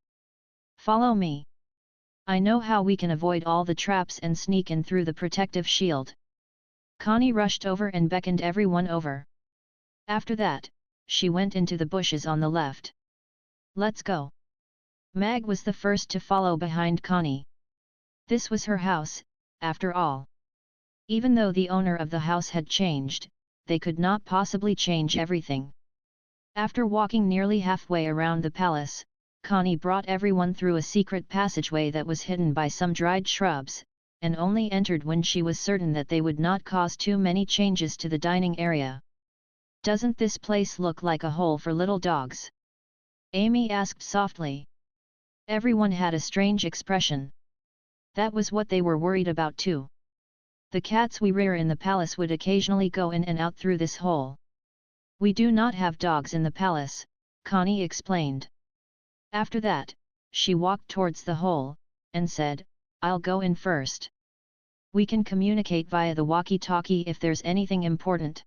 Follow me. I know how we can avoid all the traps and sneak in through the protective shield. Connie rushed over and beckoned everyone over. After that, she went into the bushes on the left. Let's go. Mag was the first to follow behind Connie. This was her house, after all. Even though the owner of the house had changed, they could not possibly change everything. After walking nearly halfway around the palace, Connie brought everyone through a secret passageway that was hidden by some dried shrubs, and only entered when she was certain that they would not cause too many changes to the dining area. Doesn't this place look like a hole for little dogs? Amy asked softly. Everyone had a strange expression. That was what they were worried about too. The cats we rear in the palace would occasionally go in and out through this hole. We do not have dogs in the palace, Connie explained. After that, she walked towards the hole, and said, I'll go in first. We can communicate via the walkie-talkie if there's anything important.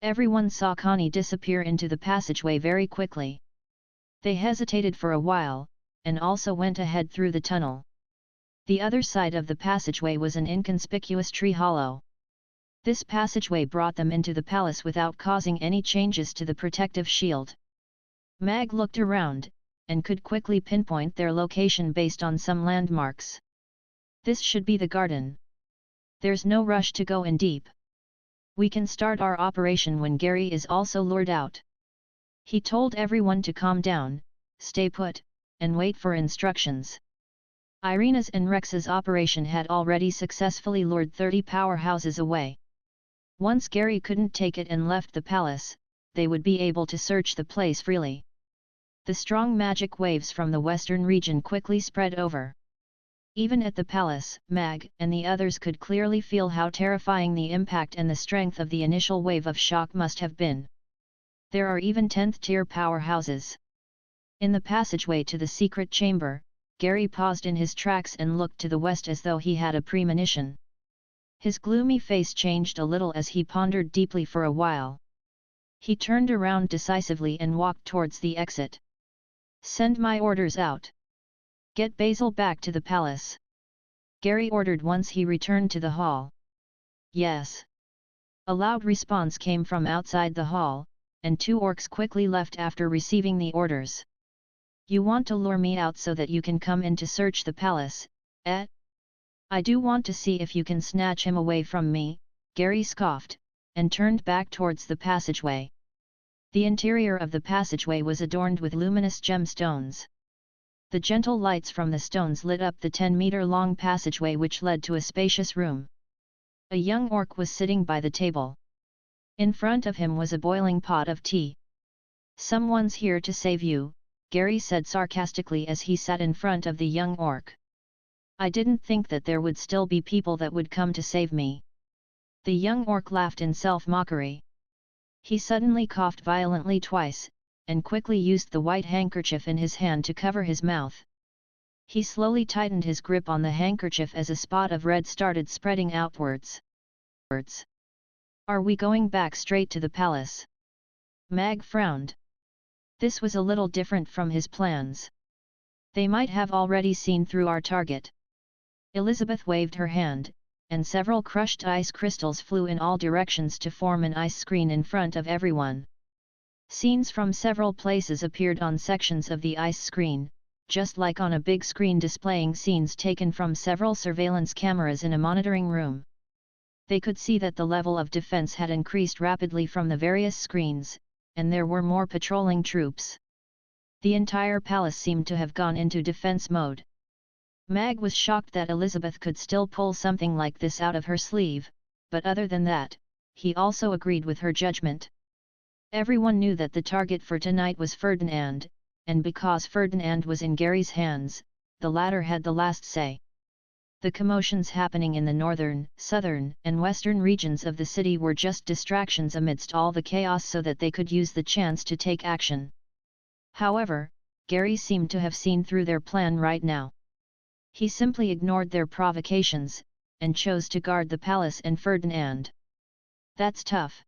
Everyone saw Connie disappear into the passageway very quickly. They hesitated for a while, and also went ahead through the tunnel. The other side of the passageway was an inconspicuous tree hollow. This passageway brought them into the palace without causing any changes to the protective shield. Mag looked around, and could quickly pinpoint their location based on some landmarks. This should be the garden. There's no rush to go in deep. We can start our operation when Gary is also lured out. He told everyone to calm down, stay put, and wait for instructions. Irina's and Rex's operation had already successfully lured 30 powerhouses away. Once Gary couldn't take it and left the palace, they would be able to search the place freely. The strong magic waves from the western region quickly spread over. Even at the palace, Mag and the others could clearly feel how terrifying the impact and the strength of the initial wave of shock must have been. There are even 10th tier powerhouses. In the passageway to the secret chamber, Gary paused in his tracks and looked to the west as though he had a premonition. His gloomy face changed a little as he pondered deeply for a while. He turned around decisively and walked towards the exit. "Send my orders out. Get Basil back to the palace," Gary ordered once he returned to the hall. "Yes." A loud response came from outside the hall, and 2 orcs quickly left after receiving the orders. "You want to lure me out so that you can come in to search the palace, eh? I do want to see if you can snatch him away from me," Gary scoffed, and turned back towards the passageway. The interior of the passageway was adorned with luminous gemstones. The gentle lights from the stones lit up the 10-meter-long passageway which led to a spacious room. A young orc was sitting by the table. In front of him was a boiling pot of tea. "Someone's here to save you," Gary said sarcastically as he sat in front of the young orc. "I didn't think that there would still be people that would come to save me." The young orc laughed in self-mockery. He suddenly coughed violently twice, and quickly used the white handkerchief in his hand to cover his mouth. He slowly tightened his grip on the handkerchief as a spot of red started spreading outwards. "Are we going back straight to the palace?" Mag frowned. This was a little different from his plans. "They might have already seen through our target." Elizabeth waved her hand, and several crushed ice crystals flew in all directions to form an ice screen in front of everyone. Scenes from several places appeared on sections of the ice screen, just like on a big screen displaying scenes taken from several surveillance cameras in a monitoring room. They could see that the level of defense had increased rapidly from the various screens, and there were more patrolling troops. The entire palace seemed to have gone into defense mode. Mag was shocked that Elizabeth could still pull something like this out of her sleeve, but other than that, he also agreed with her judgment. Everyone knew that the target for tonight was Ferdinand, and because Ferdinand was in Gary's hands, the latter had the last say. The commotions happening in the northern, southern, and western regions of the city were just distractions amidst all the chaos so that they could use the chance to take action. However, Gary seemed to have seen through their plan right now. He simply ignored their provocations, and chose to guard the palace and Ferdinand. "That's tough."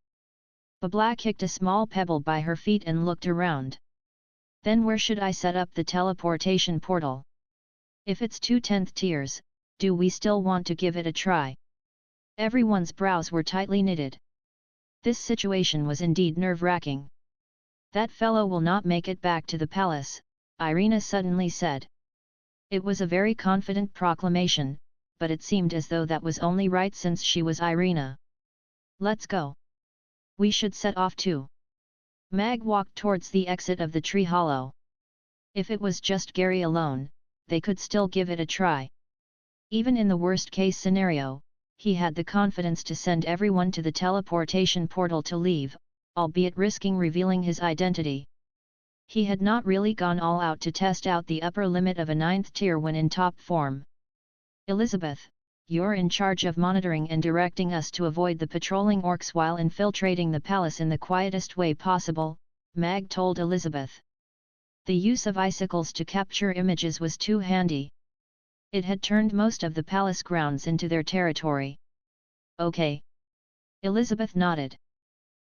Babla kicked a small pebble by her feet and looked around. "Then where should I set up the teleportation portal? If it's 2 10th tiers, do we still want to give it a try?" Everyone's brows were tightly knitted. This situation was indeed nerve-wracking. "That fellow will not make it back to the palace," Irina suddenly said. It was a very confident proclamation, but it seemed as though that was only right since she was Irina. "Let's go. We should set off too." Mag walked towards the exit of the tree hollow. If it was just Gary alone, they could still give it a try. Even in the worst-case scenario, he had the confidence to send everyone to the teleportation portal to leave, albeit risking revealing his identity. He had not really gone all out to test out the upper limit of a 9th tier when in top form. "Elizabeth, you're in charge of monitoring and directing us to avoid the patrolling orcs while infiltrating the palace in the quietest way possible," Mag told Elizabeth. The use of icicles to capture images was too handy. It had turned most of the palace grounds into their territory. "Okay." Elizabeth nodded.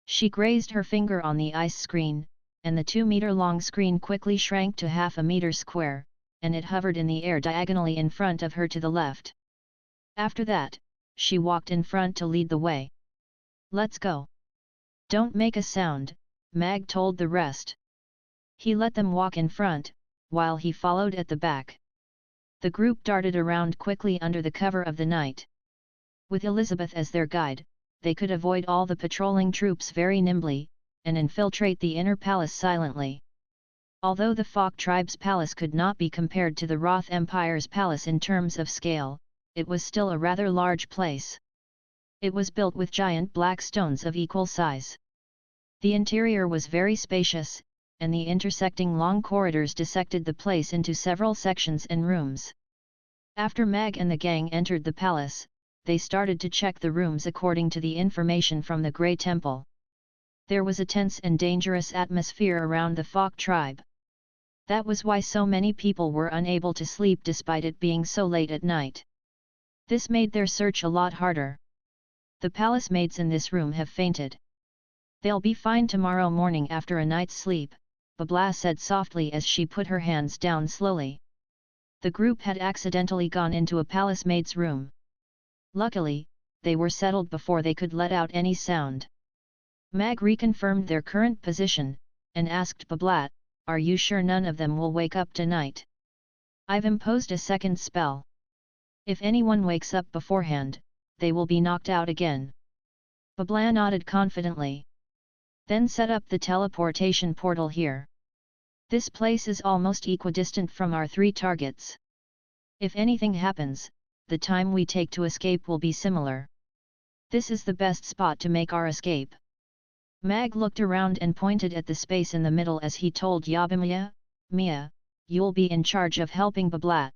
She grazed her finger on the ice screen, and the 2-meter-long screen quickly shrank to half a meter square, and it hovered in the air diagonally in front of her to the left. After that, she walked in front to lead the way. "Let's go." "Don't make a sound," Mag told the rest. He let them walk in front, while he followed at the back. The group darted around quickly under the cover of the night. With Elizabeth as their guide, they could avoid all the patrolling troops very nimbly, and infiltrate the inner palace silently. Although the Fok tribe's palace could not be compared to the Roth Empire's palace in terms of scale, it was still a rather large place. It was built with giant black stones of equal size. The interior was very spacious, and the intersecting long corridors dissected the place into several sections and rooms. After Mag and the gang entered the palace, they started to check the rooms according to the information from the Grey Temple. There was a tense and dangerous atmosphere around the Fok tribe. That was why so many people were unable to sleep despite it being so late at night. This made their search a lot harder. The palace maids in this room have fainted. They'll be fine tomorrow morning after a night's sleep, Babla said softly as she put her hands down slowly. The group had accidentally gone into a palace maid's room. Luckily, they were settled before they could let out any sound. Mag reconfirmed their current position, and asked Babla, "Are you sure none of them will wake up tonight? I've imposed a second spell. If anyone wakes up beforehand, they will be knocked out again." Babla nodded confidently. "Then set up the teleportation portal here. This place is almost equidistant from our 3 targets. If anything happens, the time we take to escape will be similar. This is the best spot to make our escape." Mag looked around and pointed at the space in the middle as he told Yabimya, "Mia, you'll be in charge of helping Babla."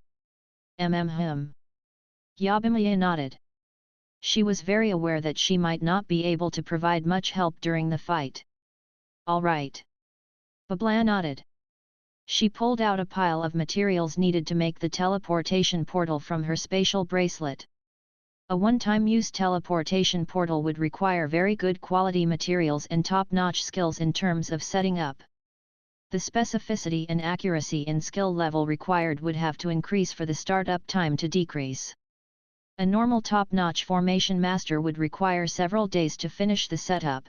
Yabimya nodded. She was very aware that she might not be able to provide much help during the fight. "All right." Babla nodded. She pulled out a pile of materials needed to make the teleportation portal from her spatial bracelet. A one-time use teleportation portal would require very good quality materials and top-notch skills in terms of setting up. The specificity and accuracy in skill level required would have to increase for the startup time to decrease. A normal top-notch formation master would require several days to finish the setup.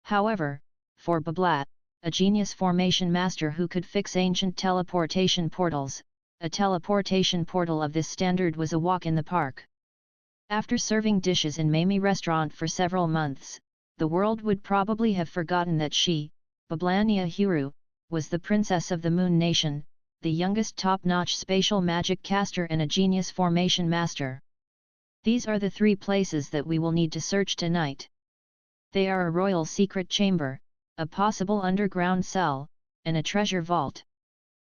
However, for Babla, a genius formation master who could fix ancient teleportation portals, a teleportation portal of this standard was a walk in the park. After serving dishes in Mamie restaurant for several months, the world would probably have forgotten that she, Bablania Huru, was the princess of the Moon Nation, the youngest top-notch spatial magic caster and a genius formation master. These are the 3 places that we will need to search tonight. They are a royal secret chamber, a possible underground cell, and a treasure vault.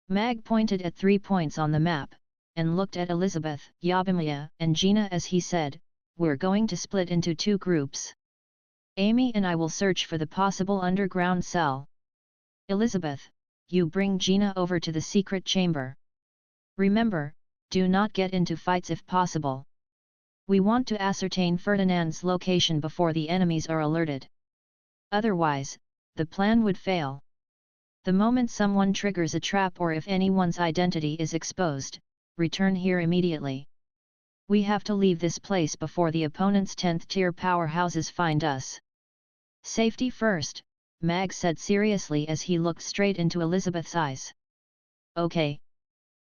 Mag pointed at 3 points on the map, and looked at Elizabeth, Yabimya, and Gina as he said, "We're going to split into 2 groups. Amy and I will search for the possible underground cell. Elizabeth, you bring Gina over to the secret chamber. Remember, do not get into fights if possible. We want to ascertain Ferdinand's location before the enemies are alerted. Otherwise, the plan would fail. The moment someone triggers a trap or if anyone's identity is exposed, return here immediately. We have to leave this place before the opponent's 10th tier powerhouses find us." "Safety first," Mag said seriously as he looked straight into Elizabeth's eyes. "Okay."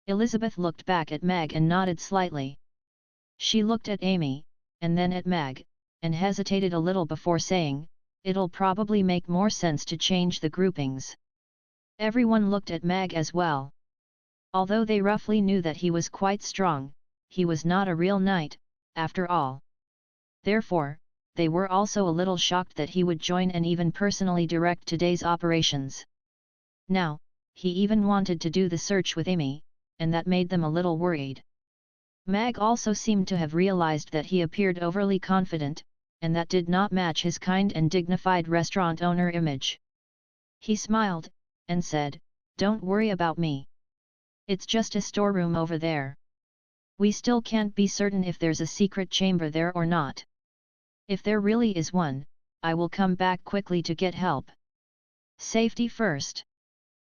Elizabeth looked back at Mag and nodded slightly. She looked at Amy, and then at Mag, and hesitated a little before saying, "It'll probably make more sense to change the groupings." Everyone looked at Mag as well. Although they roughly knew that he was quite strong, he was not a real knight, after all. Therefore, they were also a little shocked that he would join and even personally direct today's operations. Now, he even wanted to do the search with Amy, and that made them a little worried. Mag also seemed to have realized that he appeared overly confident, and that did not match his kind and dignified restaurant owner image. He smiled, and said, "Don't worry about me. It's just a storeroom over there. We still can't be certain if there's a secret chamber there or not. If there really is one, I will come back quickly to get help. Safety first."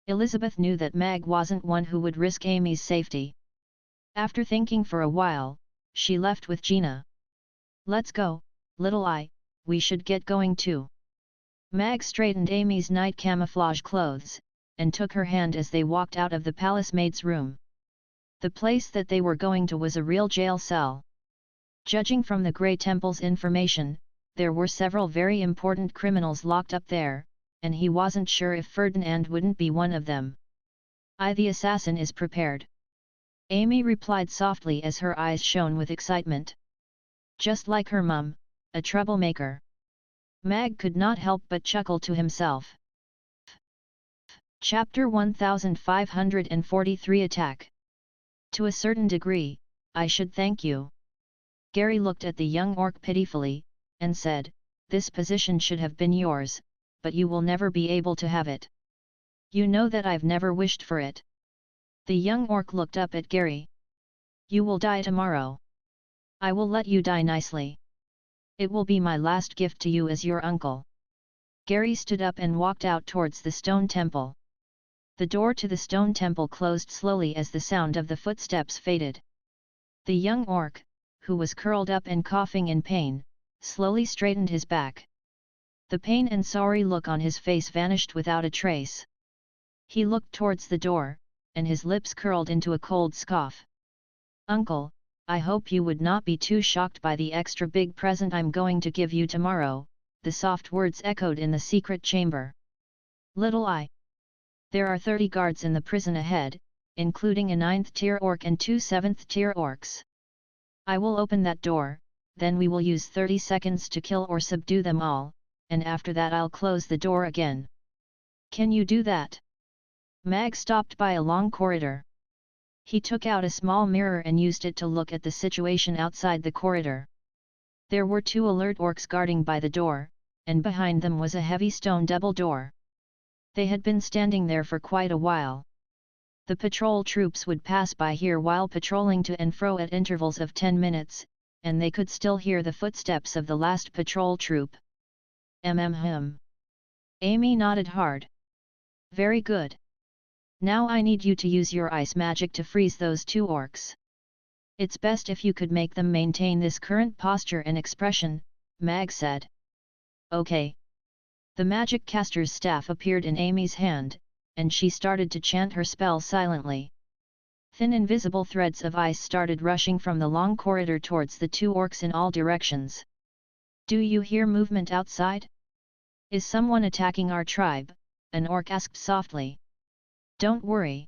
Elizabeth knew that Mag wasn't one who would risk Amy's safety. After thinking for a while, she left with Gina. "Let's go, little eye, we should get going too." Mag straightened Amy's night camouflage clothes, and took her hand as they walked out of the palace maid's room. The place that they were going to was a real jail cell. Judging from the Grey Temple's information, there were several very important criminals locked up there, and he wasn't sure if Ferdinand wouldn't be one of them. The assassin is prepared." Amy replied softly as her eyes shone with excitement. "Just like her mum, a troublemaker." Mag could not help but chuckle to himself. Chapter 1543 Attack. To a certain degree, I should thank you. Gary looked at the young orc pitifully, and said, this position should have been yours, but you will never be able to have it. You know that I've never wished for it. The young orc looked up at Gary. You will die tomorrow. I will let you die nicely. It will be my last gift to you as your uncle. Gary stood up and walked out towards the stone temple. The door to the stone temple closed slowly as the sound of the footsteps faded. The young orc, who was curled up and coughing in pain, slowly straightened his back. The pain and sorry look on his face vanished without a trace. He looked towards the door, and his lips curled into a cold scoff. Uncle, I hope you would not be too shocked by the extra big present I'm going to give you tomorrow, the soft words echoed in the secret chamber. Little I. There are 30 guards in the prison ahead, including a 9th tier orc and 2 7th tier orcs. I will open that door, then we will use 30 seconds to kill or subdue them all, and after that I'll close the door again. Can you do that? Mag stopped by a long corridor. He took out a small mirror and used it to look at the situation outside the corridor. There were 2 alert orcs guarding by the door, and behind them was a heavy stone double door. They had been standing there for quite a while. The patrol troops would pass by here while patrolling to and fro at intervals of 10 minutes, and they could still hear the footsteps of the last patrol troop. Amy nodded hard. Very good. Now I need you to use your ice magic to freeze those 2 orcs. It's best if you could make them maintain this current posture and expression, Mag said. Okay. The magic caster's staff appeared in Amy's hand, and she started to chant her spell silently. Thin invisible threads of ice started rushing from the long corridor towards the 2 orcs in all directions. Do you hear movement outside? Is someone attacking our tribe? An orc asked softly. Don't worry.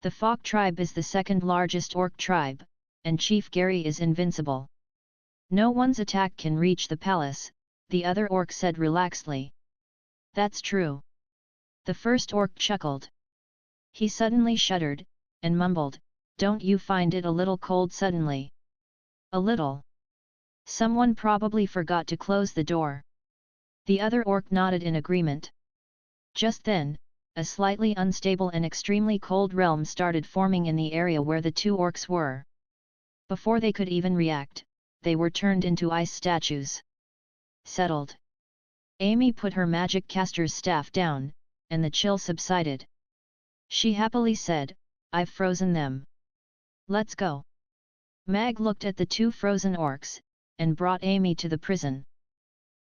The Fok tribe is the 2nd largest orc tribe, and Chief Gary is invincible. No one's attack can reach the palace, the other orc said relaxedly. That's true. The first orc chuckled. He suddenly shuddered, and mumbled, don't you find it a little cold suddenly? A little. Someone probably forgot to close the door. The other orc nodded in agreement. Just then, a slightly unstable and extremely cold realm started forming in the area where the 2 orcs were. Before they could even react, they were turned into ice statues. Settled. Amy put her magic caster's staff down, and the chill subsided. She happily said, I've frozen them. Let's go. Mag looked at the 2 frozen orcs, and brought Amy to the prison.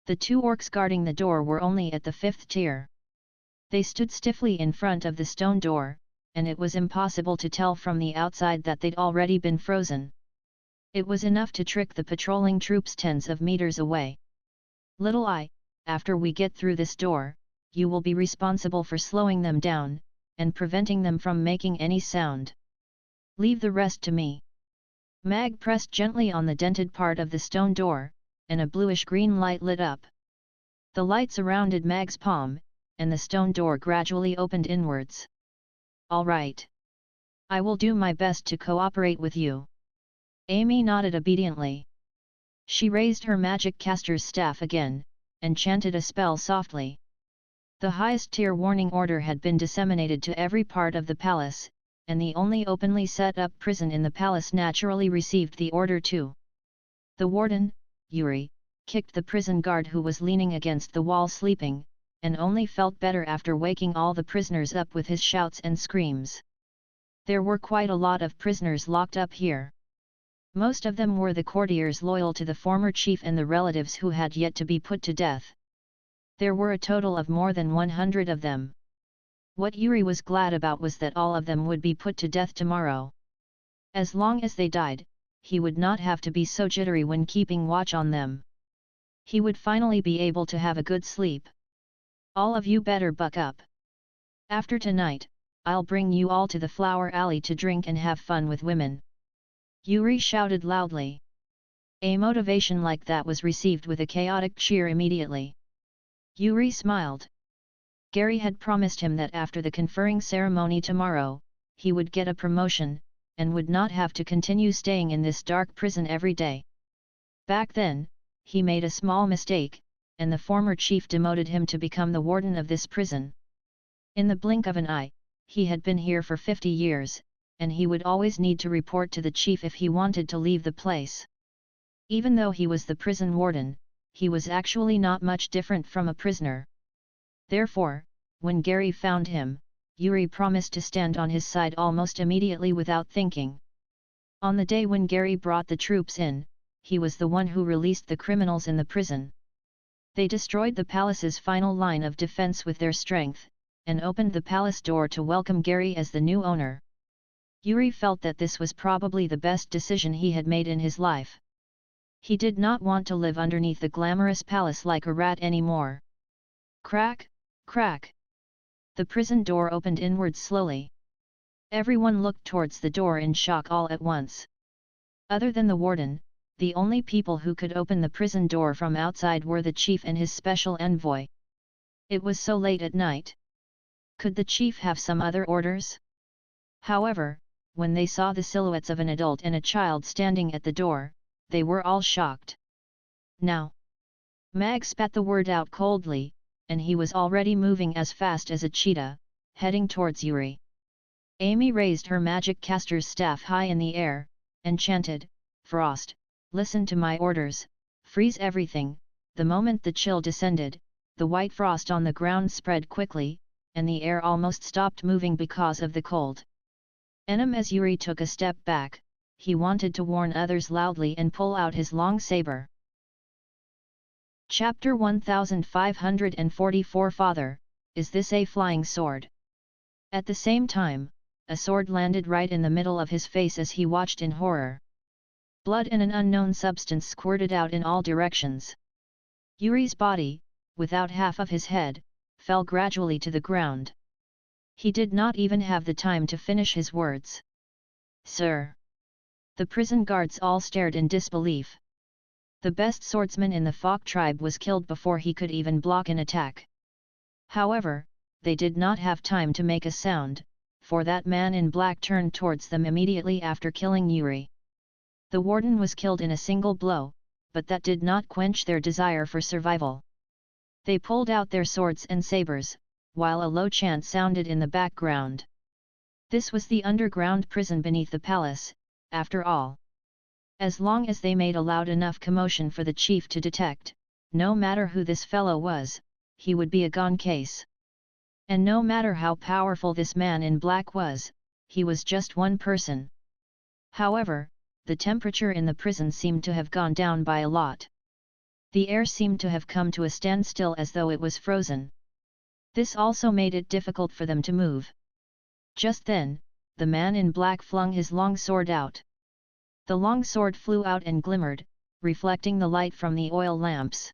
The 2 orcs guarding the door were only at the 5th tier. They stood stiffly in front of the stone door, and it was impossible to tell from the outside that they'd already been frozen. It was enough to trick the patrolling troops tens of meters away. Little I, after we get through this door, you will be responsible for slowing them down, and preventing them from making any sound. Leave the rest to me. Mag pressed gently on the dented part of the stone door, and a bluish-green light lit up. The light surrounded Mag's palm, and the stone door gradually opened inwards. All right. I will do my best to cooperate with you. Amy nodded obediently. She raised her magic caster's staff again, and chanted a spell softly. The highest tier warning order had been disseminated to every part of the palace, and the only openly set-up prison in the palace naturally received the order too. The warden, Yuri, kicked the prison guard who was leaning against the wall sleeping, and only felt better after waking all the prisoners up with his shouts and screams. There were quite a lot of prisoners locked up here. Most of them were the courtiers loyal to the former chief and the relatives who had yet to be put to death. There were a total of more than 100 of them. What Yuri was glad about was that all of them would be put to death tomorrow. As long as they died, he would not have to be so jittery when keeping watch on them. He would finally be able to have a good sleep. All of you better buck up. After tonight, I'll bring you all to the flower alley to drink and have fun with women. Yuri shouted loudly. A motivation like that was received with a chaotic cheer immediately. Yuri smiled. Gary had promised him that after the conferring ceremony tomorrow, he would get a promotion, and would not have to continue staying in this dark prison every day. Back then, he made a small mistake, and the former chief demoted him to become the warden of this prison. In the blink of an eye, he had been here for 50 years, and he would always need to report to the chief if he wanted to leave the place. Even though he was the prison warden, he was actually not much different from a prisoner. Therefore, when Gary found him, Yuri promised to stand on his side almost immediately without thinking. On the day when Gary brought the troops in, he was the one who released the criminals in the prison. They destroyed the palace's final line of defense with their strength, and opened the palace door to welcome Gary as the new owner. Yuri felt that this was probably the best decision he had made in his life. He did not want to live underneath the glamorous palace like a rat anymore. Crack, crack. The prison door opened inwards slowly. Everyone looked towards the door in shock all at once. Other than the warden, the only people who could open the prison door from outside were the chief and his special envoy. It was so late at night. Could the chief have some other orders? However, when they saw the silhouettes of an adult and a child standing at the door, they were all shocked. Now! Mag spat the word out coldly, and he was already moving as fast as a cheetah, heading towards Yuri. Amy raised her magic caster's staff high in the air, and chanted, "Frost, listen to my orders, freeze everything." The moment the chill descended, the white frost on the ground spread quickly, and the air almost stopped moving because of the cold. As Yuri took a step back, he wanted to warn others loudly and pull out his long saber. Chapter 1544 Father, is this a flying sword? At the same time, a sword landed right in the middle of his face as he watched in horror. Blood and an unknown substance squirted out in all directions. Yuri's body, without half of his head, fell gradually to the ground. He did not even have the time to finish his words. "Sir!" The prison guards all stared in disbelief. The best swordsman in the Fok tribe was killed before he could even block an attack. However, they did not have time to make a sound, for that man in black turned towards them immediately after killing Yuri. The warden was killed in a single blow, but that did not quench their desire for survival. They pulled out their swords and sabers, while a low chant sounded in the background. This was the underground prison beneath the palace, after all. As long as they made a loud enough commotion for the chief to detect, no matter who this fellow was, he would be a gone case. And no matter how powerful this man in black was, he was just one person. However, the temperature in the prison seemed to have gone down by a lot. The air seemed to have come to a standstill as though it was frozen. This also made it difficult for them to move. Just then, the man in black flung his long sword out. The long sword flew out and glimmered, reflecting the light from the oil lamps.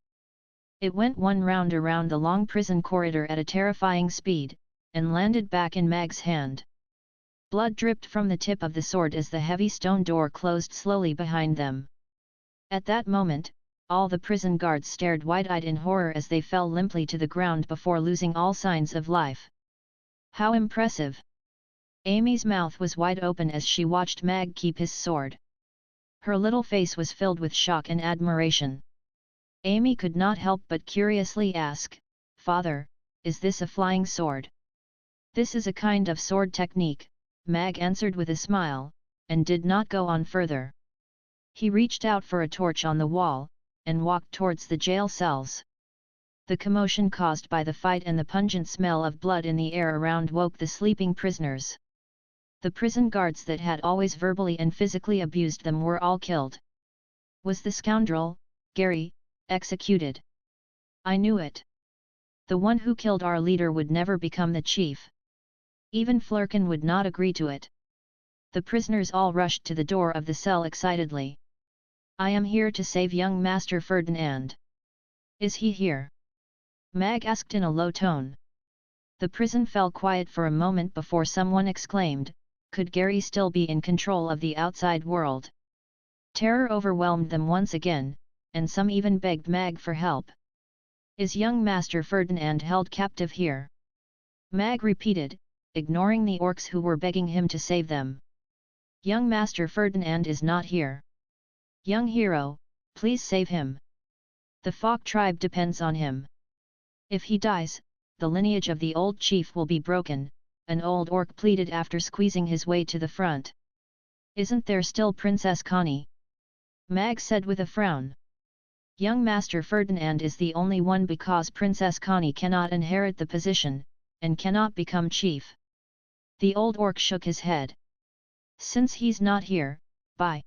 It went one round around the long prison corridor at a terrifying speed, and landed back in Mag's hand. Blood dripped from the tip of the sword as the heavy stone door closed slowly behind them. At that moment, all the prison guards stared wide-eyed in horror as they fell limply to the ground before losing all signs of life. How impressive! Amy's mouth was wide open as she watched Mag keep his sword. Her little face was filled with shock and admiration. Amy could not help but curiously ask, "Father, is this a flying sword?" "This is a kind of sword technique," Mag answered with a smile, and did not go on further. He reached out for a torch on the wall, and walked towards the jail cells. The commotion caused by the fight and the pungent smell of blood in the air around woke the sleeping prisoners. The prison guards that had always verbally and physically abused them were all killed. Was the scoundrel, Gary, executed? I knew it. The one who killed our leader would never become the chief. Even Flurkin would not agree to it. The prisoners all rushed to the door of the cell excitedly. "I am here to save young Master Ferdinand." "Is he here?" Mag asked in a low tone. The prison fell quiet for a moment before someone exclaimed, "Could Gary still be in control of the outside world?" Terror overwhelmed them once again, and some even begged Mag for help. Is young Master Ferdinand held captive here? Mag repeated, ignoring the orcs who were begging him to save them. Young Master Ferdinand is not here. Young hero, please save him. The Fok tribe depends on him. If he dies, the lineage of the old chief will be broken, an old orc pleaded after squeezing his way to the front. Isn't there still Princess Connie? Mag said with a frown. Young Master Ferdinand is the only one because Princess Connie cannot inherit the position, and cannot become chief. The old orc shook his head. Since he's not here, bye.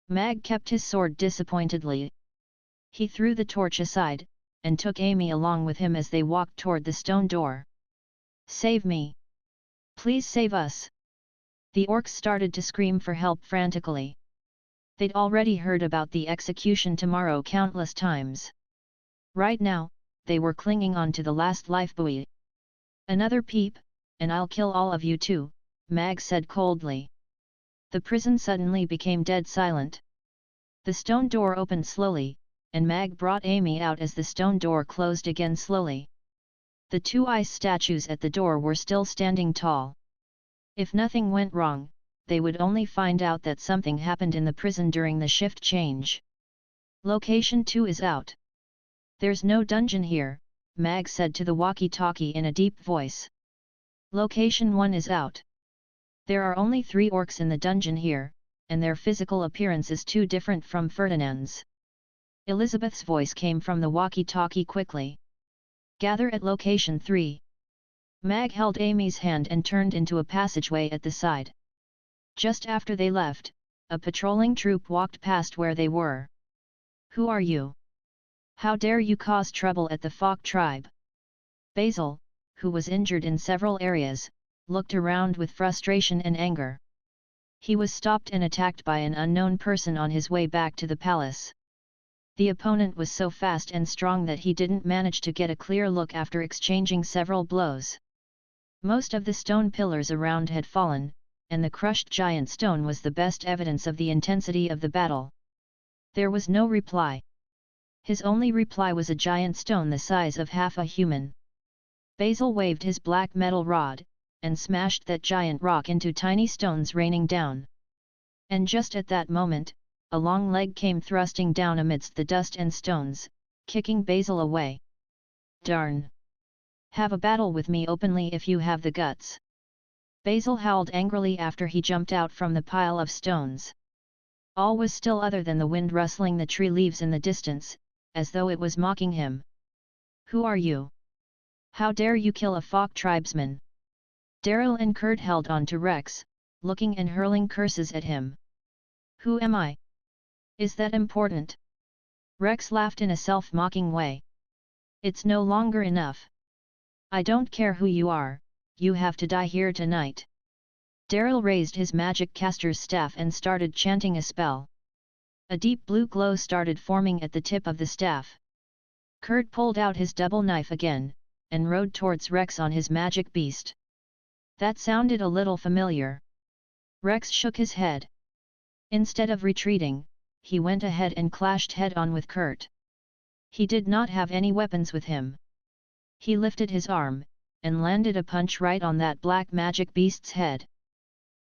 Mag kept his sword disappointedly. He threw the torch aside, and took Amy along with him as they walked toward the stone door. Save me! Please save us! The orcs started to scream for help frantically. They'd already heard about the execution tomorrow countless times. Right now, they were clinging on to the last lifebuoy. Another peep, and I'll kill all of you too, Mag said coldly. The prison suddenly became dead silent. The stone door opened slowly, and Mag brought Amy out as the stone door closed again slowly. The two ice statues at the door were still standing tall. If nothing went wrong, they would only find out that something happened in the prison during the shift change. Location 2 is out. There's no dungeon here, Mag said to the walkie-talkie in a deep voice. Location 1 is out. There are only 3 orcs in the dungeon here, and their physical appearance is too different from Ferdinand's. Elizabeth's voice came from the walkie-talkie quickly. Gather at location 3. Mag held Amy's hand and turned into a passageway at the side. Just after they left, a patrolling troop walked past where they were. Who are you? How dare you cause trouble at the Fok tribe? Basil, who was injured in several areas, looked around with frustration and anger. He was stopped and attacked by an unknown person on his way back to the palace. The opponent was so fast and strong that he didn't manage to get a clear look after exchanging several blows. Most of the stone pillars around had fallen, and the crushed giant stone was the best evidence of the intensity of the battle. There was no reply. His only reply was a giant stone the size of half a human. Basil waved his black metal rod, and smashed that giant rock into tiny stones raining down. And just at that moment, a long leg came thrusting down amidst the dust and stones, kicking Basil away. Darn! Have a battle with me openly if you have the guts. Basil howled angrily after he jumped out from the pile of stones. All was still other than the wind rustling the tree leaves in the distance, as though it was mocking him. Who are you? How dare you kill a Fok tribesman? Daryl and Kurt held on to Rex, looking and hurling curses at him. Who am I? Is that important? Rex laughed in a self-mocking way. It's no longer enough. I don't care who you are, you have to die here tonight. Daryl raised his magic caster's staff and started chanting a spell. A deep blue glow started forming at the tip of the staff. Kurt pulled out his double knife again, and rode towards Rex on his magic beast. That sounded a little familiar. Rex shook his head. Instead of retreating, he went ahead and clashed head-on with Kurt. He did not have any weapons with him. He lifted his arm, and landed a punch right on that black magic beast's head.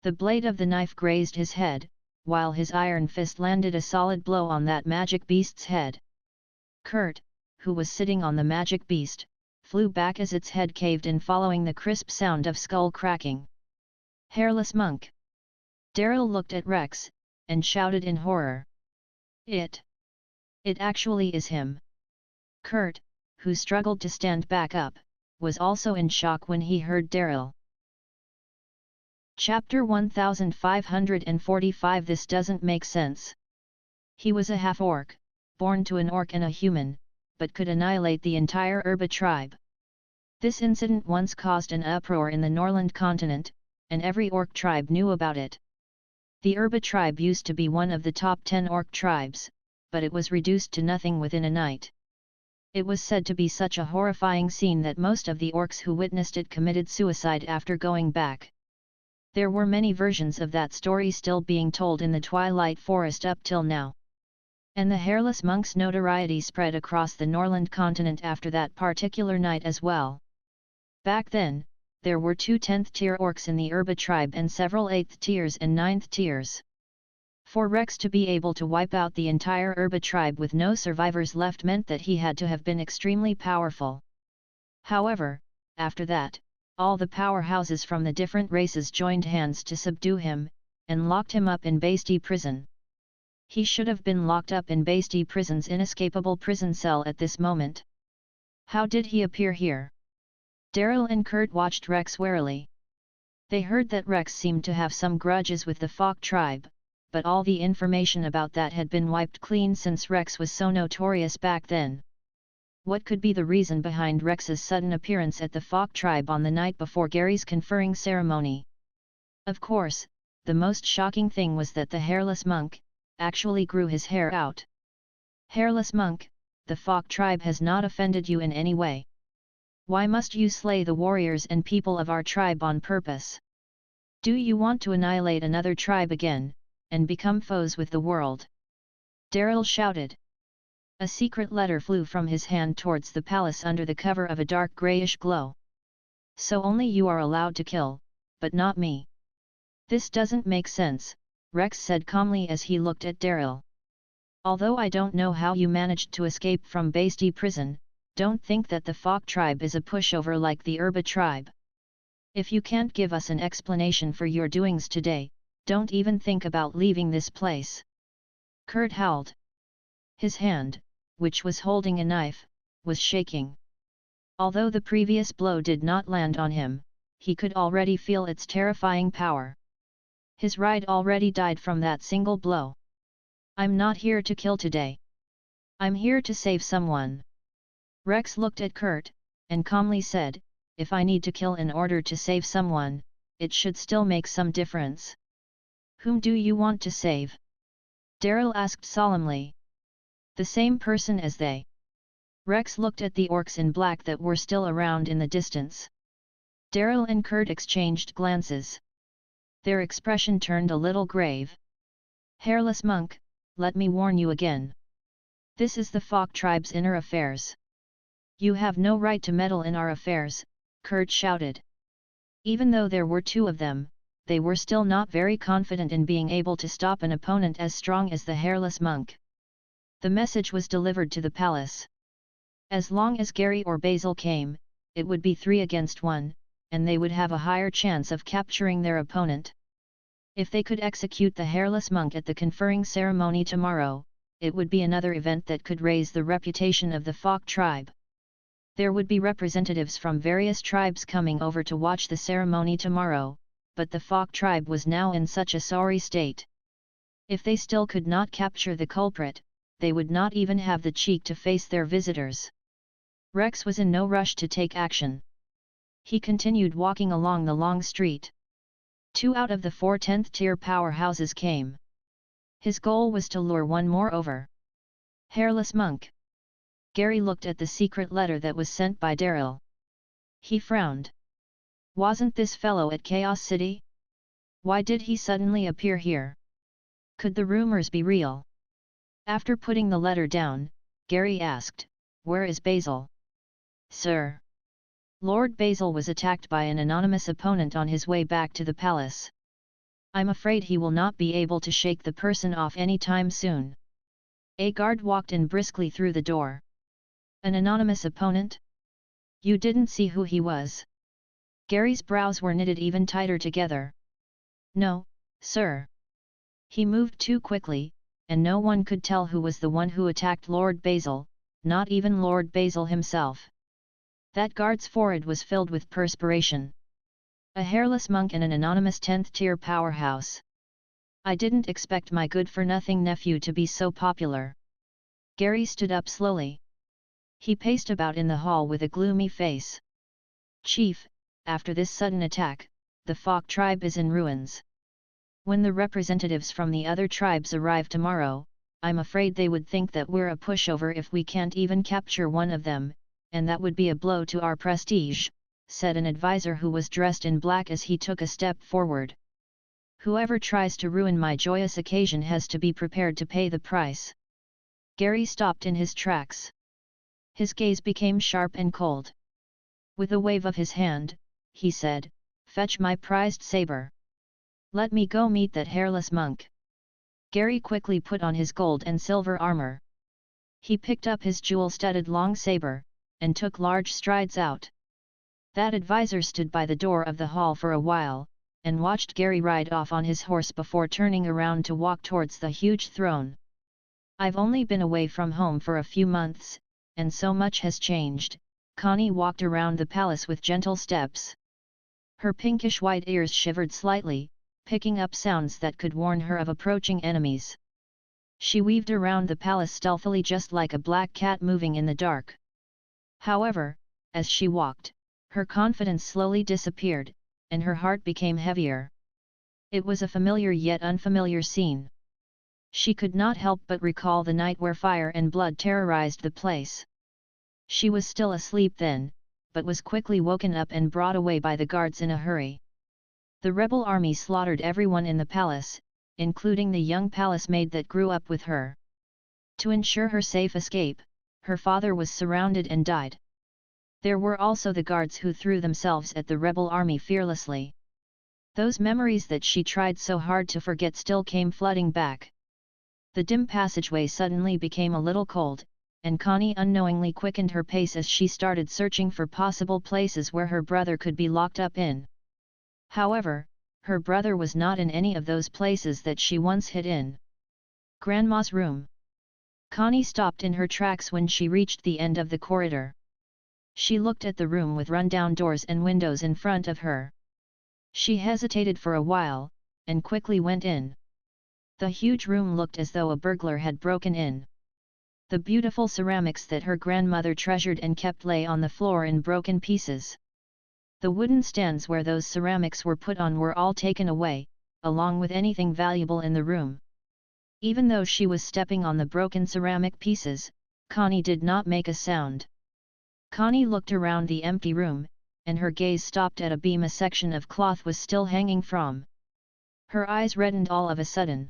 The blade of the knife grazed his head, while his iron fist landed a solid blow on that magic beast's head. Kurt, who was sitting on the magic beast, flew back as its head caved in following the crisp sound of skull cracking. Hairless monk! Daryl looked at Rex, and shouted in horror. It actually is him. Kurt, who struggled to stand back up, was also in shock when he heard Daryl. Chapter 1545. This doesn't make sense. He was a half-orc, born to an orc and a human, but could annihilate the entire Urba tribe. This incident once caused an uproar in the Norland continent, and every orc tribe knew about it. The Urba tribe used to be one of the top 10 orc tribes, but it was reduced to nothing within a night. It was said to be such a horrifying scene that most of the orcs who witnessed it committed suicide after going back. There were many versions of that story still being told in the Twilight Forest up till now. And the hairless monk's notoriety spread across the Norland continent after that particular night as well. Back then, there were 2 10th-tier orcs in the Urba tribe and several 8th tiers and 9th tiers. For Rex to be able to wipe out the entire Urba tribe with no survivors left meant that he had to have been extremely powerful. However, after that, all the powerhouses from the different races joined hands to subdue him, and locked him up in Basti prison. He should have been locked up in Basti prison's inescapable prison cell at this moment. How did he appear here? Daryl and Kurt watched Rex warily. They heard that Rex seemed to have some grudges with the Falk tribe, but all the information about that had been wiped clean since Rex was so notorious back then. What could be the reason behind Rex's sudden appearance at the Falk tribe on the night before Gary's conferring ceremony? Of course, the most shocking thing was that the hairless monk actually grew his hair out. Hairless monk, the Falk tribe has not offended you in any way. Why must you slay the warriors and people of our tribe on purpose? Do you want to annihilate another tribe again, and become foes with the world? Daryl shouted. A secret letter flew from his hand towards the palace under the cover of a dark greyish glow. So only you are allowed to kill, but not me. This doesn't make sense, Rex said calmly as he looked at Daryl. Although I don't know how you managed to escape from Basti prison, don't think that the Falk tribe is a pushover like the Urba tribe. If you can't give us an explanation for your doings today, don't even think about leaving this place. Kurt howled. His hand, which was holding a knife, was shaking. Although the previous blow did not land on him, he could already feel its terrifying power. His ride already died from that single blow. I'm not here to kill today. I'm here to save someone. Rex looked at Kurt, and calmly said, if I need to kill in order to save someone, it should still make some difference. Whom do you want to save? Daryl asked solemnly. The same person as they. Rex looked at the orcs in black that were still around in the distance. Daryl and Kurt exchanged glances. Their expression turned a little grave. Hairless monk, let me warn you again. This is the Falk tribe's inner affairs. You have no right to meddle in our affairs, Kurt shouted. Even though there were 2 of them, they were still not very confident in being able to stop an opponent as strong as the hairless monk. The message was delivered to the palace. As long as Gary or Basil came, it would be 3 against 1, and they would have a higher chance of capturing their opponent. If they could execute the hairless monk at the conferring ceremony tomorrow, it would be another event that could raise the reputation of the Falk tribe. There would be representatives from various tribes coming over to watch the ceremony tomorrow, but the Falk tribe was now in such a sorry state. If they still could not capture the culprit, they would not even have the cheek to face their visitors. Rex was in no rush to take action. He continued walking along the long street. 2 out of the 4 10th-tier powerhouses came. His goal was to lure one more over. Hairless monk. Gary looked at the secret letter that was sent by Daryl. He frowned. Wasn't this fellow at Chaos City? Why did he suddenly appear here? Could the rumors be real? After putting the letter down, Gary asked, where is Basil? Sir. Lord Basil was attacked by an anonymous opponent on his way back to the palace. I'm afraid he will not be able to shake the person off any time soon. A guard walked in briskly through the door. An anonymous opponent? You didn't see who he was? Gary's brows were knitted even tighter together. No, sir. He moved too quickly, and no one could tell who was the one who attacked Lord Basil, not even Lord Basil himself. That guard's forehead was filled with perspiration. A hairless monk and an anonymous 10th-tier powerhouse. I didn't expect my good-for-nothing nephew to be so popular. Gary stood up slowly. He paced about in the hall with a gloomy face. Chief, after this sudden attack, the Falk tribe is in ruins. When the representatives from the other tribes arrive tomorrow, I'm afraid they would think that we're a pushover if we can't even capture one of them, and that would be a blow to our prestige, said an advisor who was dressed in black as he took a step forward. Whoever tries to ruin my joyous occasion has to be prepared to pay the price. Gary stopped in his tracks. His gaze became sharp and cold. With a wave of his hand, he said, "Fetch my prized saber. Let me go meet that hairless monk." Gary quickly put on his gold and silver armor. He picked up his jewel-studded long saber, and took large strides out. That advisor stood by the door of the hall for a while, and watched Gary ride off on his horse before turning around to walk towards the huge throne. "I've only been away from home for a few months, and so much has changed." Connie walked around the palace with gentle steps. Her pinkish-white ears shivered slightly, picking up sounds that could warn her of approaching enemies. She weaved around the palace stealthily, just like a black cat moving in the dark. However, as she walked, her confidence slowly disappeared, and her heart became heavier. It was a familiar yet unfamiliar scene. She could not help but recall the night where fire and blood terrorized the place. She was still asleep then, but was quickly woken up and brought away by the guards in a hurry. The rebel army slaughtered everyone in the palace, including the young palace maid that grew up with her. To ensure her safe escape, her father was surrounded and died. There were also the guards who threw themselves at the rebel army fearlessly. Those memories that she tried so hard to forget still came flooding back. The dim passageway suddenly became a little cold, and Connie unknowingly quickened her pace as she started searching for possible places where her brother could be locked up in. However, her brother was not in any of those places that she once hid in. Grandma's room. Connie stopped in her tracks when she reached the end of the corridor. She looked at the room with run-down doors and windows in front of her. She hesitated for a while, and quickly went in. The huge room looked as though a burglar had broken in. The beautiful ceramics that her grandmother treasured and kept lay on the floor in broken pieces. The wooden stands where those ceramics were put on were all taken away, along with anything valuable in the room. Even though she was stepping on the broken ceramic pieces, Connie did not make a sound. Connie looked around the empty room, and her gaze stopped at a beam a section of cloth was still hanging from. Her eyes reddened all of a sudden.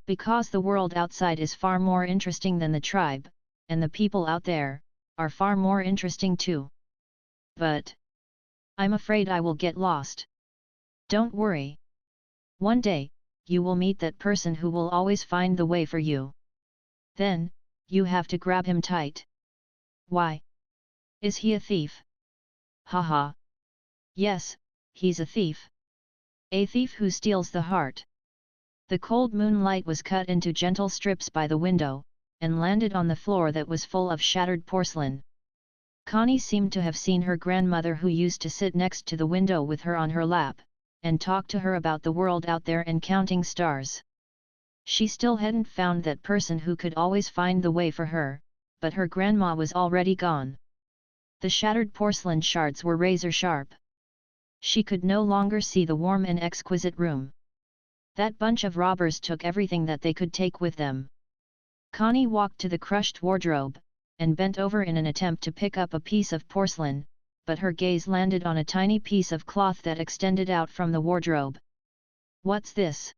Because the world outside is far more interesting than the tribe, and the people out there are far more interesting too. But I'm afraid I will get lost. Don't worry. One day, you will meet that person who will always find the way for you. Then, you have to grab him tight. Why? Is he a thief? Haha. Yes, he's a thief. A thief who steals the heart. The cold moonlight was cut into gentle strips by the window, and landed on the floor that was full of shattered porcelain. Connie seemed to have seen her grandmother, who used to sit next to the window with her on her lap, and talk to her about the world out there and counting stars. She still hadn't found that person who could always find the way for her, but her grandma was already gone. The shattered porcelain shards were razor sharp. She could no longer see the warm and exquisite room. That bunch of robbers took everything that they could take with them. Connie walked to the crushed wardrobe, and bent over in an attempt to pick up a piece of porcelain, but her gaze landed on a tiny piece of cloth that extended out from the wardrobe. What's this?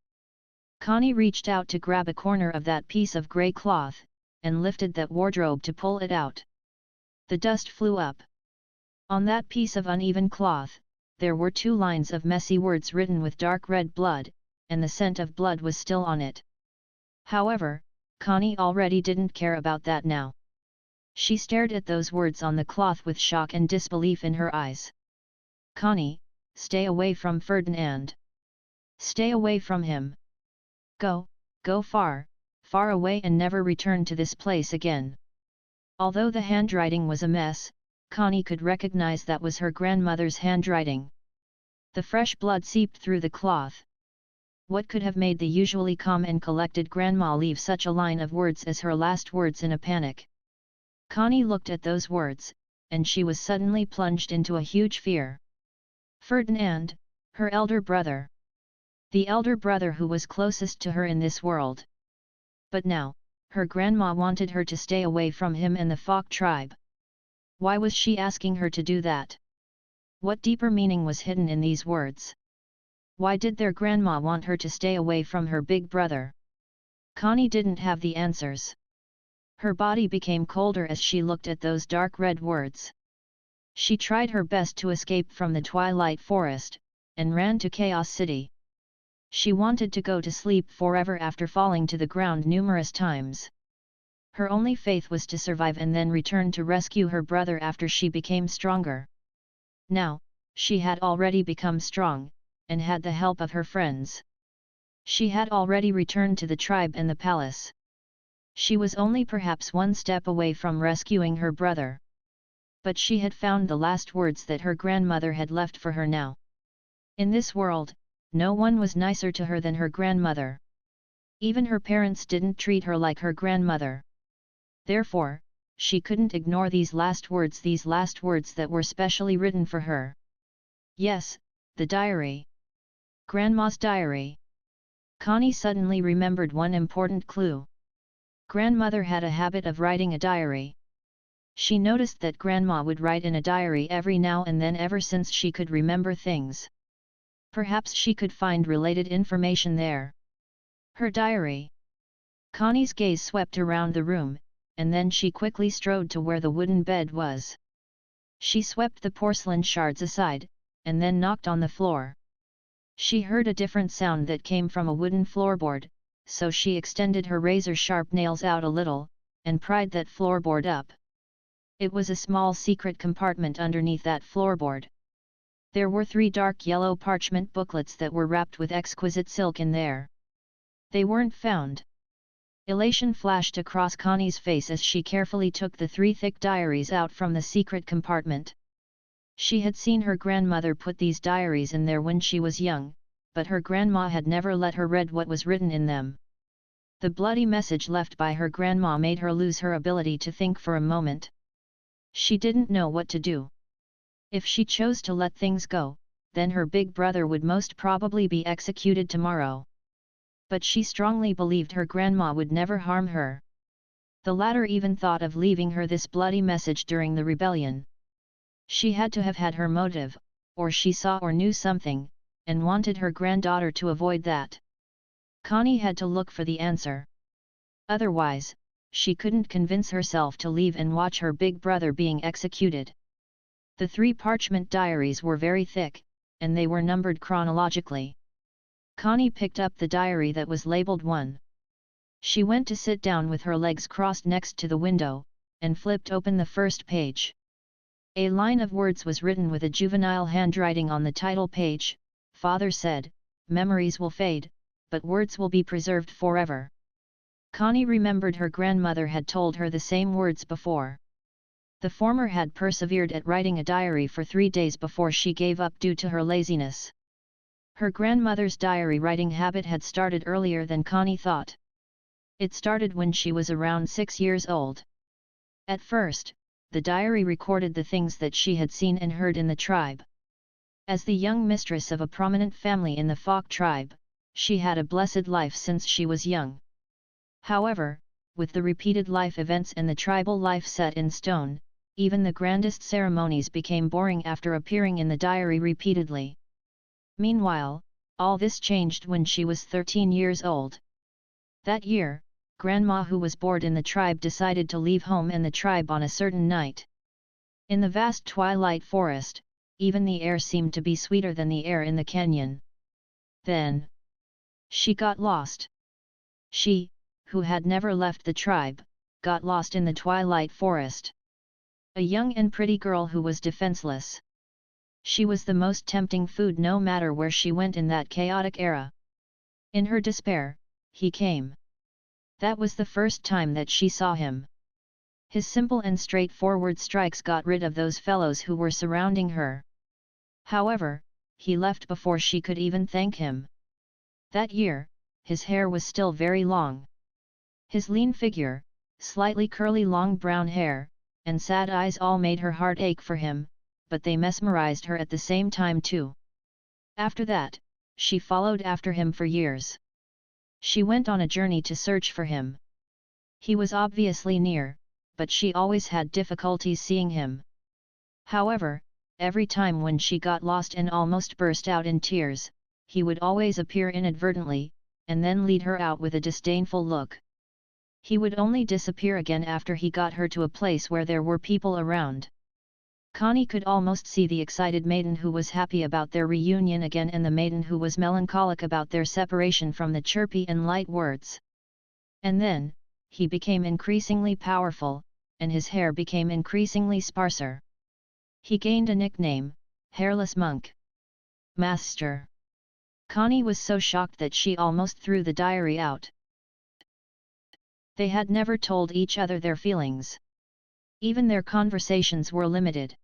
Connie reached out to grab a corner of that piece of grey cloth, and lifted that wardrobe to pull it out. The dust flew up. On that piece of uneven cloth, there were 2 lines of messy words written with dark red blood, and the scent of blood was still on it. However, Connie already didn't care about that now. She stared at those words on the cloth with shock and disbelief in her eyes. Connie, stay away from Ferdinand. Stay away from him. Go far, far away and never return to this place again. Although the handwriting was a mess, Connie could recognize that was her grandmother's handwriting. The fresh blood seeped through the cloth. What could have made the usually calm and collected grandma leave such a line of words as her last words in a panic? Connie looked at those words, and she was suddenly plunged into a huge fear. Ferdinand, her elder brother. The elder brother who was closest to her in this world. But now, her grandma wanted her to stay away from him and the Falk tribe. Why was she asking her to do that? What deeper meaning was hidden in these words? Why did their grandma want her to stay away from her big brother? Connie didn't have the answers. Her body became colder as she looked at those dark red words. She tried her best to escape from the Twilight Forest, and ran to Chaos City. She wanted to go to sleep forever after falling to the ground numerous times. Her only faith was to survive and then return to rescue her brother after she became stronger. Now, she had already become strong, and had the help of her friends. She had already returned to the tribe and the palace. She was only perhaps one step away from rescuing her brother. But she had found the last words that her grandmother had left for her now. In this world, no one was nicer to her than her grandmother. Even her parents didn't treat her like her grandmother. Therefore, she couldn't ignore these last words that were specially written for her. Yes, the diary. Grandma's diary. Connie suddenly remembered one important clue. Grandmother had a habit of writing a diary. She noticed that Grandma would write in a diary every now and then ever since she could remember things. Perhaps she could find related information there. Her diary. Connie's gaze swept around the room, and then she quickly strode to where the wooden bed was. She swept the porcelain shards aside, and then knocked on the floor. She heard a different sound that came from a wooden floorboard, so she extended her razor-sharp nails out a little, and pried that floorboard up. It was a small secret compartment underneath that floorboard. There were 3 dark yellow parchment booklets that were wrapped with exquisite silk in there. They weren't found. Elation flashed across Connie's face as she carefully took the 3 thick diaries out from the secret compartment. She had seen her grandmother put these diaries in there when she was young, but her grandma had never let her read what was written in them. The bloody message left by her grandma made her lose her ability to think for a moment. She didn't know what to do. If she chose to let things go, then her big brother would most probably be executed tomorrow. But she strongly believed her grandma would never harm her. The latter even thought of leaving her this bloody message during the rebellion. She had to have had her motive, or she saw or knew something, and wanted her granddaughter to avoid that. Connie had to look for the answer. Otherwise, she couldn't convince herself to leave and watch her big brother being executed. The 3 parchment diaries were very thick, and they were numbered chronologically. Connie picked up the diary that was labeled 1. She went to sit down with her legs crossed next to the window, and flipped open the first page. A line of words was written with a juvenile handwriting on the title page. Father said, "Memories will fade, but words will be preserved forever." Connie remembered her grandmother had told her the same words before. The former had persevered at writing a diary for 3 days before she gave up due to her laziness. Her grandmother's diary writing habit had started earlier than Connie thought. It started when she was around 6 years old. At first, the diary recorded the things that she had seen and heard in the tribe. As the young mistress of a prominent family in the Fok tribe, she had a blessed life since she was young. However, with the repeated life events and the tribal life set in stone, even the grandest ceremonies became boring after appearing in the diary repeatedly. Meanwhile, all this changed when she was 13 years old. That year, Grandma, who was bored in the tribe, decided to leave home and the tribe on a certain night. In the vast twilight forest, even the air seemed to be sweeter than the air in the canyon. Then, she got lost. She, who had never left the tribe, got lost in the twilight forest. A young and pretty girl who was defenseless. She was the most tempting food no matter where she went in that chaotic era. In her despair, he came. That was the first time that she saw him. His simple and straightforward strikes got rid of those fellows who were surrounding her. However, he left before she could even thank him. That year, his hair was still very long. His lean figure, slightly curly long brown hair, and sad eyes all made her heart ache for him, but they mesmerized her at the same time too. After that, she followed after him for years. She went on a journey to search for him. He was obviously near, but she always had difficulties seeing him. However, every time when she got lost and almost burst out in tears, he would always appear inadvertently, and then lead her out with a disdainful look. He would only disappear again after he got her to a place where there were people around. Connie could almost see the excited maiden who was happy about their reunion again and the maiden who was melancholic about their separation from the chirpy and light words. And then, he became increasingly powerful, and his hair became increasingly sparser. He gained a nickname, Hairless Monk. Master. Connie was so shocked that she almost threw the diary out. They had never told each other their feelings. Even their conversations were limited.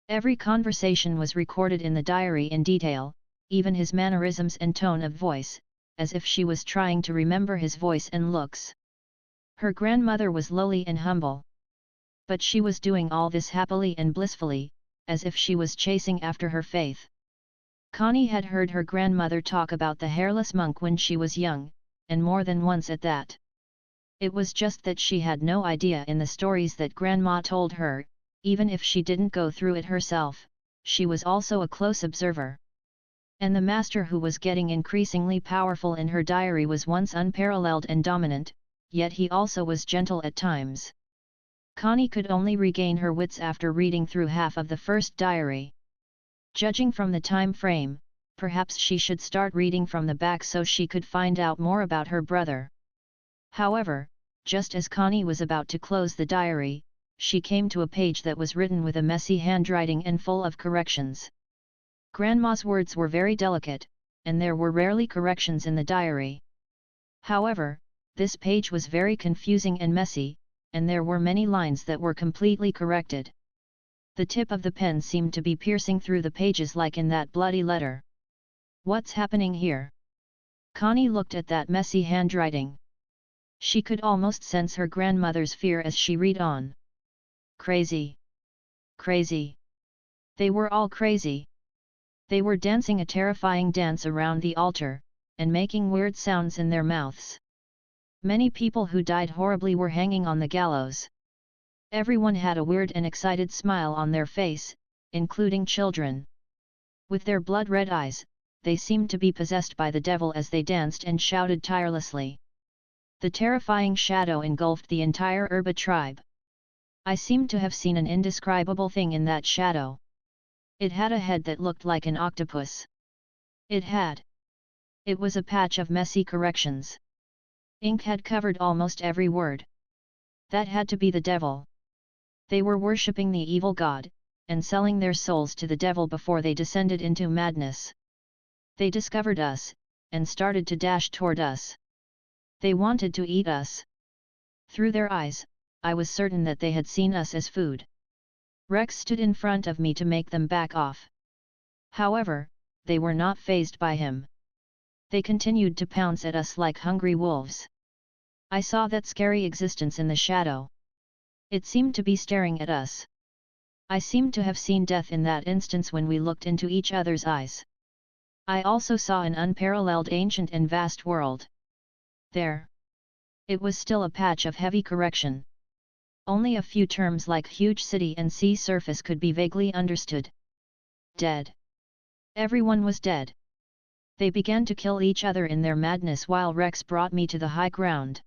Every conversation was recorded in the diary in detail, even his mannerisms and tone of voice, as if she was trying to remember his voice and looks. Her grandmother was lowly and humble. But she was doing all this happily and blissfully, as if she was chasing after her faith. Connie had heard her grandmother talk about the hairless monk when she was young, and more than once at that. It was just that she had no idea in the stories that Grandma told her, even if she didn't go through it herself, she was also a close observer. And the master who was getting increasingly powerful in her diary was once unparalleled and dominant, yet he also was gentle at times. Connie could only regain her wits after reading through half of the first diary. Judging from the time frame, perhaps she should start reading from the back so she could find out more about her brother. However, just as Connie was about to close the diary, she came to a page that was written with a messy handwriting and full of corrections. Grandma's words were very delicate, and there were rarely corrections in the diary. However, this page was very confusing and messy, and there were many lines that were completely corrected. The tip of the pen seemed to be piercing through the pages like in that bloody letter. What's happening here? Connie looked at that messy handwriting. She could almost sense her grandmother's fear as she read on. Crazy. Crazy. They were all crazy. They were dancing a terrifying dance around the altar, and making weird sounds in their mouths. Many people who died horribly were hanging on the gallows. Everyone had a weird and excited smile on their face, including children. With their blood-red eyes, they seemed to be possessed by the devil as they danced and shouted tirelessly. The terrifying shadow engulfed the entire Urba tribe. I seemed to have seen an indescribable thing in that shadow. It had a head that looked like an octopus. It was a patch of messy corrections. Ink had covered almost every word. That had to be the devil. They were worshipping the evil god, and selling their souls to the devil before they descended into madness. They discovered us, and started to dash toward us. They wanted to eat us. Through their eyes, I was certain that they had seen us as food. Rex stood in front of me to make them back off. However, they were not fazed by him. They continued to pounce at us like hungry wolves. I saw that scary existence in the shadow. It seemed to be staring at us. I seemed to have seen death in that instance when we looked into each other's eyes. I also saw an unparalleled ancient and vast world. There. It was still a patch of heavy correction. Only a few terms like huge city and sea surface could be vaguely understood. Dead. Everyone was dead. They began to kill each other in their madness while Rex brought me to the high ground.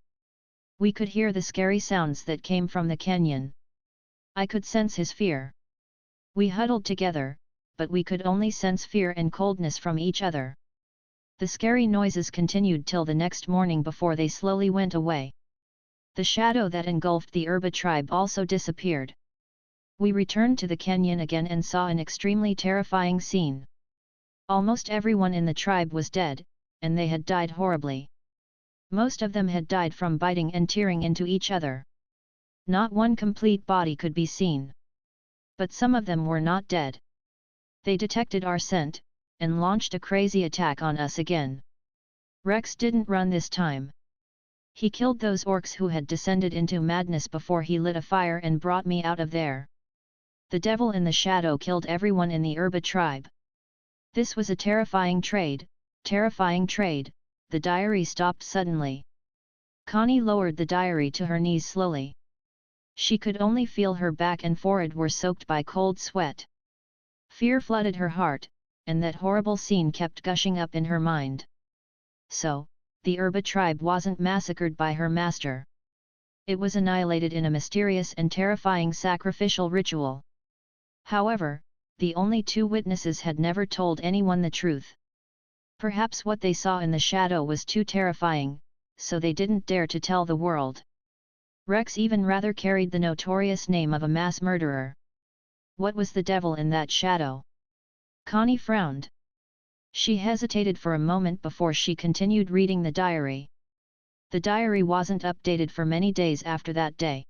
We could hear the scary sounds that came from the canyon. I could sense his fear. We huddled together, but we could only sense fear and coldness from each other. The scary noises continued till the next morning before they slowly went away. The shadow that engulfed the Urba tribe also disappeared. We returned to the canyon again and saw an extremely terrifying scene. Almost everyone in the tribe was dead, and they had died horribly. Most of them had died from biting and tearing into each other. Not one complete body could be seen. But some of them were not dead. They detected our scent, and launched a crazy attack on us again. Rex didn't run this time. He killed those orcs who had descended into madness before he lit a fire and brought me out of there. The devil in the shadow killed everyone in the Urba tribe. This was a terrifying trade, the diary stopped suddenly. Connie lowered the diary to her knees slowly. She could only feel her back and forehead were soaked by cold sweat. Fear flooded her heart, and that horrible scene kept gushing up in her mind. So, the Erba tribe wasn't massacred by her master. It was annihilated in a mysterious and terrifying sacrificial ritual. However, the only two witnesses had never told anyone the truth. Perhaps what they saw in the shadow was too terrifying, so they didn't dare to tell the world. Rex even rather carried the notorious name of a mass murderer. What was the devil in that shadow? Connie frowned. She hesitated for a moment before she continued reading the diary. The diary wasn't updated for many days after that day.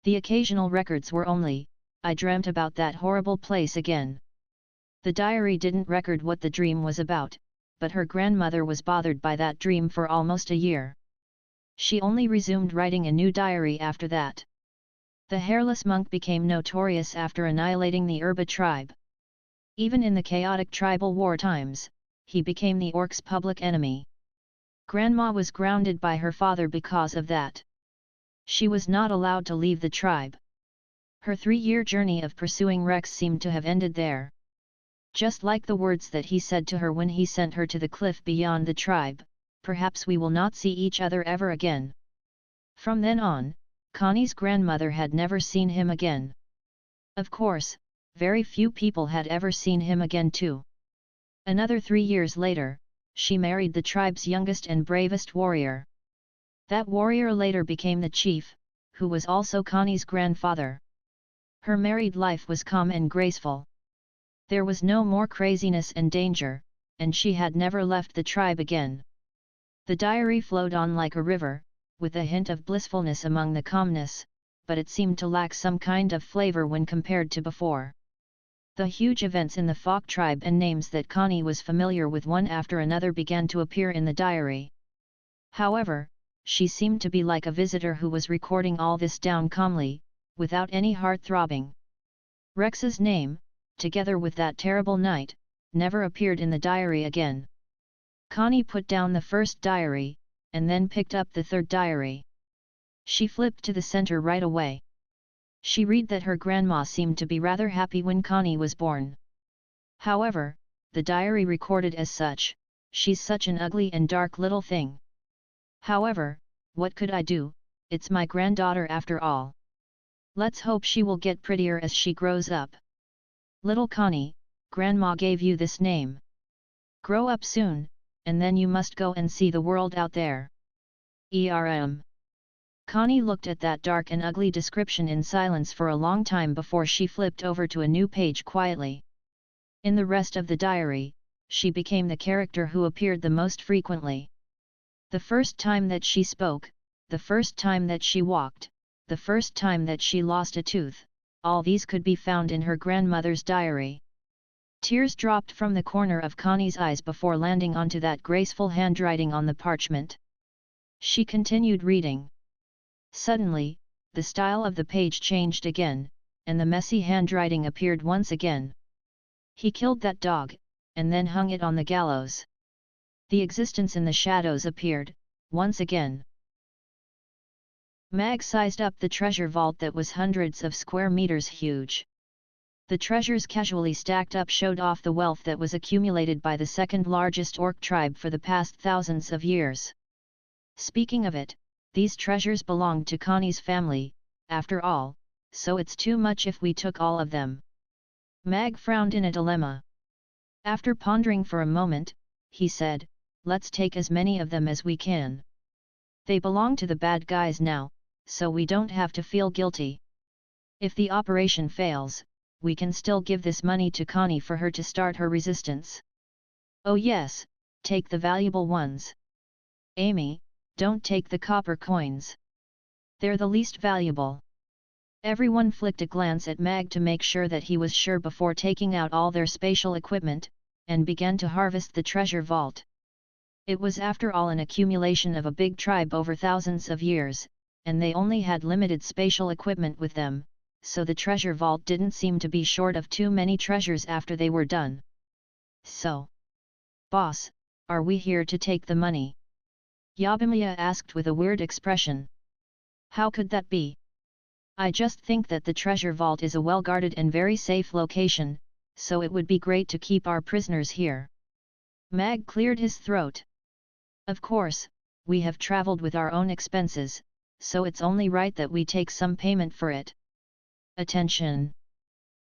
The occasional records were only, "I dreamt about that horrible place again." The diary didn't record what the dream was about, but her grandmother was bothered by that dream for almost a year. She only resumed writing a new diary after that. The hairless monk became notorious after annihilating the Erba tribe. Even in the chaotic tribal war times, he became the Orcs' public enemy. Grandma was grounded by her father because of that. She was not allowed to leave the tribe. Her 3-year journey of pursuing Rex seemed to have ended there. Just like the words that he said to her when he sent her to the cliff beyond the tribe, "Perhaps we will not see each other ever again." From then on, Connie's grandmother had never seen him again. Of course, very few people had ever seen him again too. Another 3 years later, she married the tribe's youngest and bravest warrior. That warrior later became the chief, who was also Connie's grandfather. Her married life was calm and graceful. There was no more craziness and danger, and she had never left the tribe again. The diary flowed on like a river, with a hint of blissfulness among the calmness, but it seemed to lack some kind of flavor when compared to before. The huge events in the Falk tribe and names that Connie was familiar with one after another began to appear in the diary. However, she seemed to be like a visitor who was recording all this down calmly, without any heart throbbing. Rex's name, together with that terrible night, never appeared in the diary again. Connie put down the first diary, and then picked up the third diary. She flipped to the center right away. She read that her grandma seemed to be rather happy when Connie was born. However, the diary recorded as such, "She's such an ugly and dark little thing. However, what could I do, it's my granddaughter after all. Let's hope she will get prettier as she grows up. Little Connie, Grandma gave you this name. Grow up soon, and then you must go and see the world out there. ERM." Connie looked at that dark and ugly description in silence for a long time before she flipped over to a new page quietly. In the rest of the diary, she became the character who appeared the most frequently. The first time that she spoke, the first time that she walked, the first time that she lost a tooth, all these could be found in her grandmother's diary. Tears dropped from the corner of Connie's eyes before landing onto that graceful handwriting on the parchment. She continued reading. Suddenly, the style of the page changed again, and the messy handwriting appeared once again. "He killed that dog, and then hung it on the gallows." The existence in the shadows appeared, once again. Mag sized up the treasure vault that was hundreds of square meters huge. The treasures casually stacked up showed off the wealth that was accumulated by the second largest Orc tribe for the past thousands of years. Speaking of it, these treasures belonged to Connie's family, after all, so it's too much if we took all of them. Mag frowned in a dilemma. After pondering for a moment, he said, "Let's take as many of them as we can. They belong to the bad guys now, so we don't have to feel guilty. If the operation fails, we can still give this money to Connie for her to start her resistance." "Oh yes, take the valuable ones. Amy, don't take the copper coins. They're the least valuable." Everyone flicked a glance at Mag to make sure that he was sure before taking out all their spatial equipment, and began to harvest the treasure vault. It was after all an accumulation of a big tribe over thousands of years, and they only had limited spatial equipment with them, so the treasure vault didn't seem to be short of too many treasures after they were done. "So, boss, are we here to take the money?" Yabimiya asked with a weird expression. "How could that be? I just think that the treasure vault is a well-guarded and very safe location, so it would be great to keep our prisoners here." Mag cleared his throat. Of course, we have traveled with our own expenses, so it's only right that we take some payment for it. Attention!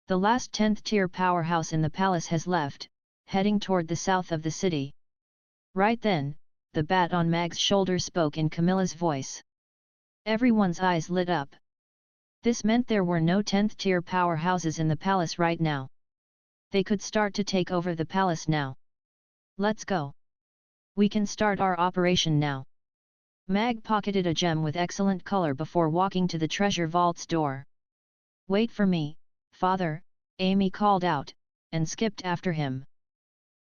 The last 10th tier powerhouse in the palace has left, heading toward the south of the city. Right then, the bat on Mag's shoulder spoke in Camilla's voice. Everyone's eyes lit up. This meant there were no 10th tier powerhouses in the palace right now. They could start to take over the palace now. Let's go. We can start our operation now. Mag pocketed a gem with excellent color before walking to the treasure vault's door. Wait for me, father, Amy called out, and skipped after him.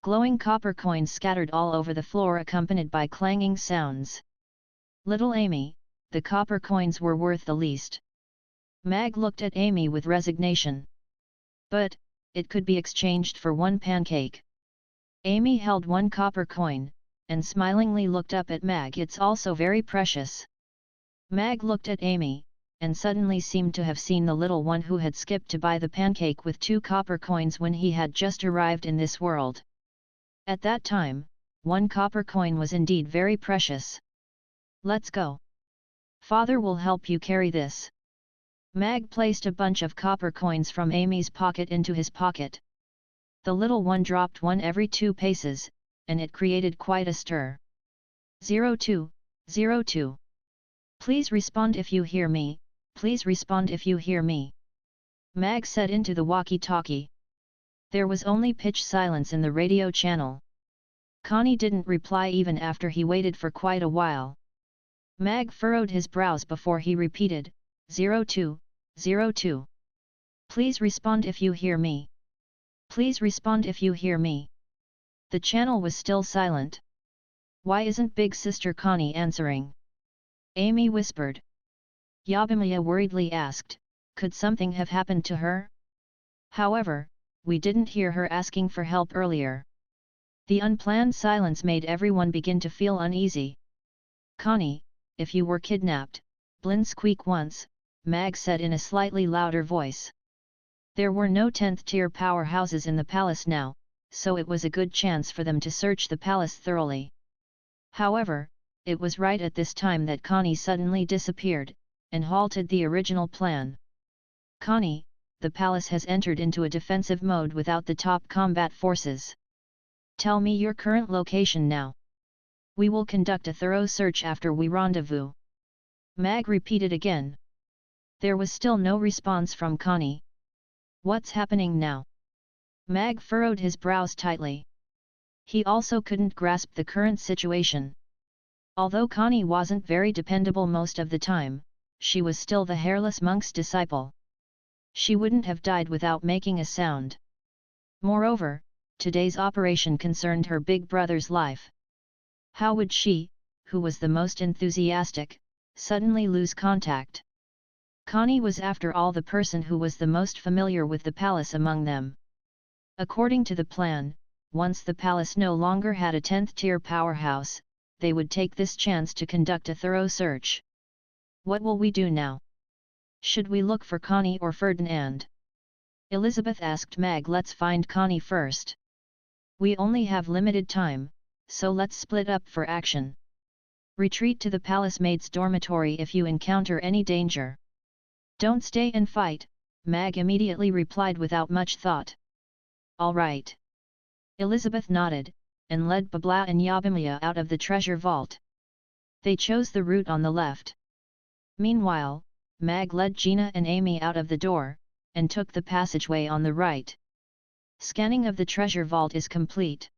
Glowing copper coins scattered all over the floor accompanied by clanging sounds. Little Amy, the copper coins were worth the least. Mag looked at Amy with resignation. But, it could be exchanged for one pancake. Amy held one copper coin, and smilingly looked up at Mag. It's also very precious. Mag looked at Amy, and suddenly seemed to have seen the little one who had skipped to buy the pancake with 2 copper coins when he had just arrived in this world. At that time, 1 copper coin was indeed very precious. Let's go. Father will help you carry this. Mag placed a bunch of copper coins from Amy's pocket into his pocket. The little one dropped one every 2 paces, and it created quite a stir. 02, 02. Please respond if you hear me, please respond if you hear me. Mag said into the walkie-talkie. There was only pitch silence in the radio channel. Connie didn't reply even after he waited for quite a while. Mag furrowed his brows before he repeated, 02, 02. Please respond if you hear me. Please respond if you hear me. The channel was still silent. Why isn't Big Sister Connie answering? Amy whispered. Yabimiya worriedly asked, could something have happened to her? However, we didn't hear her asking for help earlier. The unplanned silence made everyone begin to feel uneasy. Connie, if you were kidnapped, Blin squeak once, Mag said in a slightly louder voice. There were no 10th tier powerhouses in the palace now, so it was a good chance for them to search the palace thoroughly. However, it was right at this time that Connie suddenly disappeared, and halted the original plan. Connie, the palace has entered into a defensive mode without the top combat forces. Tell me your current location now. We will conduct a thorough search after we rendezvous. Mag repeated again. There was still no response from Connie. What's happening now? Mag furrowed his brows tightly. He also couldn't grasp the current situation. Although Connie wasn't very dependable most of the time, she was still the hairless monk's disciple. She wouldn't have died without making a sound. Moreover, today's operation concerned her big brother's life. How would she, who was the most enthusiastic, suddenly lose contact? Connie was after all the person who was the most familiar with the palace among them. According to the plan, once the palace no longer had a 10th tier powerhouse, they would take this chance to conduct a thorough search. What will we do now? Should we look for Connie or Ferdinand? Elizabeth asked Mag. Let's find Connie first. We only have limited time, so let's split up for action. Retreat to the palace maid's dormitory if you encounter any danger. Don't stay and fight, Mag immediately replied without much thought. All right. Elizabeth nodded, and led Babla and Yabimiya out of the treasure vault. They chose the route on the left. Meanwhile, Mag led Gina and Amy out of the door, and took the passageway on the right. Scanning of the treasure vault is complete.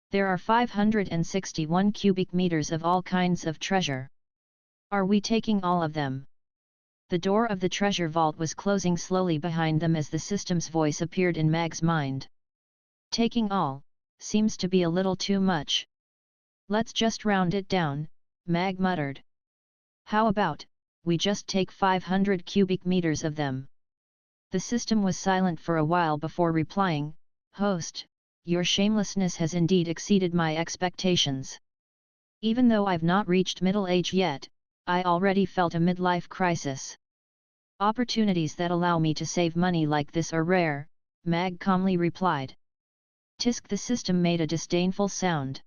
There are 561 cubic meters of all kinds of treasure. Are we taking all of them? The door of the treasure vault was closing slowly behind them as the system's voice appeared in Mag's mind. Taking all seems to be a little too much. Let's just round it down, Mag muttered. How about, we just take 500 cubic meters of them? The system was silent for a while before replying, Host, your shamelessness has indeed exceeded my expectations. Even though I've not reached middle age yet, I already felt a midlife crisis. Opportunities that allow me to save money like this are rare, Mag calmly replied. Tisk, the system made a disdainful sound.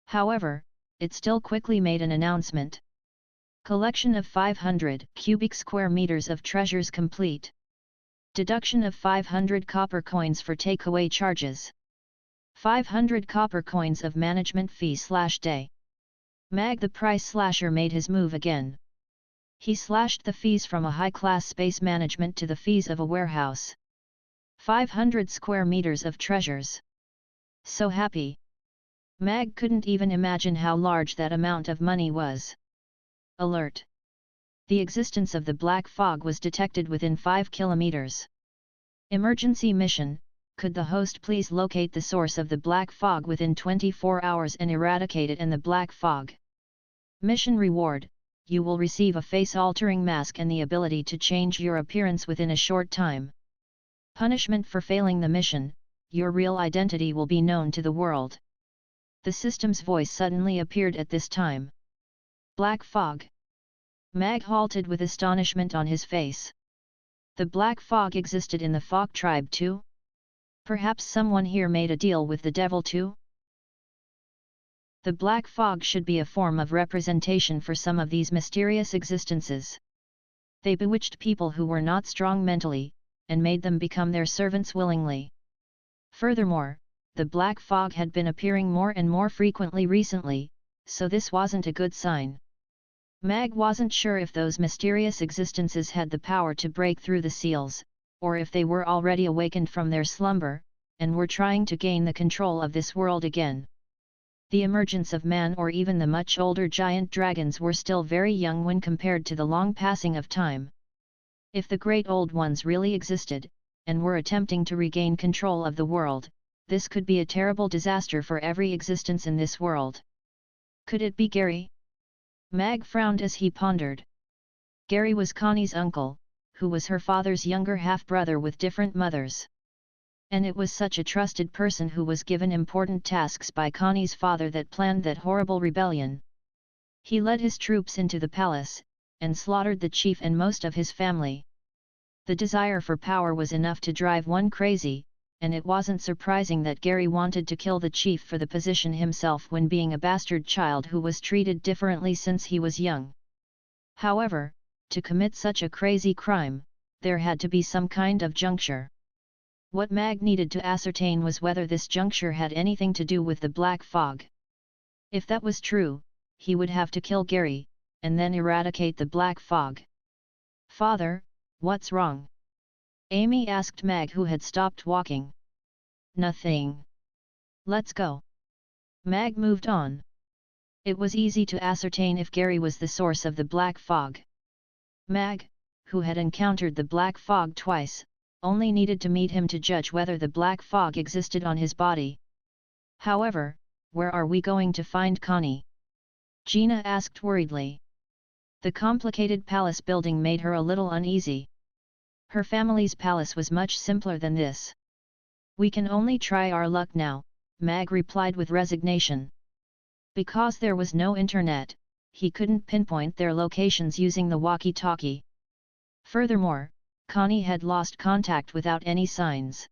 However, it still quickly made an announcement. Collection of 500 cubic square meters of treasures complete. Deduction of 500 copper coins for takeaway charges. 500 copper coins of management fee/day. Mag the price slasher made his move again. He slashed the fees from a high-class space management to the fees of a warehouse. 500 square meters of treasures. So happy. Mag couldn't even imagine how large that amount of money was. Alert! The existence of the black fog was detected within 5 kilometers. Emergency mission, could the host please locate the source of the black fog within 24 hours and eradicate it and the black fog? Mission reward, you will receive a face-altering mask and the ability to change your appearance within a short time. Punishment for failing the mission, your real identity will be known to the world. The system's voice suddenly appeared at this time. Black fog. Mag halted with astonishment on his face. The black fog existed in the fog tribe too? Perhaps someone here made a deal with the devil too? The black fog should be a form of representation for some of these mysterious existences. They bewitched people who were not strong mentally, and made them become their servants willingly. Furthermore, the black fog had been appearing more and more frequently recently, so this wasn't a good sign. Mag wasn't sure if those mysterious existences had the power to break through the seals, or if they were already awakened from their slumber, and were trying to gain the control of this world again. The emergence of man or even the much older giant dragons were still very young when compared to the long passing of time. If the great old ones really existed, and were attempting to regain control of the world, this could be a terrible disaster for every existence in this world. Could it be Gary? Mag frowned as he pondered. Gary was Connie's uncle, who was her father's younger half-brother with different mothers. And it was such a trusted person who was given important tasks by Connie's father that planned that horrible rebellion. He led his troops into the palace, and slaughtered the chief and most of his family. The desire for power was enough to drive one crazy, and it wasn't surprising that Gary wanted to kill the chief for the position himself when being a bastard child who was treated differently since he was young. However, to commit such a crazy crime, there had to be some kind of juncture. What Mag needed to ascertain was whether this juncture had anything to do with the black fog. If that was true, he would have to kill Gary, and then eradicate the black fog. "Father, what's wrong?" Amy asked Mag, who had stopped walking. "Nothing. Let's go." Mag moved on. It was easy to ascertain if Gary was the source of the black fog. Mag, who had encountered the black fog twice, only needed to meet him to judge whether the black fog existed on his body. However, where are we going to find Connie? Gina asked worriedly. The complicated palace building made her a little uneasy. Her family's palace was much simpler than this. "We can only try our luck now," Mag replied with resignation. Because there was no internet, he couldn't pinpoint their locations using the walkie-talkie. Furthermore, Connie had lost contact without any signs.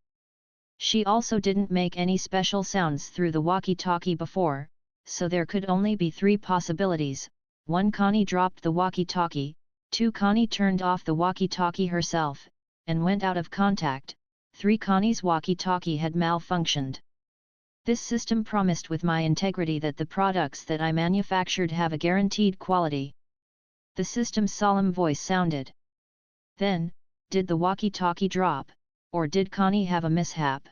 She also didn't make any special sounds through the walkie-talkie before, so there could only be 3 possibilities: 1. Connie dropped the walkie-talkie, 2. Connie turned off the walkie-talkie herself, and went out of contact, 3. Connie's walkie-talkie had malfunctioned. This system promised with my integrity that the products that I manufactured have a guaranteed quality. The system's solemn voice sounded. Then, did the walkie-talkie drop, or did Connie have a mishap?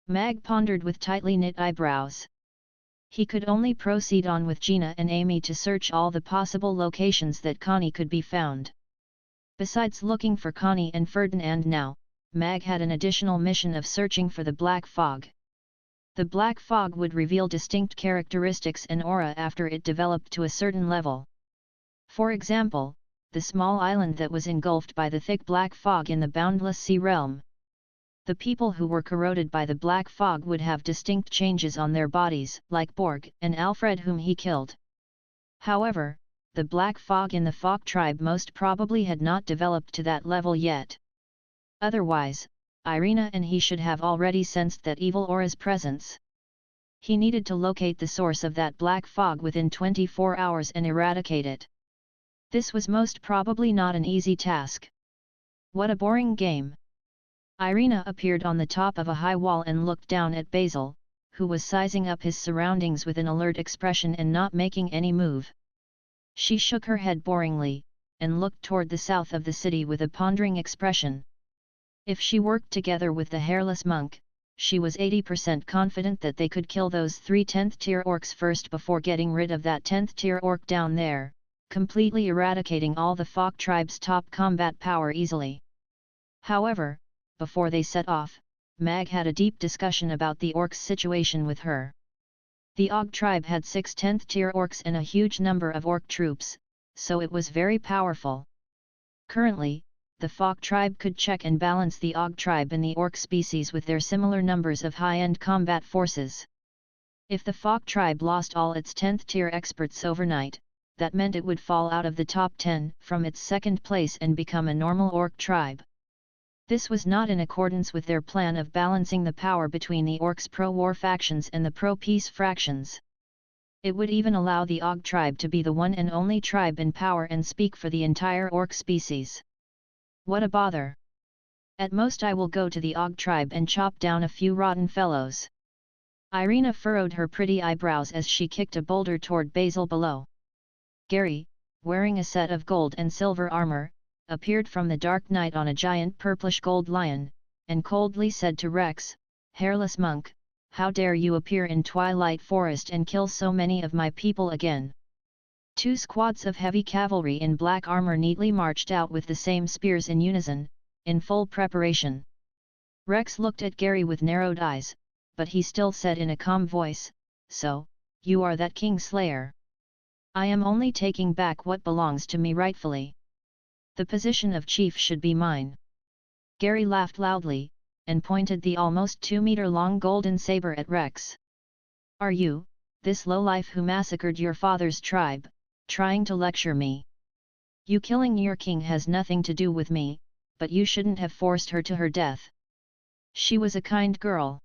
Mag pondered with tightly knit eyebrows. He could only proceed on with Gina and Amy to search all the possible locations that Connie could be found. Besides looking for Connie and Ferdinand now, Mag had an additional mission of searching for the black fog. The black fog would reveal distinct characteristics and aura after it developed to a certain level. For example, the small island that was engulfed by the thick black fog in the boundless sea realm. The people who were corroded by the black fog would have distinct changes on their bodies, like Borg and Alfred, whom he killed. However, the black fog in the Fog tribe most probably had not developed to that level yet. Otherwise, Irina and he should have already sensed that evil aura's presence. He needed to locate the source of that black fog within 24 hours and eradicate it. This was most probably not an easy task. What a boring game! Irina appeared on the top of a high wall and looked down at Basil, who was sizing up his surroundings with an alert expression and not making any move. She shook her head boringly, and looked toward the south of the city with a pondering expression. If she worked together with the hairless monk, she was 80% confident that they could kill those 3 10th-tier orcs first before getting rid of that 10th-tier orc down there, completely eradicating all the Fog tribe's top combat power easily. However, before they set off, Mag had a deep discussion about the orcs' situation with her. The Og tribe had 6 10th-tier orcs and a huge number of orc troops, so it was very powerful. Currently, the Fog tribe could check and balance the Og tribe and the orc species with their similar numbers of high-end combat forces. If the Fog tribe lost all its 10th-tier experts overnight, that meant it would fall out of the top 10 from its second place and become a normal orc tribe. This was not in accordance with their plan of balancing the power between the orcs' pro-war factions and the pro-peace fractions. It would even allow the Og tribe to be the one and only tribe in power and speak for the entire orc species. What a bother! At most I will go to the Og tribe and chop down a few rotten fellows. Irina furrowed her pretty eyebrows as she kicked a boulder toward Basil below. Gary, wearing a set of gold and silver armor, appeared from the dark night on a giant purplish gold lion, and coldly said to Rex, "Hairless monk, how dare you appear in Twilight Forest and kill so many of my people again?" 2 squads of heavy cavalry in black armor neatly marched out with the same spears in unison, in full preparation. Rex looked at Gary with narrowed eyes, but he still said in a calm voice, "So, you are that King Slayer. I am only taking back what belongs to me rightfully. The position of chief should be mine." Gary laughed loudly, and pointed the almost 2-meter-long golden saber at Rex. "Are you, this lowlife who massacred your father's tribe, trying to lecture me? You killing your king has nothing to do with me, but you shouldn't have forced her to her death. She was a kind girl."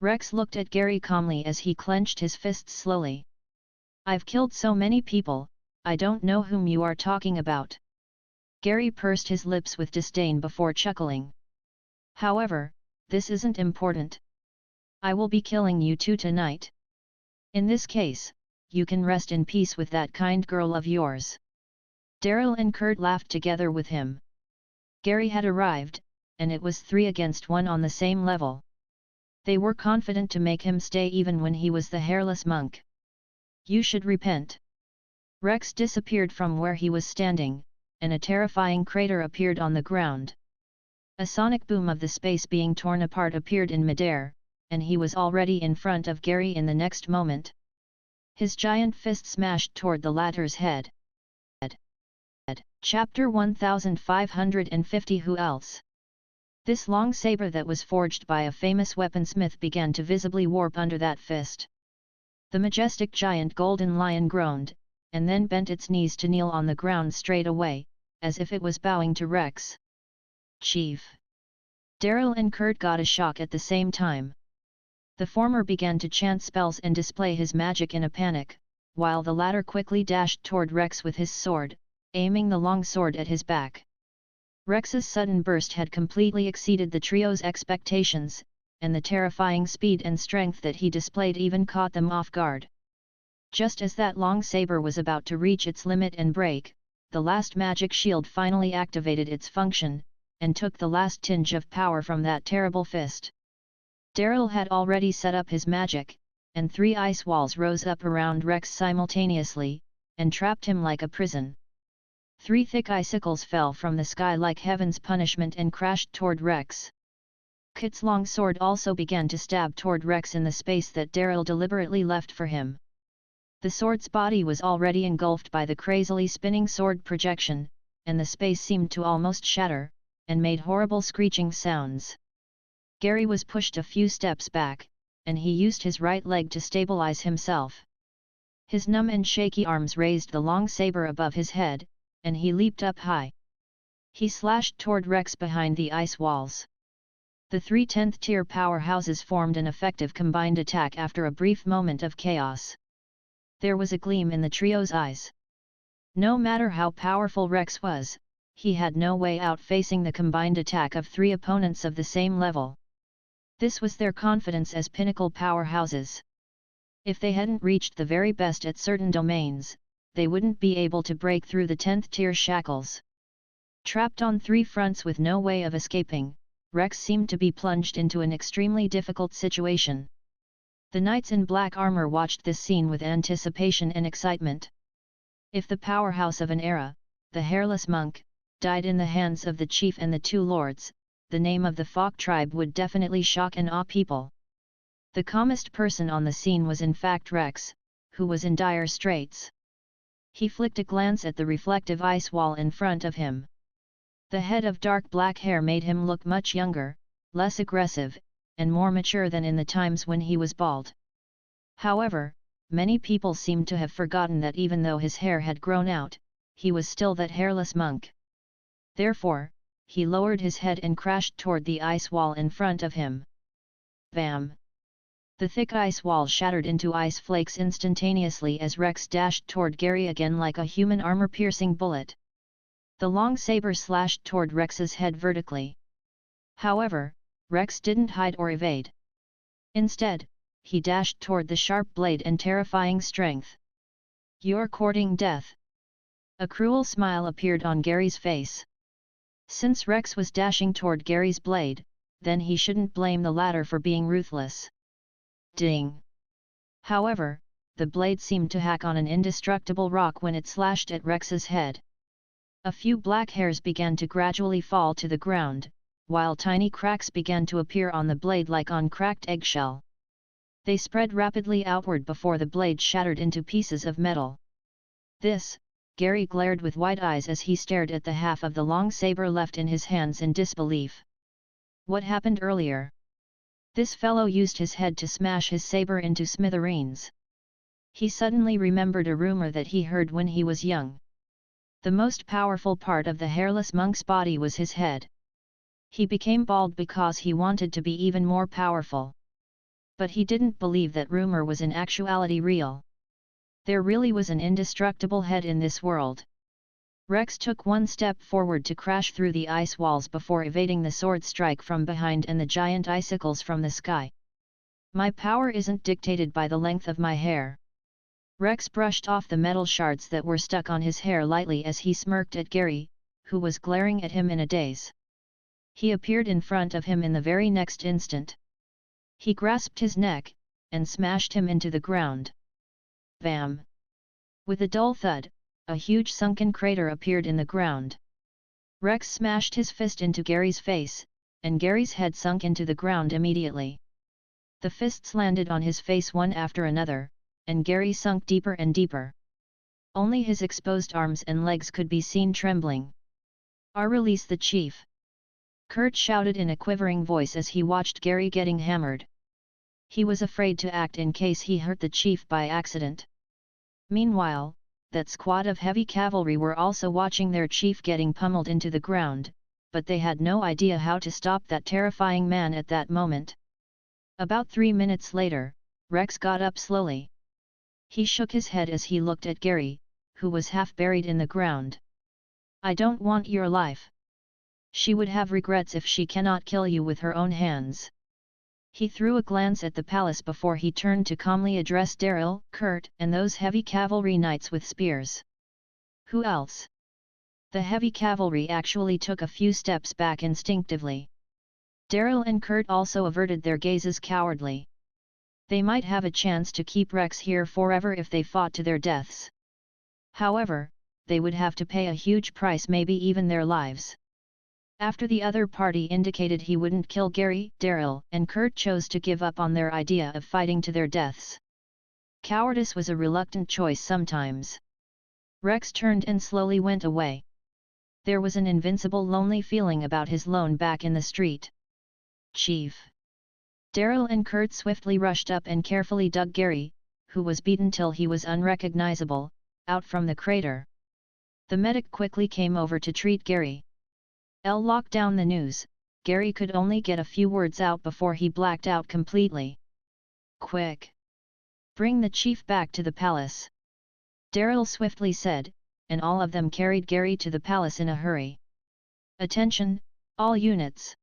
Rex looked at Gary calmly as he clenched his fists slowly. "I've killed so many people, I don't know whom you are talking about." Gary pursed his lips with disdain before chuckling. "However, this isn't important. I will be killing you too tonight. In this case, you can rest in peace with that kind girl of yours." Daryl and Kurt laughed together with him. Gary had arrived, and it was 3 against 1 on the same level. They were confident to make him stay even when he was the hairless monk. "You should repent." Rex disappeared from where he was standing, and a terrifying crater appeared on the ground. A sonic boom of the space being torn apart appeared in midair, and he was already in front of Gary in the next moment. His giant fist smashed toward the latter's head. Chapter 1550 Who else? This long saber that was forged by a famous weaponsmith began to visibly warp under that fist. The majestic giant golden lion groaned, and then bent its knees to kneel on the ground straight away, as if it was bowing to Rex. "Chief!" Daryl and Kurt got a shock at the same time. The former began to chant spells and display his magic in a panic, while the latter quickly dashed toward Rex with his sword, aiming the long sword at his back. Rex's sudden burst had completely exceeded the trio's expectations, and the terrifying speed and strength that he displayed even caught them off guard. Just as that long saber was about to reach its limit and break, the last magic shield finally activated its function, and took the last tinge of power from that terrible fist. Daryl had already set up his magic, and 3 ice walls rose up around Rex simultaneously, and trapped him like a prison. 3 thick icicles fell from the sky like heaven's punishment and crashed toward Rex. Kit's long sword also began to stab toward Rex in the space that Daryl deliberately left for him. The sword's body was already engulfed by the crazily spinning sword projection, and the space seemed to almost shatter, and made horrible screeching sounds. Gary was pushed a few steps back, and he used his right leg to stabilize himself. His numb and shaky arms raised the long saber above his head, and he leaped up high. He slashed toward Rex behind the ice walls. The 3 10th-tier powerhouses formed an effective combined attack after a brief moment of chaos. There was a gleam in the trio's eyes. No matter how powerful Rex was, he had no way out facing the combined attack of 3 opponents of the same level. This was their confidence as pinnacle powerhouses. If they hadn't reached the very best at certain domains, they wouldn't be able to break through the 10th-tier shackles. Trapped on 3 fronts with no way of escaping, Rex seemed to be plunged into an extremely difficult situation. The knights in black armor watched this scene with anticipation and excitement. If the powerhouse of an era, the Hairless Monk, died in the hands of the chief and the 2 lords, the name of the Fok tribe would definitely shock and awe people. The calmest person on the scene was in fact Rex, who was in dire straits. He flicked a glance at the reflective ice wall in front of him. The head of dark black hair made him look much younger, less aggressive, and more mature than in the times when he was bald. However, many people seemed to have forgotten that even though his hair had grown out, he was still that hairless monk. Therefore, he lowered his head and crashed toward the ice wall in front of him. Bam! The thick ice wall shattered into ice flakes instantaneously as Rex dashed toward Gary again like a human armor-piercing bullet. The long saber slashed toward Rex's head vertically. However, Rex didn't hide or evade. Instead, he dashed toward the sharp blade and terrifying strength. "You're courting death." A cruel smile appeared on Gary's face. Since Rex was dashing toward Gary's blade, then he shouldn't blame the latter for being ruthless. Ding! However, the blade seemed to hack on an indestructible rock when it slashed at Rex's head. A few black hairs began to gradually fall to the ground, while tiny cracks began to appear on the blade like on cracked eggshell. They spread rapidly outward before the blade shattered into pieces of metal. This, Gary glared with wide eyes as he stared at the half of the long saber left in his hands in disbelief. What happened earlier? This fellow used his head to smash his saber into smithereens. He suddenly remembered a rumor that he heard when he was young. The most powerful part of the hairless monk's body was his head. He became bald because he wanted to be even more powerful. But he didn't believe that rumor was in actuality real. There really was an indestructible head in this world. Rex took one step forward to crash through the ice walls before evading the sword strike from behind and the giant icicles from the sky. "My power isn't dictated by the length of my hair." Rex brushed off the metal shards that were stuck on his hair lightly as he smirked at Gary, who was glaring at him in a daze. He appeared in front of him in the very next instant. He grasped his neck, and smashed him into the ground. Bam! With a dull thud, a huge sunken crater appeared in the ground. Rex smashed his fist into Gary's face, and Gary's head sunk into the ground immediately. The fists landed on his face one after another, and Gary sunk deeper and deeper. Only his exposed arms and legs could be seen trembling. "Release the chief!" Kurt shouted in a quivering voice as he watched Gary getting hammered. He was afraid to act in case he hurt the chief by accident. Meanwhile, that squad of heavy cavalry were also watching their chief getting pummeled into the ground, but they had no idea how to stop that terrifying man at that moment. About 3 minutes later, Rex got up slowly. He shook his head as he looked at Gary, who was half buried in the ground. "I don't want your life. She would have regrets if she cannot kill you with her own hands." He threw a glance at the palace before he turned to calmly address Daryl, Kurt, and those heavy cavalry knights with spears. "Who else?" The heavy cavalry actually took a few steps back instinctively. Daryl and Kurt also averted their gazes cowardly. They might have a chance to keep Rex here forever if they fought to their deaths. However, they would have to pay a huge price, maybe even their lives. After the other party indicated he wouldn't kill Gary, Daryl and Kurt chose to give up on their idea of fighting to their deaths. Cowardice was a reluctant choice sometimes. Rex turned and slowly went away. There was an invincible lonely feeling about his lone back in the street. "Chief!" Daryl and Kurt swiftly rushed up and carefully dug Gary, who was beaten till he was unrecognizable, out from the crater. The medic quickly came over to treat Gary. "I'll lock down the news," Gary could only get a few words out before he blacked out completely. "Quick! Bring the chief back to the palace," Daryl swiftly said, and all of them carried Gary to the palace in a hurry. "Attention, all units!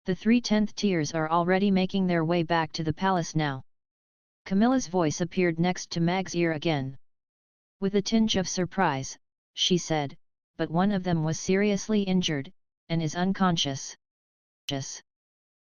The 3 10th tiers are already making their way back to the palace now." Camilla's voice appeared next to Mag's ear again. With a tinge of surprise, she said, "But one of them was seriously injured, and is unconscious."